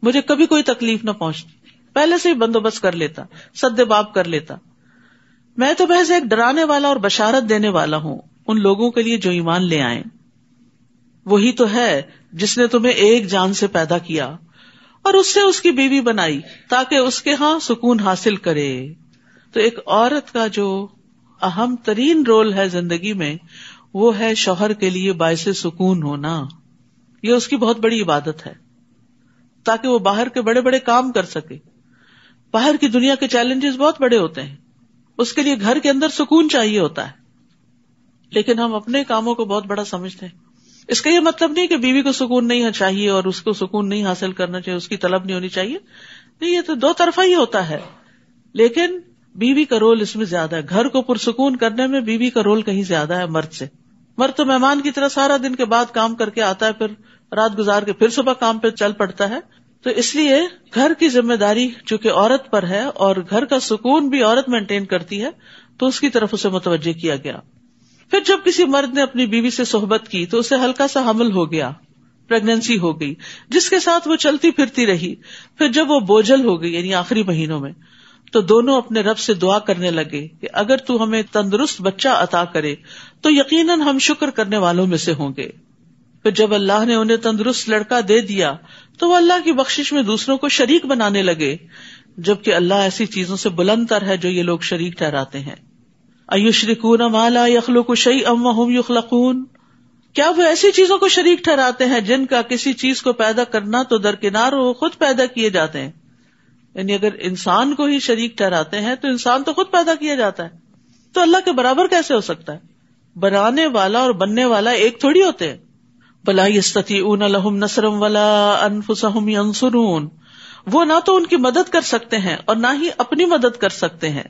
مجھے کبھی کوئی تکلیف نہ پہنچتی, پہلے سے ہی بندوبست کر لیتا, سد باب کر لیتا. میں تو محض ایک ڈرانے والا اور بشارت دینے والا ہوں ان لوگوں کے لیے جو ایمان لے آئیں. وہی تو ہے جس نے تمہیں ایک جان سے پیدا کیا اور اس سے اس کی بیوی بنائی تاکہ اس کے ہاں سکون حاصل کرے. تو ایک عورت کا جو اہم ترین رول ہے زندگی میں وہ ہے شوہر کے لیے باعث سکون ہونا. یہ اس کی بہت بڑی عبادت ہے تاکہ وہ باہر کے بڑے بڑے کام کر سکے. باہر کی دنیا کے چیلنجز بہت بڑے ہوتے ہیں, اس کے لیے گھر کے اندر سکون چاہیے ہوتا ہے, لیکن ہم اپنے کاموں کو بہت بڑا سمجھتے ہیں. اس کا یہ مطلب نہیں کہ بیوی کو سکون نہیں چاہیے اور اس کو سکون نہیں حاصل کرنا چاہیے, اس کی طلب نہیں ہونی چاہیے. نہیں, یہ تو دو طرفہ ہی ہوتا ہے, لیکن بیوی کا رول اس میں زیادہ ہے. گھر کو پرسکون کرنے میں بیوی کا رول کہیں زیادہ ہے مرد سے. مرد تو مہمان کی طرح سارا دن کے بعد کام کر کے آتا ہے, پھر رات گزار کے پھر صبح کام پہ چل پڑتا ہے. تو اس لیے گھر کی ذمہ داری چونکہ عورت پر ہے اور گھر کا سکون بھی عورت مینٹین کرتی ہے تو اس کی طرف اسے متوجہ کیا گیا. پھر جب کسی مرد نے اپنی بیوی سے صحبت کی تو اسے ہلکا سا حمل ہو گیا, پریگنینسی ہو گئی, جس کے ساتھ وہ چلتی پھرتی رہی. پھر جب وہ بوجھل ہو گئی یعنی آخری مہینوں میں, تو دونوں اپنے رب سے دعا کرنے لگے کہ اگر تو ہمیں تندرست بچہ عطا کرے تو یقیناً ہم شکر کرنے والوں میں سے ہوں گے. پھر جب اللہ نے انہیں تندرست لڑکا دے دیا تو وہ اللہ کی بخشش میں دوسروں کو شریک بنانے لگے, جبکہ اللہ ایسی چیزوں سے بلند تر ہے جو یہ لوگ شریک ٹھہراتے ہیں. ایشرکون ما لا یخلق شیئا وہم یخلقون, کیا وہ ایسی چیزوں کو شریک ٹھہراتے ہیں جن کا کسی چیز کو پیدا کرنا تو درکنار ہو, خود پیدا کیے جاتے ہیں. یعنی اگر انسان کو ہی شریک ٹھہراتے ہیں تو انسان تو خود پیدا کیا جاتا ہے, تو اللہ کے برابر کیسے ہو سکتا ہے؟ بنانے والا اور بننے والا ایک تھوڑی ہوتے ہیں. فلا یستطیعون لهم نصرا ولا انفسهم ینصرون، وہ نہ تو ان کی مدد کر سکتے ہیں اور نہ ہی اپنی مدد کر سکتے ہیں.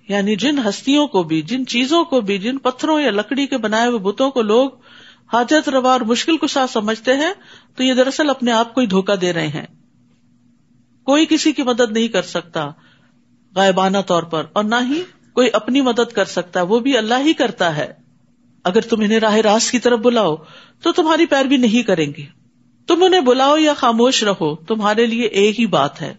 یعنی جن ہستیوں کو بھی، جن چیزوں کو بھی، جن پتھروں یا لکڑی کے بنائے ہوئے بتوں کو لوگ حاجت روا اور مشکل کشا سمجھتے ہیں، تو یہ دراصل اپنے آپ کو ہی دھوکہ دے رہے ہیں. کوئی کسی کی مدد نہیں کر سکتا غائبانہ طور پر، اور نہ ہی کوئی اپنی مدد کر سکتا، وہ بھی اللہ ہی کرتا ہے. اگر تم انہیں راہ راست کی طرف بلاؤ تو تمہاری پیروی نہیں کریں گے. تم انہیں بلاؤ یا خاموش رہو، تمہارے لیے ایک ہی بات ہے.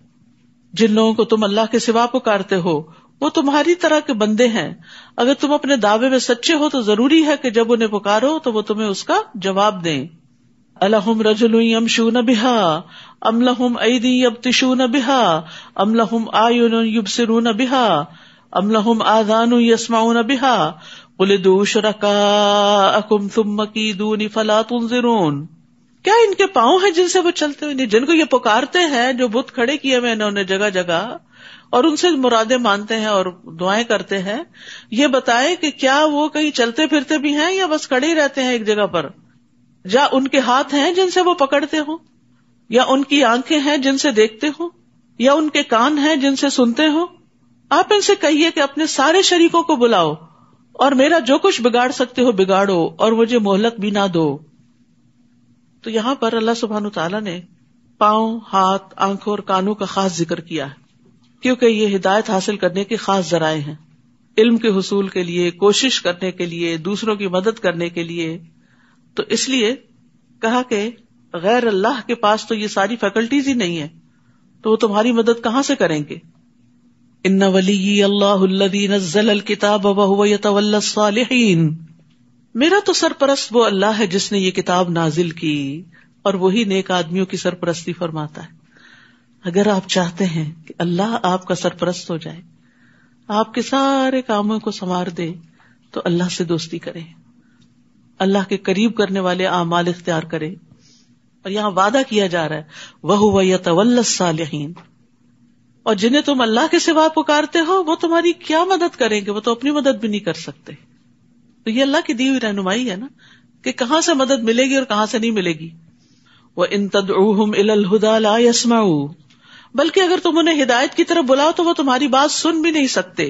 جن لوگوں کو تم اللہ کے سوا پکارتے ہو وہ تمہاری طرح کے بندے ہیں. اگر تم اپنے دعوے میں سچے ہو تو ضروری ہے کہ جب انہیں پکارو تو وہ تمہیں اس کا جواب دیں. الہم رجل یمشون بها ام لہم ایدی یبطشون بها ام لہم اعین یبصرون بها ام لہم آذان یسمعون بها قل ادعوا شرکاءکم ثم کیدون فلا تنظرون. کیا ان کے پاؤں ہیں جن سے وہ چلتے ہوئے، جن کو یہ پکارتے ہیں، جو بت کھڑے کیے ہوئے انہوں نے جگہ جگہ اور ان سے مرادیں مانتے ہیں اور دعائیں کرتے ہیں، یہ بتائے کہ کیا وہ کہیں چلتے پھرتے بھی ہیں یا بس کھڑے ہی رہتے ہیں ایک جگہ پر؟ یا ان کے ہاتھ ہیں جن سے وہ پکڑتے ہوں، یا ان کی آنکھیں ہیں جن سے دیکھتے ہوں، یا ان کے کان ہیں جن سے سنتے ہوں؟ آپ ان سے کہیے کہ اپنے سارے شریکوں کو بلاؤ اور میرا جو کچھ بگاڑ سکتے ہو بگاڑو اور مجھے مہلت بھی نہ دو. تو یہاں پر اللہ سبحانہ تعالیٰ نے پاؤں، ہاتھ، آنکھوں اور کانوں کا خاص ذکر کیا ہے، کیونکہ یہ ہدایت حاصل کرنے کے خاص ذرائع ہیں، علم کے حصول کے لیے، کوشش کرنے کے لیے، دوسروں کی مدد کرنے کے لیے. تو اس لیے کہا کہ غیر اللہ کے پاس تو یہ ساری فیکلٹیز ہی نہیں ہے، تو وہ تمہاری مدد کہاں سے کریں گے؟ ان ولی اللہ الذی نزل الکتاب وہو یتولی الصالحین. میرا تو سرپرست وہ اللہ ہے جس نے یہ کتاب نازل کی اور وہی نیک آدمیوں کی سرپرستی فرماتا ہے. اگر آپ چاہتے ہیں کہ اللہ آپ کا سرپرست ہو جائے، آپ کے سارے کاموں کو سنوار دے، تو اللہ سے دوستی کریں، اللہ کے قریب کرنے والے اعمال اختیار کریں. اور یہاں وعدہ کیا جا رہا ہے وَهُوَ يَتَوَلَّى الصَّالِحِينَ. اور جنہیں تم اللہ کے سوا پکارتے ہو وہ تمہاری کیا مدد کریں گے؟ وہ تو اپنی مدد بھی نہیں کر سکتے. تو یہ اللہ کی دی ہوئی رہنمائی ہے نا کہ کہاں سے مدد ملے گی اور کہاں سے نہیں ملے گی. وَإِن تَدْعُوهُمْ إِلَى الْهُدَى لَا يَسْمَعُوا. بلکہ اگر تم انہیں ہدایت کی طرف بلاؤ تو وہ تمہاری بات سن بھی نہیں سکتے.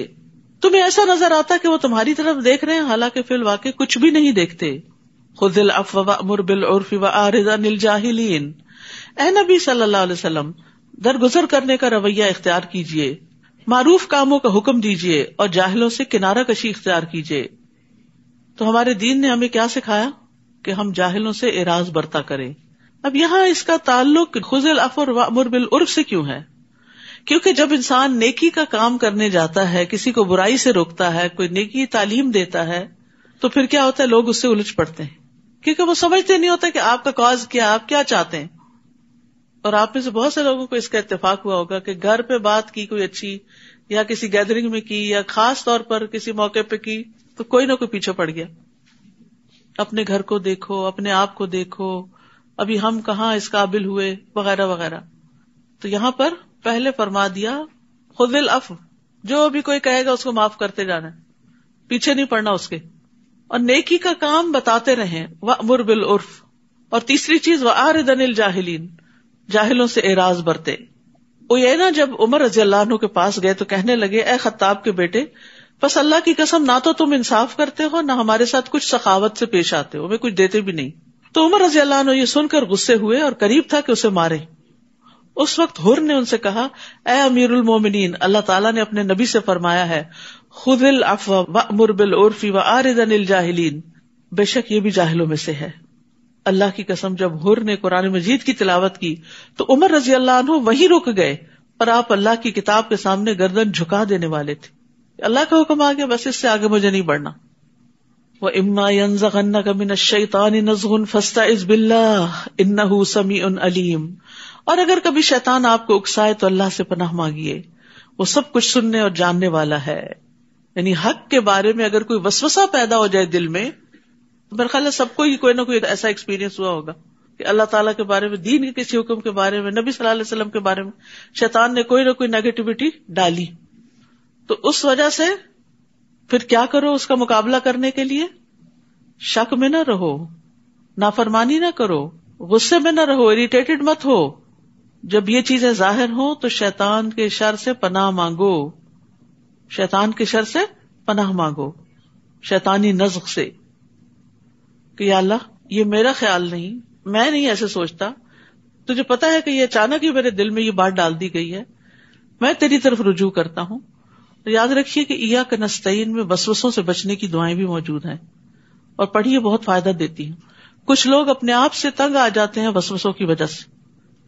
تمہیں ایسا نظر آتا کہ وہ تمہاری طرف دیکھ رہے ہیں، حالانکہ فی الواقع کچھ بھی نہیں دیکھتے. خُذِ الْعَفْوَ وَأْمُرْ بِالْعُرْفِ وَأَعْرِضْ عَنِ الْجَاهِلِينَ. اے نبی صلی اللہ علیہ وسلم، درگزر کرنے کا رویہ اختیار کیجیے، معروف کاموں کا حکم دیجیے اور جاہلوں سے کنارہ کشی اختیار کیجیے. تو ہمارے دین نے ہمیں کیا سکھایا کہ ہم جاہلوں سے اعراض برتا کریں. اب یہاں اس کا تعلق خذ العفو وامر بالعرف سے کیوں ہے؟ کیونکہ جب انسان نیکی کا کام کرنے جاتا ہے، کسی کو برائی سے روکتا ہے، کوئی نیکی تعلیم دیتا ہے، تو پھر کیا ہوتا ہے؟ لوگ اس سے الجھ پڑتے ہیں، کیونکہ وہ سمجھتے نہیں ہوتا کہ آپ کا کاز کیا، آپ کیا چاہتے ہیں. اور آپ میں سے بہت سے لوگوں کو اس کا اتفاق ہوا ہوگا کہ گھر پہ بات کی کوئی اچھی، یا کسی گیدرنگ میں کی، یا خاص طور پر کسی موقع پہ کی، تو کوئی نہ کوئی پیچھے پڑ گیا. اپنے گھر کو دیکھو، اپنے آپ کو دیکھو، ابھی ہم کہاں اس قابل ہوئے، وغیرہ وغیرہ. تو یہاں پر پہلے فرما دیا خذ العفو، جو بھی کوئی کہے گا اس کو معاف کرتے جانا، پیچھے نہیں پڑنا اس کے، اور نیکی کا کام بتاتے رہیں. وامر بالعرف. اور تیسری چیز واعرض عن الجاہلین، جاہلوں سے اعراض برتے. وہ یہ نا جب عمر رضی اللہ عنہ کے پاس گئے تو کہنے لگے اے خطاب کے بیٹے، بس اللہ کی قسم نہ تو تم انصاف کرتے ہو، نہ ہمارے ساتھ کچھ سخاوت سے پیش آتے ہو، ہمیں کچھ دیتے بھی نہیں. تو عمر رضی اللہ عنہ یہ سن کر غصے ہوئے اور قریب تھا کہ اسے مارے. اس وقت حر نے ان سے کہا اے امیر المومنین، اللہ تعالیٰ نے اپنے نبی سے فرمایا ہے خذ العفو وامر بالعرف واعرض عن الجاہلین. بے شک یہ بھی جاہلوں میں سے ہے. اللہ کی قسم جب حر نے قرآن مجید کی تلاوت کی تو عمر رضی اللہ عنہ وہیں رک گئے، اور آپ اللہ کی کتاب کے سامنے گردن جھکا دینے والے تھے. اللہ کا حکم آ گیا، بس اس سے آگے مجھے نہیں بڑھنا. وَإِمَّا يَنزَغَنَّكَ مِنَ الشَّيْطَانِ نَزْغٌ فَاسْتَعِذْ بِاللَّهِ إِنَّهُ سَمِيعٌ عَلِيمٌ. اور اگر کبھی شیطان آپ کو اکسائے تو اللہ سے پناہ مانگیے، وہ سب کچھ سننے اور جاننے والا ہے. یعنی حق کے بارے میں اگر کوئی وسوسہ پیدا ہو جائے دل میں، میرے خیال ہے سب کو ہی کوئی نہ کوئی ایسا ایکسپیرینس ہوا ہوگا کہ اللہ تعالیٰ کے بارے میں، دین کے کسی حکم کے بارے میں، نبی صلی اللہ علیہ وسلم کے بارے میں شیطان نے کوئی نہ کوئی نیگیٹیوٹی ڈالی. تو اس وجہ سے پھر کیا کرو اس کا مقابلہ کرنے کے لیے؟ شک میں نہ رہو، نافرمانی نہ کرو، غصے میں نہ رہو، اریٹیٹڈ مت ہو. جب یہ چیزیں ظاہر ہوں تو شیطان کے شر سے پناہ مانگو، شیطان کے شر سے پناہ مانگو، شیطانی نزغ سے، کہ یا اللہ یہ میرا خیال نہیں، میں نہیں ایسے سوچتا، تجھے پتا ہے کہ یہ اچانک ہی میرے دل میں یہ بات ڈال دی گئی ہے، میں تیری طرف رجوع کرتا ہوں. تو یاد رکھیے کہ ایاک نستعین میں وسوسوں سے بچنے کی دعائیں بھی موجود ہیں اور پڑھیے، بہت فائدہ دیتی ہیں. کچھ لوگ اپنے آپ سے تنگ آ جاتے ہیں وسوسوں کی وجہ سے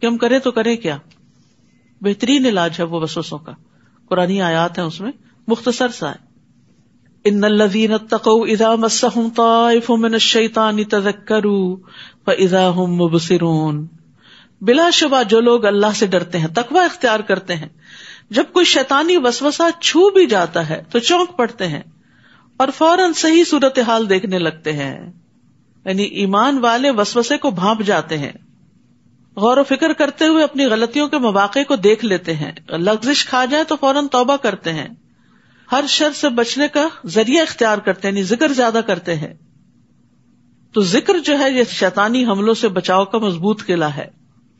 کہ ہم کریں تو کریں کیا. بہترین علاج ہے وہ وسوسوں کا، قرآنی آیات ہیں اس میں، مختصر سا ہے. ان الذین اتقوا اذا مسهم طائف من الشیطان تذکروا فاذا هم مبصرون. بلا شبہ جو لوگ اللہ سے ڈرتے ہیں، تقوی اختیار کرتے ہیں، جب کوئی شیطانی وسوسہ چھو بھی جاتا ہے تو چونک پڑتے ہیں اور فوراً صحیح صورتحال دیکھنے لگتے ہیں. یعنی ایمان والے وسوسے کو بھانپ جاتے ہیں، غور و فکر کرتے ہوئے اپنی غلطیوں کے مواقع کو دیکھ لیتے ہیں، لغزش کھا جائے تو فوراً توبہ کرتے ہیں، ہر شر سے بچنے کا ذریعہ اختیار کرتے ہیں، یعنی ذکر زیادہ کرتے ہیں. تو ذکر جو ہے یہ شیطانی حملوں سے بچاؤ کا مضبوط قلعہ ہے.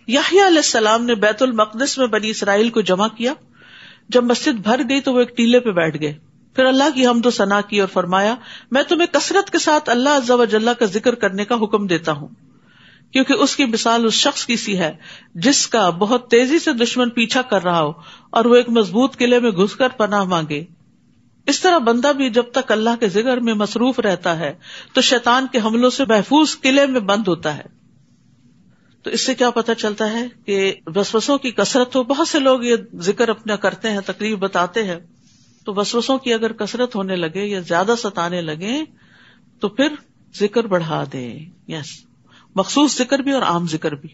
یحییٰ علیہ السلام نے بیت المقدس میں بنی اسرائیل کو جمع کیا. جب مسجد بھر گئی تو وہ ایک ٹیلے پہ بیٹھ گئے، پھر اللہ کی حمد و ثنا کی اور فرمایا میں تمہیں کثرت کے ساتھ اللہ عز و جل کا ذکر کرنے کا حکم دیتا ہوں، کیونکہ اس کی مثال اس شخص کی سی ہے جس کا بہت تیزی سے دشمن پیچھا کر رہا ہو اور وہ ایک مضبوط قلعے میں گھس کر پناہ مانگے. اس طرح بندہ بھی جب تک اللہ کے ذکر میں مصروف رہتا ہے تو شیطان کے حملوں سے محفوظ قلعے میں بند ہوتا ہے. تو اس سے کیا پتہ چلتا ہے کہ وسوسوں کی کثرت ہو. بہت سے لوگ یہ ذکر اپنا کرتے ہیں، تقریر بتاتے ہیں، تو وسوسوں کی اگر کثرت ہونے لگے یا زیادہ ستانے لگے تو پھر ذکر بڑھا دیں. مخصوص ذکر بھی اور عام ذکر بھی.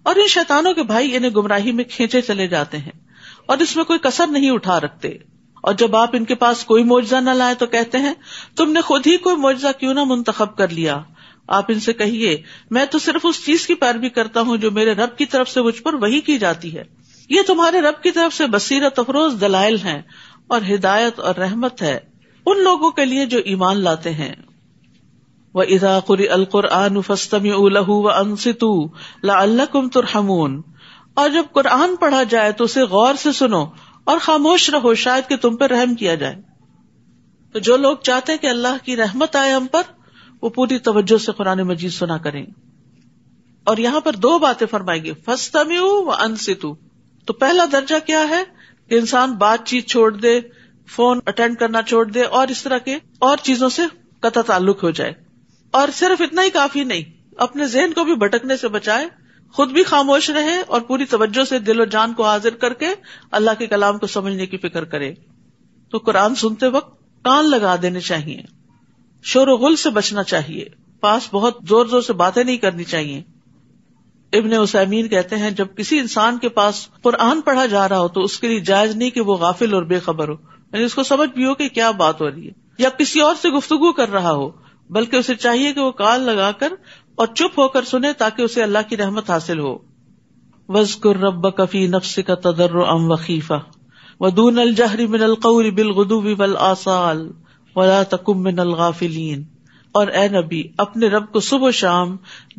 اور ان شیطانوں کے بھائی انہیں گمراہی میں کھینچے چلے جاتے ہیں اور اس میں کوئی کسر نہیں اٹھا رکھتے. اور جب آپ ان کے پاس کوئی معجزہ نہ لائے تو کہتے ہیں تم نے خود ہی کوئی معجزہ کیوں نہ منتخب کر لیا. آپ ان سے کہیے میں تو صرف اس چیز کی پیروی کرتا ہوں جو میرے رب کی طرف سے مجھ پر وحی کی جاتی ہے. یہ تمہارے رب کی طرف سے بصیرت افروز دلائل ہیں اور ہدایت اور رحمت ہے ان لوگوں کے لیے جو ایمان لاتے ہیں. وَإِذَا قُرِئَ الْقُرْآنُ فَاسْتَمِعُوا لَهُ وَأَنصِتُوا لَعَلَّكُمْ تُرْحَمُونَ. اور جب قرآن پڑھا جائے تو اسے غور سے سنو اور خاموش رہو، شاید کہ تم پر رحم کیا جائے. تو جو لوگ چاہتے ہیں کہ اللہ کی رحمت آئے ہم پر، وہ پوری توجہ سے قرآن مجید سنا کریں. اور یہاں پر دو باتیں فرمائی گئی، فَاسْتَمِعُوا وَأَنصِتُوا. تو پہلا درجہ کیا ہے کہ انسان بات چیت چھوڑ دے، فون اٹینڈ کرنا چھوڑ دے اور اس طرح کے اور چیزوں سے قطع تعلق ہو جائے. اور صرف اتنا ہی کافی نہیں، اپنے ذہن کو بھی بھٹکنے سے بچائے، خود بھی خاموش رہے اور پوری توجہ سے دل و جان کو حاضر کر کے اللہ کے کلام کو سمجھنے کی فکر کرے. تو قرآن سنتے وقت کان لگا دینے چاہیے، شور و غل سے بچنا چاہیے، پاس بہت زور زور سے باتیں نہیں کرنی چاہیے. ابن عثیمین کہتے ہیں جب کسی انسان کے پاس قرآن پڑھا جا رہا ہو تو اس کے لیے جائز نہیں کہ وہ غافل اور بے خبر ہو، یعنی اس کو سمجھ بھی ہو کہ کیا بات ہو رہی ہے، یا کسی اور سے گفتگو کر رہا ہو، بلکہ اسے چاہیے کہ وہ کان لگا کر اور چپ ہو کر سنے تاکہ اسے اللہ کی رحمت حاصل ہو. وَاذْكُرْ رَبَّكَ فِي نَفْسِكَ تَضَرُّعًا وَخِيفَةً وَدُونَ الْجَهْرِ مِنَ الْقَوْلِ بِالْغُدُوِّ وَالْآصَالِ وَلَا تَكُن مِّنَ الْغَافِلِينَ. اور اے نبی اپنے رب کو صبح و شام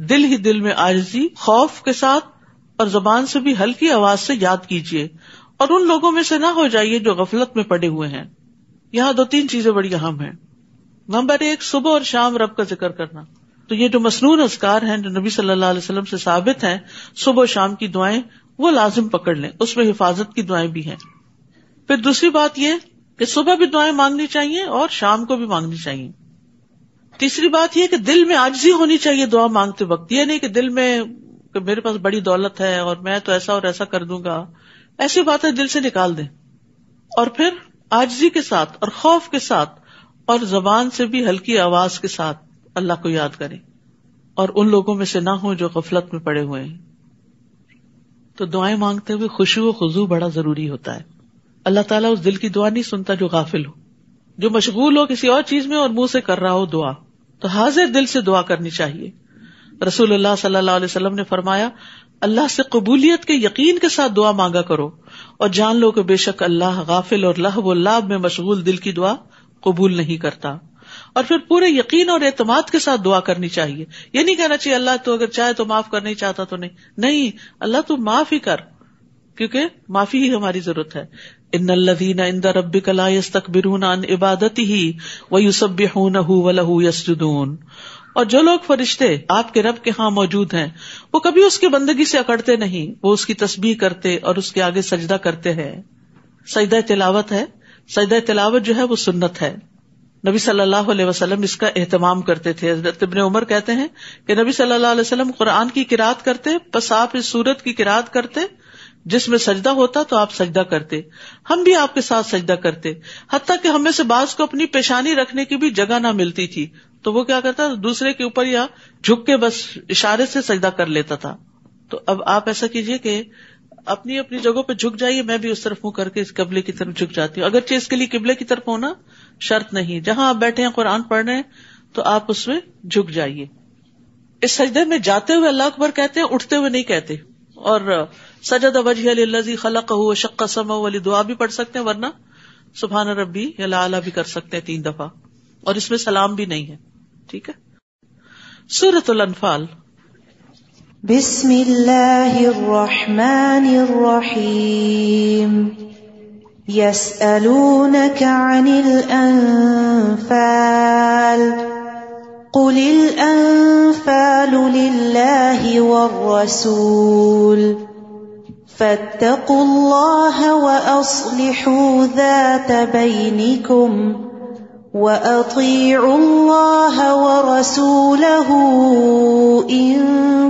دل ہی دل میں عاجزی، خوف کے ساتھ اور زبان سے بھی ہلکی آواز سے یاد کیجیے، اور ان لوگوں میں سے نہ ہو جائیے جو غفلت میں پڑے ہوئے ہیں. یہاں دو تین چیزیں بڑی اہم ہیں. نمبر 1، صبح اور شام رب کا ذکر کرنا. تو یہ جو مسنون اذکار ہیں جو نبی صلی اللہ علیہ وسلم سے ثابت ہیں، صبح و شام کی دعائیں وہ لازم پکڑ لیں، اس میں حفاظت کی دعائیں بھی ہیں. پھر دوسری بات یہ کہ صبح بھی دعائیں مانگنی چاہیے اور شام کو بھی مانگنی چاہیے. تیسری بات یہ کہ دل میں عاجزی ہونی چاہیے دعا مانگتے وقت. یہ نہیں کہ دل میں کہ میرے پاس بڑی دولت ہے اور میں تو ایسا اور ایسا کر دوں گا، ایسی باتیں دل سے نکال دیں. اور پھر عاجزی کے ساتھ اور خوف کے ساتھ اور زبان سے بھی ہلکی آواز کے ساتھ اللہ کو یاد کریں، اور ان لوگوں میں سے نہ ہوں جو غفلت میں پڑے ہوئے ہیں. تو دعائیں مانگتے ہوئے خشوع و خضوع بڑا ضروری ہوتا ہے. اللہ تعالیٰ اس دل کی دعا نہیں سنتا جو غافل ہو، جو مشغول ہو کسی اور چیز میں اور منہ سے کر رہا ہو دعا. تو حاضر دل سے دعا کرنی چاہیے. رسول اللہ صلی اللہ علیہ وسلم نے فرمایا اللہ سے قبولیت کے یقین کے ساتھ دعا مانگا کرو اور جان لو کہ بے شک اللہ غافل اور لہو و لعب میں مشغول دل کی دعا قبول نہیں کرتا. اور پھر پورے یقین اور اعتماد کے ساتھ دعا کرنی چاہیے. یہ نہیں کہنا چاہیے اللہ تو اگر چاہے تو معاف کر، نہیں چاہتا تو نہیں، اللہ تو معاف ہی کر، کیونکہ معافی ہی ہماری ضرورت ہے. ان الذین عند ربک لا یستکبرون عن عبادتہ ویسبحونہ ولہ یسجدون. اور جو لوگ فرشتے آپ کے رب کے ہاں موجود ہیں وہ کبھی اس کی بندگی سے اکڑتے نہیں، وہ اس کی تسبیح کرتے اور اس کے آگے سجدہ کرتے ہیں. سجدہ تلاوت ہے، سجدہ تلاوت جو ہے وہ سنت ہے. نبی صلی اللہ علیہ وسلم اس کا اہتمام کرتے تھے. حضرت ابن عمر کہتے ہیں کہ نبی صلی اللہ علیہ وسلم قرآن کی قرات کرتے، بس آپ اس سورت کی قرات کرتے جس میں سجدہ ہوتا تو آپ سجدہ کرتے، ہم بھی آپ کے ساتھ سجدہ کرتے، حتیٰ کہ ہم میں سے بعض کو اپنی پیشانی رکھنے کی بھی جگہ نہ ملتی تھی تو وہ کیا کرتا دوسرے کے اوپر یا جھک کے بس اشارے سے سجدہ کر لیتا تھا. تو اب آپ ایسا کیجئے کہ اپنی اپنی جگہوں پہ جھک جائیے. میں بھی اس طرف منہ کر کے اس قبلے کی طرف جھک جاتی ہوں، اگرچہ اس کے لیے قبلے کی طرف ہونا شرط نہیں. جہاں آپ بیٹھے ہیں قرآن پڑھ رہے ہیں تو آپ اس میں جھک جائیے. اس سجدے میں جاتے ہوئے اللہ اکبر کہتے ہیں، اٹھتے ہوئے نہیں کہتے. اور سجد وجہ للذی خلقہ وشق سمعہ والی دعا بھی پڑھ سکتے ہیں، ورنہ سبحان ربی الاعلی بھی کر سکتے ہیں 3 دفعہ، اور اس میں سلام بھی نہیں ہے. ٹھیک ہے. سورۃ الانفال. بسم اللہ الرحمن الرحیم. يسألونك عن الأنفال قل الأنفال لله والرسول فاتقوا الله وأصلحوا ذات بينكم وأطيعوا الله ورسوله إن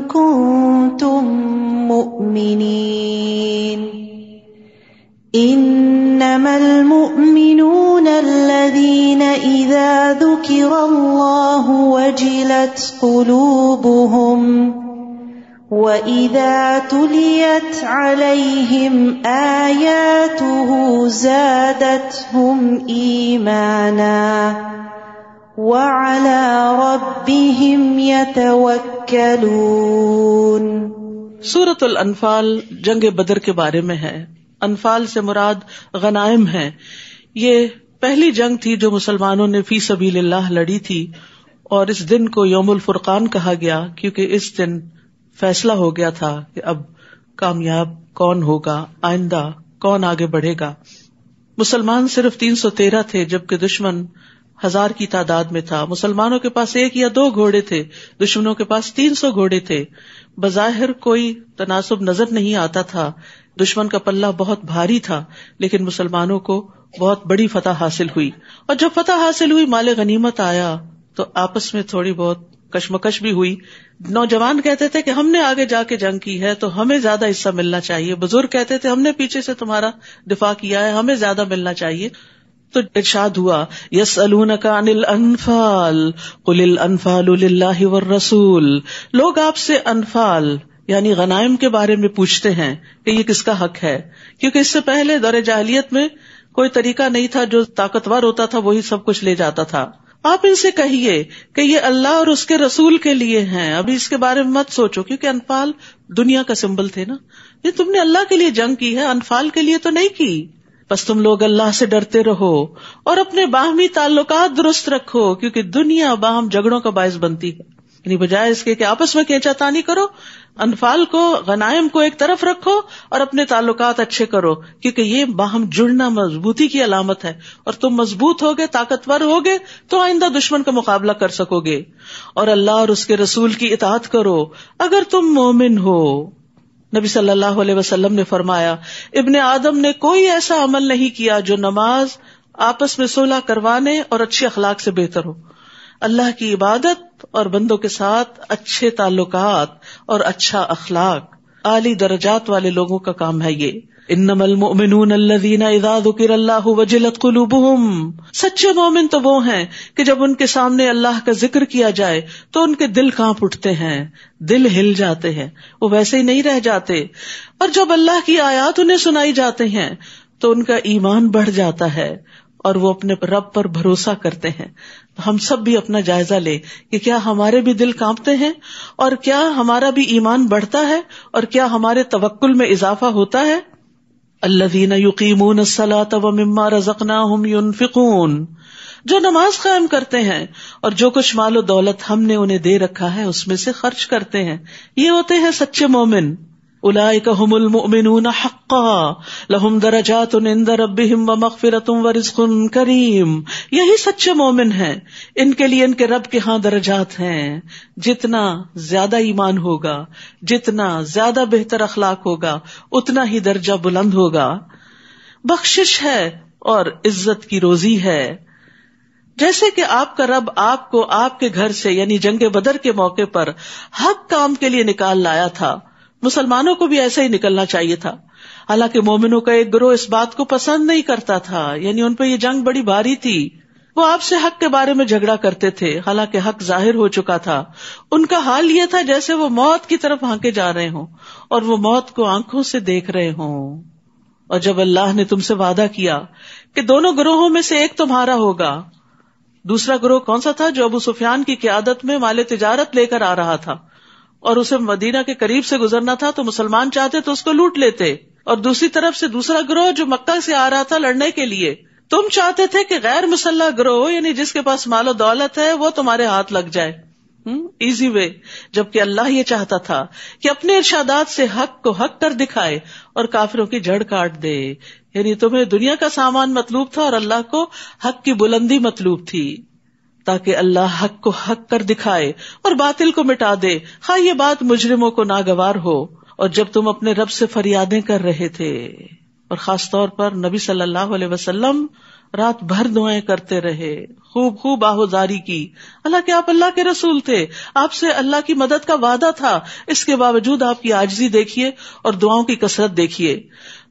كنتم مؤمنين. انما المؤمنون الذين اذا ذكر الله وجلت قلوبهم واذا تليت عليهم آياته زادتهم ايمانا وعلى ربهم يتوكلون. سورۃ الانفال جنگ بدر کے بارے میں ہے. انفال سے مراد غنائم ہے. یہ پہلی جنگ تھی جو مسلمانوں نے فی سبیل اللہ لڑی تھی، اور اس دن کو یوم الفرقان کہا گیا کیونکہ اس دن فیصلہ ہو گیا تھا کہ اب کامیاب کون ہوگا، آئندہ کون آگے بڑھے گا. مسلمان صرف 313 تھے جبکہ دشمن 1000 کی تعداد میں تھا. مسلمانوں کے پاس 1 یا 2 گھوڑے تھے، دشمنوں کے پاس 300 گھوڑے تھے. بظاہر کوئی تناسب نظر نہیں آتا تھا، دشمن کا پلہ بہت بھاری تھا، لیکن مسلمانوں کو بہت بڑی فتح حاصل ہوئی. اور جب فتح حاصل ہوئی، مال غنیمت آیا تو آپس میں تھوڑی بہت کشمکش بھی ہوئی. نوجوان کہتے تھے کہ ہم نے آگے جا کے جنگ کی ہے تو ہمیں زیادہ حصہ ملنا چاہیے. بزرگ کہتے تھے ہم نے پیچھے سے تمہارا دفاع کیا ہے، ہمیں زیادہ ملنا چاہیے. تو ارشاد ہوا یسألونک عن الانفال قل الانفال للہ والرسول. لوگ آپ سے انفال یعنی غنائم کے بارے میں پوچھتے ہیں کہ یہ کس کا حق ہے، کیونکہ اس سے پہلے دور جاہلیت میں کوئی طریقہ نہیں تھا، جو طاقتور ہوتا تھا وہی سب کچھ لے جاتا تھا. آپ ان سے کہیے کہ یہ اللہ اور اس کے رسول کے لیے ہیں، ابھی اس کے بارے میں مت سوچو، کیونکہ انفال دنیا کا سمبل تھے نا. یہ تم نے اللہ کے لیے جنگ کی ہے، انفال کے لیے تو نہیں کی. بس تم لوگ اللہ سے ڈرتے رہو اور اپنے باہمی تعلقات درست رکھو، کیونکہ دنیا باہم جھگڑوں کا باعث بنتی ہے. یعنی بجائے اس کے کہ آپس میں کھینچا تانی کرو، انفال کو، غنائم کو ایک طرف رکھو اور اپنے تعلقات اچھے کرو، کیونکہ یہ باہم جڑنا مضبوطی کی علامت ہے. اور تم مضبوط ہوگے، طاقتور ہوگے تو آئندہ دشمن کا مقابلہ کر سکو گے. اور اللہ اور اس کے رسول کی اطاعت کرو اگر تم مومن ہو. نبی صلی اللہ علیہ وسلم نے فرمایا ابن آدم نے کوئی ایسا عمل نہیں کیا جو نماز، آپس میں صلح کروانے اور اچھے اخلاق سے بہتر ہو. اللہ کی عبادت اور بندوں کے ساتھ اچھے تعلقات اور اچھا اخلاق اعلی درجات والے لوگوں کا کام ہے یہ. انما المؤمنون الذین اذا ذکر اللہ وجلت قلوبہم. سچے مومن تو وہ ہیں کہ جب ان کے سامنے اللہ کا ذکر کیا جائے تو ان کے دل کانپ اٹھتے ہیں، دل ہل جاتے ہیں، وہ ویسے ہی نہیں رہ جاتے. اور جب اللہ کی آیات انہیں سنائی جاتے ہیں تو ان کا ایمان بڑھ جاتا ہے اور وہ اپنے رب پر بھروسہ کرتے ہیں. ہم سب بھی اپنا جائزہ لیں کہ کیا ہمارے بھی دل کانپتے ہیں، اور کیا ہمارا بھی ایمان بڑھتا ہے، اور کیا ہمارے توکل میں اضافہ ہوتا ہے. الذین یقیمون الصلاۃ ومما رزقناہم ینفقون. جو نماز قائم کرتے ہیں اور جو کچھ مال و دولت ہم نے انہیں دے رکھا ہے اس میں سے خرچ کرتے ہیں، یہ ہوتے ہیں سچے مومن. اولئک ھم المؤمنون حقا لہم درجات عند ربہم ومغفرۃ ورزق کریم. یہی سچے مومن ہیں، ان کے لیے ان کے رب کے ہاں درجات ہیں. جتنا زیادہ ایمان ہوگا، جتنا زیادہ بہتر اخلاق ہوگا، اتنا ہی درجہ بلند ہوگا. بخشش ہے اور عزت کی روزی ہے. جیسے کہ آپ کا رب آپ کو آپ کے گھر سے یعنی جنگ بدر کے موقع پر حق کام کے لیے نکال لایا تھا، مسلمانوں کو بھی ایسا ہی نکلنا چاہیے تھا. حالانکہ مومنوں کا ایک گروہ اس بات کو پسند نہیں کرتا تھا، یعنی ان پہ یہ جنگ بڑی بھاری تھی. وہ آپ سے حق کے بارے میں جھگڑا کرتے تھے، حالانکہ حق ظاہر ہو چکا تھا. ان کا حال یہ تھا جیسے وہ موت کی طرف ہانکے جا رہے ہوں اور وہ موت کو آنکھوں سے دیکھ رہے ہوں. اور جب اللہ نے تم سے وعدہ کیا کہ دونوں گروہوں میں سے ایک تمہارا ہوگا، دوسرا گروہ کون سا تھا؟ جو ابو سفیان کی قیادت میں مال تجارت لے کر آ رہا تھا اور اسے مدینہ کے قریب سے گزرنا تھا، تو مسلمان چاہتے تو اس کو لوٹ لیتے. اور دوسری طرف سے دوسرا گروہ جو مکہ سے آ رہا تھا لڑنے کے لیے، تم چاہتے تھے کہ غیر مسلح گروہ یعنی جس کے پاس مال و دولت ہے وہ تمہارے ہاتھ لگ جائے. Easy way. جبکہ اللہ یہ چاہتا تھا کہ اپنے ارشادات سے حق کو حق کر دکھائے اور کافروں کی جڑ کاٹ دے. یعنی تمہیں دنیا کا سامان مطلوب تھا اور اللہ کو حق کی بلندی مطلوب تھی، تاکہ اللہ حق کو حق کر دکھائے اور باطل کو مٹا دے، خواہ یہ بات مجرموں کو ناگوار ہو. اور جب تم اپنے رب سے فریادیں کر رہے تھے، اور خاص طور پر نبی صلی اللہ علیہ وسلم رات بھر دعائیں کرتے رہے، خوب آہوزاری کی، حالانکہ آپ اللہ کے رسول تھے، آپ سے اللہ کی مدد کا وعدہ تھا، اس کے باوجود آپ کی عاجزی دیکھیے اور دعاؤں کی کثرت دیکھیے.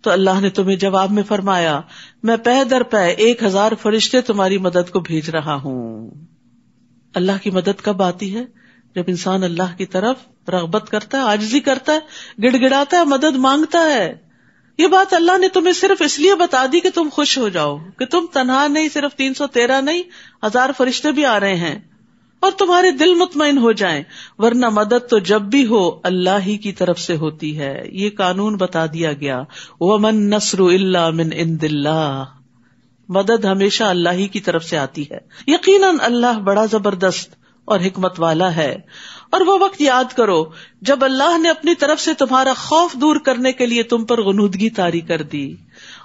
تو اللہ نے تمہیں جواب میں فرمایا، میں پے در پے 1000 فرشتے تمہاری مدد کو بھیج رہا ہوں. اللہ کی مدد کب آتی ہے؟ جب انسان اللہ کی طرف رغبت کرتا ہے، عاجزی کرتا ہے، گڑ گڑاتا ہے، مدد مانگتا ہے. یہ بات اللہ نے تمہیں صرف اس لیے بتا دی کہ تم خوش ہو جاؤ کہ تم تنہا نہیں، صرف 313 نہیں، 1000 فرشتے بھی آ رہے ہیں، اور تمہارے دل مطمئن ہو جائیں. ورنہ مدد تو جب بھی ہو اللہ ہی کی طرف سے ہوتی ہے. یہ قانون بتا دیا گیا، وَمَن نَّصْرُ إِلَّا مِنْ عِندِ اللَّهِ. مدد ہمیشہ اللہ ہی کی طرف سے آتی ہے. یقیناً اللہ بڑا زبردست اور حکمت والا ہے. اور وہ وقت یاد کرو جب اللہ نے اپنی طرف سے تمہارا خوف دور کرنے کے لیے تم پر غنودگی طاری کر دی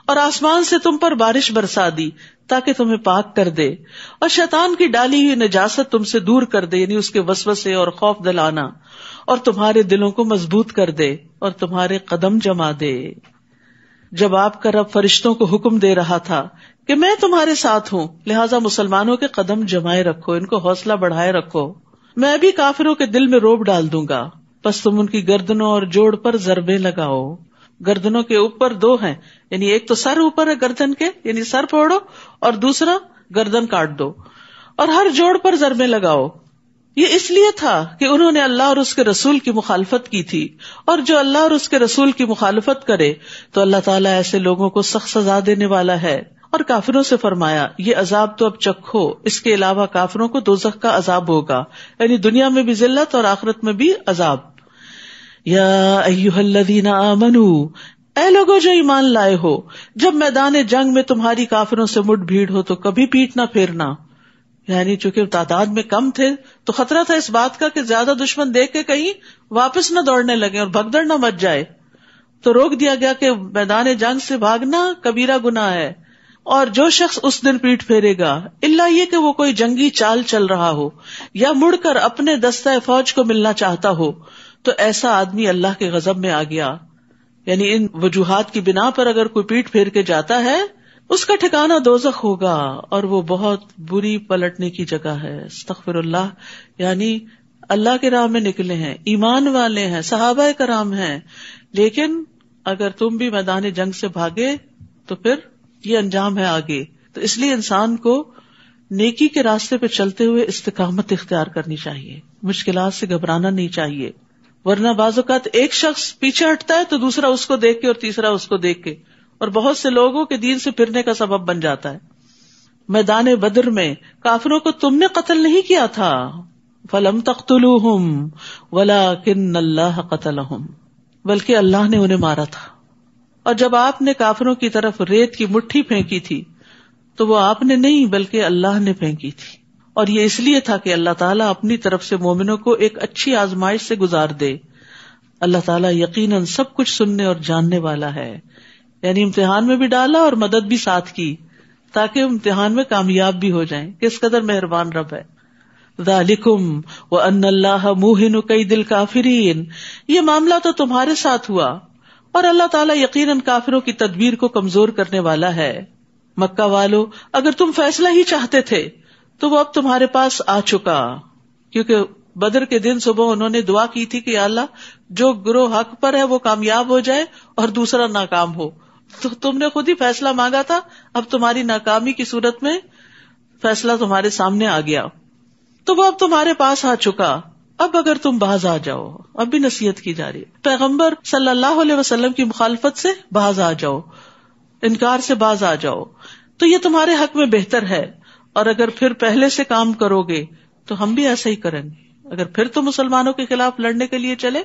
اور آسمان سے تم پر بارش برسا دی تاکہ تمہیں پاک کر دے، اور شیطان کی ڈالی ہوئی نجاست تم سے دور کر دے، یعنی اس کے وسوسے اور خوف دلانا، اور تمہارے دلوں کو مضبوط کر دے اور تمہارے قدم جما دے. جب آپ کا رب فرشتوں کو حکم دے رہا تھا کہ میں تمہارے ساتھ ہوں، لہٰذا مسلمانوں کے قدم جمائے رکھو، ان کو حوصلہ بڑھائے رکھو. میں بھی کافروں کے دل میں روب ڈال دوں گا، پس تم ان کی گردنوں اور جوڑ پر ضربیں لگاؤ. گردنوں کے اوپر 2 ہیں، یعنی ایک تو سر اوپر ہے گردن کے، یعنی سر پھوڑو، اور دوسرا گردن کاٹ دو، اور ہر جوڑ پر ضربیں لگاؤ. یہ اس لیے تھا کہ انہوں نے اللہ اور اس کے رسول کی مخالفت کی تھی، اور جو اللہ اور اس کے رسول کی مخالفت کرے تو اللہ تعالیٰ ایسے لوگوں کو سخت سزا دینے والا ہے. اور کافروں سے فرمایا، یہ عذاب تو اب چکھو، اس کے علاوہ کافروں کو دوزخ کا عذاب ہوگا، یعنی دنیا میں بھی ذلت اور آخرت میں بھی عذاب. یا ایھا الذین آمنوا، اے لوگوں جو ایمان لائے ہو، جب میدان جنگ میں تمہاری کافروں سے مٹ بھیڑ ہو تو کبھی پیٹ نہ پھیرنا. یعنی چونکہ تعداد میں کم تھے تو خطرہ تھا اس بات کا کہ زیادہ دشمن دیکھ کے کہیں واپس نہ دوڑنے لگے اور بھگدڑ نہ مچ جائے، تو روک دیا گیا کہ میدان جنگ سے بھاگنا کبیرہ گناہ ہے. اور جو شخص اس دن پیٹ پھیرے گا، الا یہ کہ وہ کوئی جنگی چال چل رہا ہو یا مڑ کر اپنے دستہ فوج کو ملنا چاہتا ہو، تو ایسا آدمی اللہ کے غضب میں آ گیا. یعنی ان وجوہات کی بنا پر اگر کوئی پیٹ پھیر کے جاتا ہے، اس کا ٹھکانہ دوزخ ہوگا، اور وہ بہت بری پلٹنے کی جگہ ہے. استغفر اللہ. یعنی اللہ کے راہ میں نکلے ہیں، ایمان والے ہیں، صحابہ کرام ہیں، لیکن اگر تم بھی میدان جنگ سے بھاگے تو پھر یہ انجام ہے آگے. تو اس لیے انسان کو نیکی کے راستے پہ چلتے ہوئے استقامت اختیار کرنی چاہیے، مشکلات سے گھبرانا نہیں چاہیے. ورنہ بعض اوقات ایک شخص پیچھے ہٹتا ہے تو دوسرا اس کو دیکھ کے اور تیسرا اس کو دیکھ کے، اور بہت سے لوگوں کے دین سے پھرنے کا سبب بن جاتا ہے. میدان بدر میں کافروں کو تم نے قتل نہیں کیا تھا، فَلَمْ تَقْتُلُوهُمْ وَلَٰكِنَّ اللَّهَ قَتَلَهُمْ، بلکہ اللہ نے انہیں مارا تھا. اور جب آپ نے کافروں کی طرف ریت کی مٹھی پھینکی تھی تو وہ آپ نے نہیں بلکہ اللہ نے پھینکی تھی، اور یہ اس لیے تھا کہ اللہ تعالیٰ اپنی طرف سے مومنوں کو ایک اچھی آزمائش سے گزار دے. اللہ تعالیٰ یقیناً سب کچھ سننے اور جاننے والا ہے، یعنی امتحان میں بھی ڈالا اور مدد بھی ساتھ کی تاکہ امتحان میں کامیاب بھی ہو جائیں. کس قدر مہربان رب ہے. ذالکم وان اللہ موہن کید الکافرین، یہ معاملہ تو تمہارے ساتھ ہوا اور اللہ تعالیٰ یقیناً کافروں کی تدبیر کو کمزور کرنے والا ہے. مکہ والو، اگر تم فیصلہ ہی چاہتے تھے تو وہ اب تمہارے پاس آ چکا، کیونکہ بدر کے دن صبح انہوں نے دعا کی تھی کہ یا اللہ جو گروہ حق پر ہے وہ کامیاب ہو جائے اور دوسرا ناکام ہو. تو تم نے خود ہی فیصلہ مانگا تھا، اب تمہاری ناکامی کی صورت میں فیصلہ تمہارے سامنے آ گیا، تو وہ اب تمہارے پاس آ چکا. اب اگر تم باز آ جاؤ، اب بھی نصیحت کی جا رہی ہے، پیغمبر صلی اللہ علیہ وسلم کی مخالفت سے باز آ جاؤ، انکار سے باز آ جاؤ، تو یہ تمہارے حق میں بہتر ہے. اور اگر پھر پہلے سے کام کرو گے تو ہم بھی ایسا ہی کریں گے. اگر پھر تم مسلمانوں کے خلاف لڑنے کے لیے چلے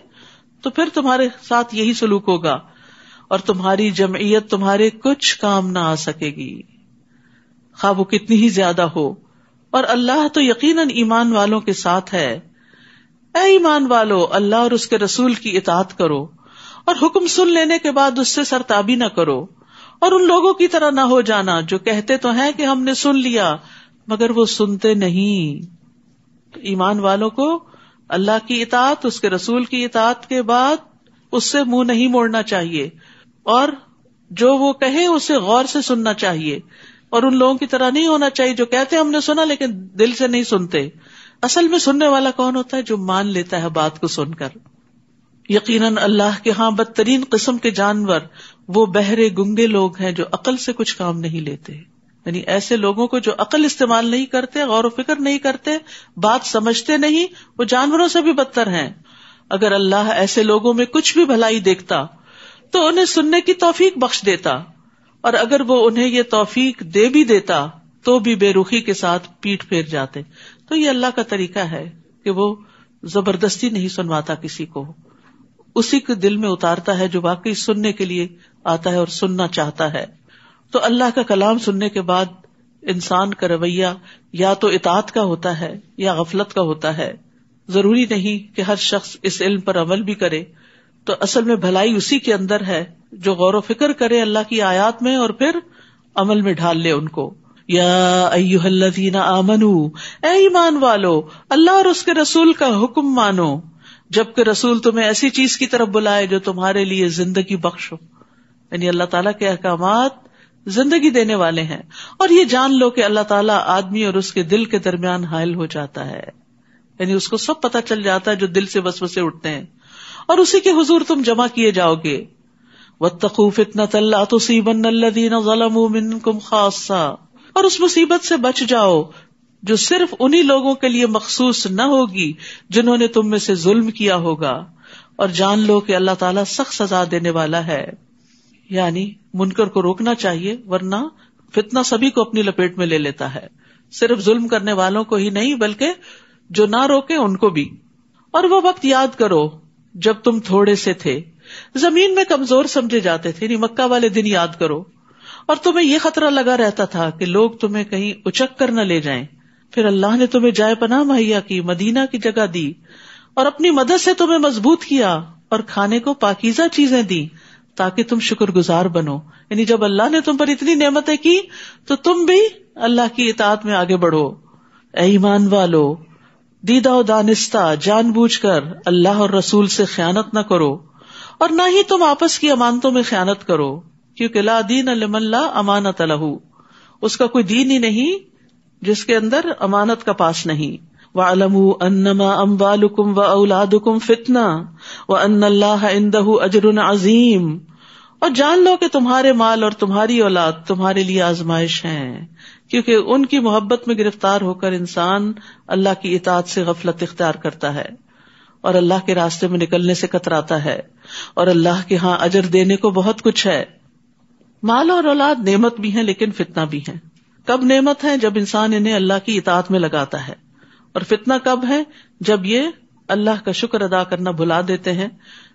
تو پھر تمہارے ساتھ یہی سلوک ہوگا اور تمہاری جمعیت تمہارے کچھ کام نہ آ سکے گی، خواہ وہ کتنی ہی زیادہ ہو. اور اللہ تو یقیناً ایمان والوں کے ساتھ ہے. اے ایمان والو، اللہ اور اس کے رسول کی اطاعت کرو اور حکم سن لینے کے بعد اس سے سرتابی نہ کرو، اور ان لوگوں کی طرح نہ ہو جانا جو کہتے تو ہیں کہ ہم نے سن لیا مگر وہ سنتے نہیں. ایمان والوں کو اللہ کی اطاعت، اس کے رسول کی اطاعت کے بعد اس سے منہ نہیں موڑنا چاہیے، اور جو وہ کہے اسے غور سے سننا چاہیے، اور ان لوگوں کی طرح نہیں ہونا چاہیے جو کہتے ہم نے سنا لیکن دل سے نہیں سنتے. اصل میں سننے والا کون ہوتا ہے؟ جو مان لیتا ہے بات کو سن کر. یقیناً اللہ کے ہاں بدترین قسم کے جانور وہ بہرے گنگے لوگ ہیں جو عقل سے کچھ کام نہیں لیتے. یعنی ایسے لوگوں کو جو عقل استعمال نہیں کرتے، غور و فکر نہیں کرتے، بات سمجھتے نہیں، وہ جانوروں سے بھی بدتر ہیں. اگر اللہ ایسے لوگوں میں کچھ بھی بھلائی دیکھتا تو انہیں سننے کی توفیق بخش دیتا، اور اگر وہ انہیں یہ توفیق دے بھی دیتا تو بھی بے رخی کے ساتھ پیٹ پھیر جاتے. تو یہ اللہ کا طریقہ ہے کہ وہ زبردستی نہیں سنواتا کسی کو، اسی کے دل میں اتارتا ہے جو واقعی سننے کے لیے آتا ہے اور سننا چاہتا ہے. تو اللہ کا کلام سننے کے بعد انسان کا رویہ یا تو اطاعت کا ہوتا ہے یا غفلت کا ہوتا ہے. ضروری نہیں کہ ہر شخص اس علم پر عمل بھی کرے. تو اصل میں بھلائی اسی کے اندر ہے جو غور و فکر کرے اللہ کی آیات میں اور پھر عمل میں ڈھال لے ان کو. یا ایھا الذین آمنوا، اے ایمان والو، اللہ اور اس کے رسول کا حکم مانو جبکہ رسول تمہیں ایسی چیز کی طرف بلائے جو تمہارے لیے زندگی بخش ہو. یعنی اللہ تعالیٰ کے احکامات زندگی دینے والے ہیں. اور یہ جان لو کہ اللہ تعالیٰ آدمی اور اس کے دل کے درمیان حائل ہو جاتا ہے، یعنی اس کو سب پتہ چل جاتا ہے جو دل سے وسوسے اٹھتے ہیں، اور اسی کے حضور تم جمع کیے جاؤ گے. واتقوا فتنة لا تصيبن الذين ظلموا منكم خاصة، اور اس مصیبت سے بچ جاؤ جو صرف انہی لوگوں کے لیے مخصوص نہ ہوگی جنہوں نے تم میں سے ظلم کیا ہوگا، اور جان لو کہ اللہ تعالیٰ سخت سزا دینے والا ہے. یعنی منکر کو روکنا چاہیے، ورنہ فتنہ سبھی کو اپنی لپیٹ میں لے لیتا ہے، صرف ظلم کرنے والوں کو ہی نہیں بلکہ جو نہ روکے ان کو بھی. اور وہ وقت یاد کرو جب تم تھوڑے سے تھے، زمین میں کمزور سمجھے جاتے تھے، یعنی مکہ والے دن یاد کرو، اور تمہیں یہ خطرہ لگا رہتا تھا کہ لوگ تمہیں کہیں اچک کر نہ لے جائیں. پھر اللہ نے تمہیں جائے پناہ مہیا کی، مدینہ کی جگہ دی، اور اپنی مدد سے تمہیں مضبوط کیا اور کھانے کو پاکیزہ چیزیں دی تاکہ تم شکر گزار بنو. یعنی جب اللہ نے تم پر اتنی نعمتیں کی تو تم بھی اللہ کی اطاعت میں آگے بڑھو. اے ایمان والو، دیدہ و دانستہ جان بوجھ کر اللہ اور رسول سے خیانت نہ کرو، اور نہ ہی تم آپس کی امانتوں میں خیانت کرو، کیونکہ لا دین لمن لا امانت لہ، اس کا کوئی دین ہی نہیں جس کے اندر امانت کا پاس نہیں. وَاعْلَمُوا أَنَّمَا أَمْوَالُكُمْ وَأَوْلَادُكُمْ فِتْنَةٌ وَأَنَّ اللَّهَ عِندَهُ أَجْرٌ عَظِيمٌ، اور جان لو کہ تمہارے مال اور تمہاری اولاد تمہارے لیے آزمائش ہیں، کیونکہ ان کی محبت میں گرفتار ہو کر انسان اللہ کی اطاعت سے غفلت اختیار کرتا ہے اور اللہ کے راستے میں نکلنے سے کتراتا ہے، اور اللہ کے ہاں اجر دینے کو بہت کچھ ہے. مال اور اولاد نعمت بھی ہیں لیکن فتنہ بھی ہیں. کب نعمت ہے؟ جب انسان انہیں اللہ کی اطاعت میں لگاتا ہے، اور فتنہ کب ہے؟ جب یہ اللہ کا شکر ادا کرنا بھلا دیتے ہیں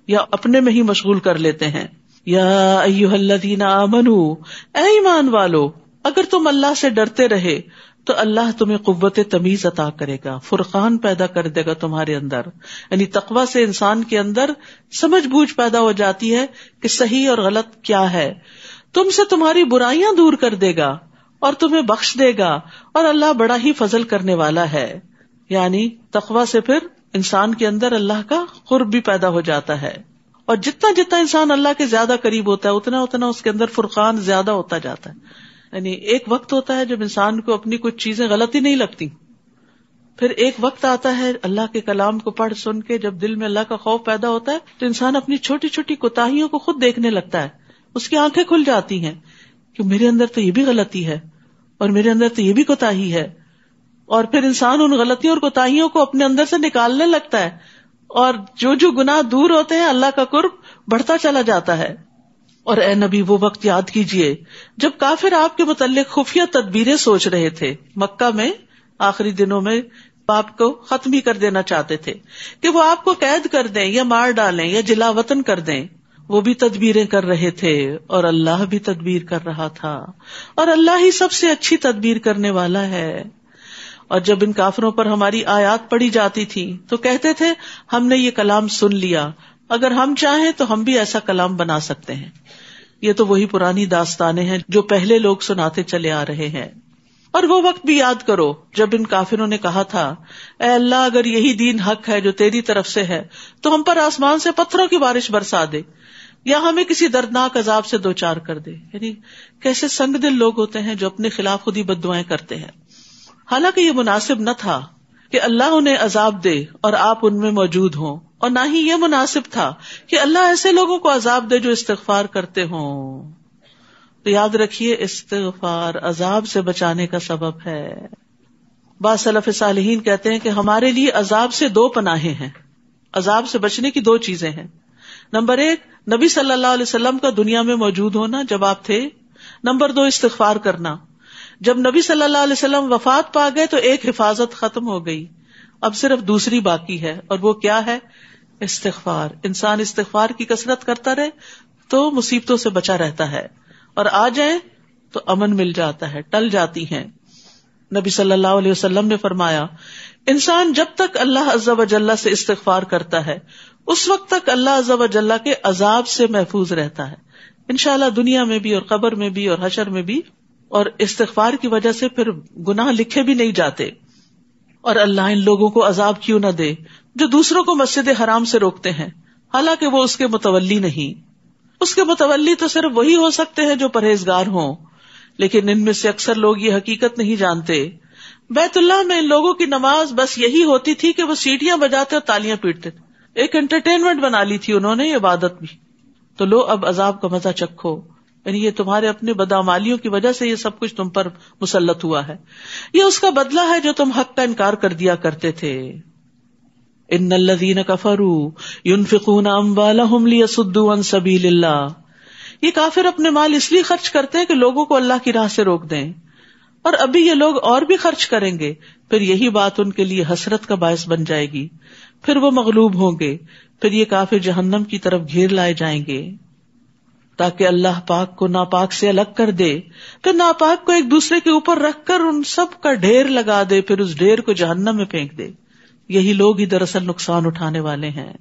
یا اپنے میں ہی مشغول کر لیتے ہیں. یا ایھا الذین آمنوا، اے ایمان والو، اگر تم اللہ سے ڈرتے رہے تو اللہ تمہیں قوت تمیز عطا کرے گا، فرقان پیدا کر دے گا تمہارے اندر. یعنی تقوی سے انسان کے اندر سمجھ بوجھ پیدا ہو جاتی ہے کہ صحیح اور غلط کیا ہے. تم سے تمہاری برائیاں دور کر دے گا اور تمہیں بخش دے گا، اور اللہ بڑا ہی فضل کرنے والا ہے. یعنی تقوی سے پھر انسان کے اندر اللہ کا قرب بھی پیدا ہو جاتا ہے، اور جتنا جتنا انسان اللہ کے زیادہ قریب ہوتا ہے اتنا اتنا اس کے اندر فرقان زیادہ ہوتا جاتا ہے. یعنی ایک وقت ہوتا ہے جب انسان کو اپنی کچھ چیزیں غلطی نہیں لگتی، پھر ایک وقت آتا ہے اللہ کے کلام کو پڑھ سن کے جب دل میں اللہ کا خوف پیدا ہوتا ہے تو انسان اپنی چھوٹی چھوٹی کوتاہیوں کو خود دیکھنے لگتا ہے، اس کی آنکھیں کھل جاتی ہیں کہ میرے اندر تو یہ بھی غلطی ہے اور میرے اندر تو یہ بھی کوتاہی ہے. اور پھر انسان ان غلطیوں اور کوتاہیوں کو اپنے اندر سے نکالنے لگتا ہے، اور جو جو گناہ دور ہوتے ہیں اللہ کا قرب بڑھتا چلا جاتا ہے. اور اے نبی وہ وقت یاد کیجئے جب کافر آپ کے متعلق خفیہ تدبیریں سوچ رہے تھے. مکہ میں آخری دنوں میں آپ کو ختم ہی کر دینا چاہتے تھے کہ وہ آپ کو قید کر دیں یا مار ڈالیں یا جلا وطن کر دیں. وہ بھی تدبیریں کر رہے تھے اور اللہ بھی تدبیر کر رہا تھا، اور اللہ ہی سب سے اچھی تدبیر کرنے والا ہے. اور جب ان کافروں پر ہماری آیات پڑھی جاتی تھی تو کہتے تھے ہم نے یہ کلام سن لیا، اگر ہم چاہیں تو ہم بھی ایسا کلام بنا سکتے ہیں. یہ تو وہی پرانی داستانیں ہیں جو پہلے لوگ سناتے چلے آ رہے ہیں. اور وہ وقت بھی یاد کرو جب ان کافروں نے کہا تھا اے اللہ اگر یہی دین حق ہے جو تیری طرف سے ہے تو ہم پر آسمان سے پتھروں کی بارش برسا دے یا ہمیں کسی دردناک عذاب سے دوچار کر دے. یعنی کیسے سنگ دل لوگ ہوتے ہیں جو اپنے خلاف خود ہی بد دعائیں کرتے ہیں. حالانکہ یہ مناسب نہ تھا کہ اللہ انہیں عذاب دے اور آپ ان میں موجود ہوں، اور نہ ہی یہ مناسب تھا کہ اللہ ایسے لوگوں کو عذاب دے جو استغفار کرتے ہوں. تو یاد رکھیے استغفار عذاب سے بچانے کا سبب ہے. بعض سلف صالحین کہتے ہیں کہ ہمارے لیے عذاب سے 2 پناہیں ہیں. عذاب سے بچنے کی 2 چیزیں ہیں. نمبر 1 نبی صلی اللہ علیہ وسلم کا دنیا میں موجود ہونا جب آپ تھے. نمبر 2 استغفار کرنا. جب نبی صلی اللہ علیہ وسلم وفات پا گئے تو ایک حفاظت ختم ہو گئی، اب صرف دوسری باقی ہے، اور وہ کیا ہے؟ استغفار. انسان استغفار کی کثرت کرتا رہے تو مصیبتوں سے بچا رہتا ہے، اور آ جائیں تو امن مل جاتا ہے، ٹل جاتی ہیں. نبی صلی اللہ علیہ وسلم نے فرمایا انسان جب تک اللہ عز و جل سے استغفار کرتا ہے اس وقت تک اللہ عز و جل کے عذاب سے محفوظ رہتا ہے، انشاءاللہ دنیا میں بھی اور قبر میں بھی اور حشر میں بھی. اور استغفار کی وجہ سے پھر گناہ لکھے بھی نہیں جاتے. اور اللہ ان لوگوں کو عذاب کیوں نہ دے جو دوسروں کو مسجد حرام سے روکتے ہیں حالانکہ وہ اس کے متولی نہیں. اس کے متولی تو صرف وہی ہو سکتے ہیں جو پرہیزگار ہوں، لیکن ان میں سے اکثر لوگ یہ حقیقت نہیں جانتے. بیت اللہ میں ان لوگوں کی نماز بس یہی ہوتی تھی کہ وہ سیٹیاں بجاتے اور تالیاں پیٹتے تھے. ایک انٹرٹینمنٹ بنا لی تھی انہوں نے، عبادت بھی. تو لو اب عذاب کا مزہ چکھو. یعنی یہ تمہارے اپنے بدعمالیوں کی وجہ سے یہ سب کچھ تم پر مسلط ہوا ہے. یہ اس کا بدلہ ہے جو تم حق کا انکار کر دیا کرتے تھے. ان الذین کفروا ينفقون اموالهم ليصدوا عن سبیل اللہ. یہ کافر اپنے مال اس لیے خرچ کرتے ہیں کہ لوگوں کو اللہ کی راہ سے روک دیں، اور ابھی یہ لوگ اور بھی خرچ کریں گے، پھر یہی بات ان کے لیے حسرت کا باعث بن جائے گی، پھر وہ مغلوب ہوں گے، پھر یہ کافر جہنم کی طرف گھیر لائے جائیں گے تاکہ اللہ پاک کو ناپاک سے الگ کر دے، پھر ناپاک کو ایک دوسرے کے اوپر رکھ کر ان سب کا ڈھیر لگا دے، پھر اس ڈھیر کو جہنم میں پھینک دے. یہی لوگ ہی دراصل نقصان اٹھانے والے ہیں.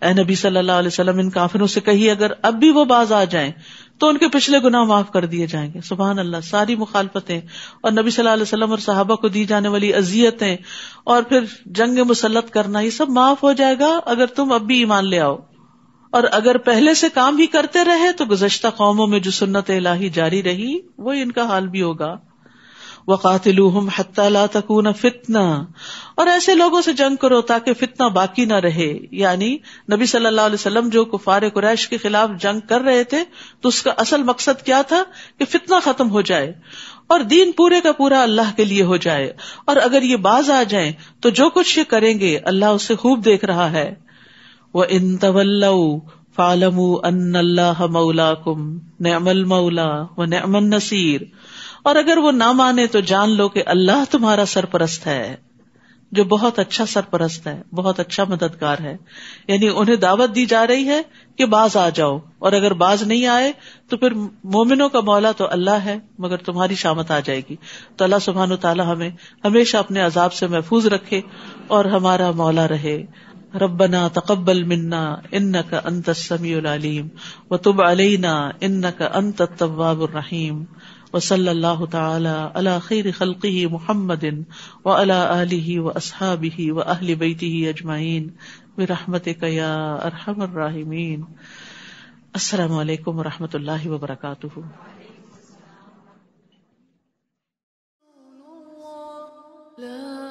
اے نبی صلی اللہ علیہ وسلم ان کافروں سے کہیے اگر اب بھی وہ باز آ جائیں تو ان کے پچھلے گناہ معاف کر دیے جائیں گے. سبحان اللہ. ساری مخالفتیں اور نبی صلی اللہ علیہ وسلم اور صحابہ کو دی جانے والی اذیتیں اور پھر جنگ مسلط کرنا، یہ سب معاف ہو جائے گا اگر تم اب بھی ایمان لے آؤ. اور اگر پہلے سے کام ہی کرتے رہے تو گزشتہ قوموں میں جو سنت الہی جاری رہی وہی ان کا حال بھی ہوگا. وَقَاتِلُوهُمْ حَتَّى لَا تَكُونَ فِتْنَةٌ. اور ایسے لوگوں سے جنگ کرو تاکہ فتنہ باقی نہ رہے. یعنی نبی صلی اللہ علیہ وسلم جو کفار قریش کے خلاف جنگ کر رہے تھے تو اس کا اصل مقصد کیا تھا کہ فتنہ ختم ہو جائے اور دین پورے کا پورا اللہ کے لیے ہو جائے. اور اگر یہ باز آ جائیں تو جو کچھ یہ کریں گے اللہ اسے خوب دیکھ رہا ہے. وَإِن تَوَلَّوْا فَاعْلَمُوا أَنَّ اللَّهَ مَوْلَاكُمْ نِعْمَ الْمَوْلَى وَنِعْمَ النَّصِيرُ. اور اگر وہ نہ مانے تو جان لو کہ اللہ تمہارا سرپرست ہے، جو بہت اچھا سرپرست ہے، بہت اچھا مددگار ہے. یعنی انہیں دعوت دی جا رہی ہے کہ باز آ جاؤ، اور اگر باز نہیں آئے تو پھر مومنوں کا مولا تو اللہ ہے، مگر تمہاری شامت آ جائے گی. تو اللہ سبحانہ وتعالی ہمیں ہمیشہ اپنے عذاب سے محفوظ رکھے اور ہمارا مولا رہے. ربنا تقبل منا انک انت السمیع العلیم وتب علینا انک انت التواب الرحیم. وصلی اللہ تعالی علی خیر خلقہ محمد وعلی آلہ واصحابہ واہل بیتہ اجمعین برحمتک یا ارحم الراحمین. السلام علیکم ورحمۃ اللہ وبرکاتہ. لا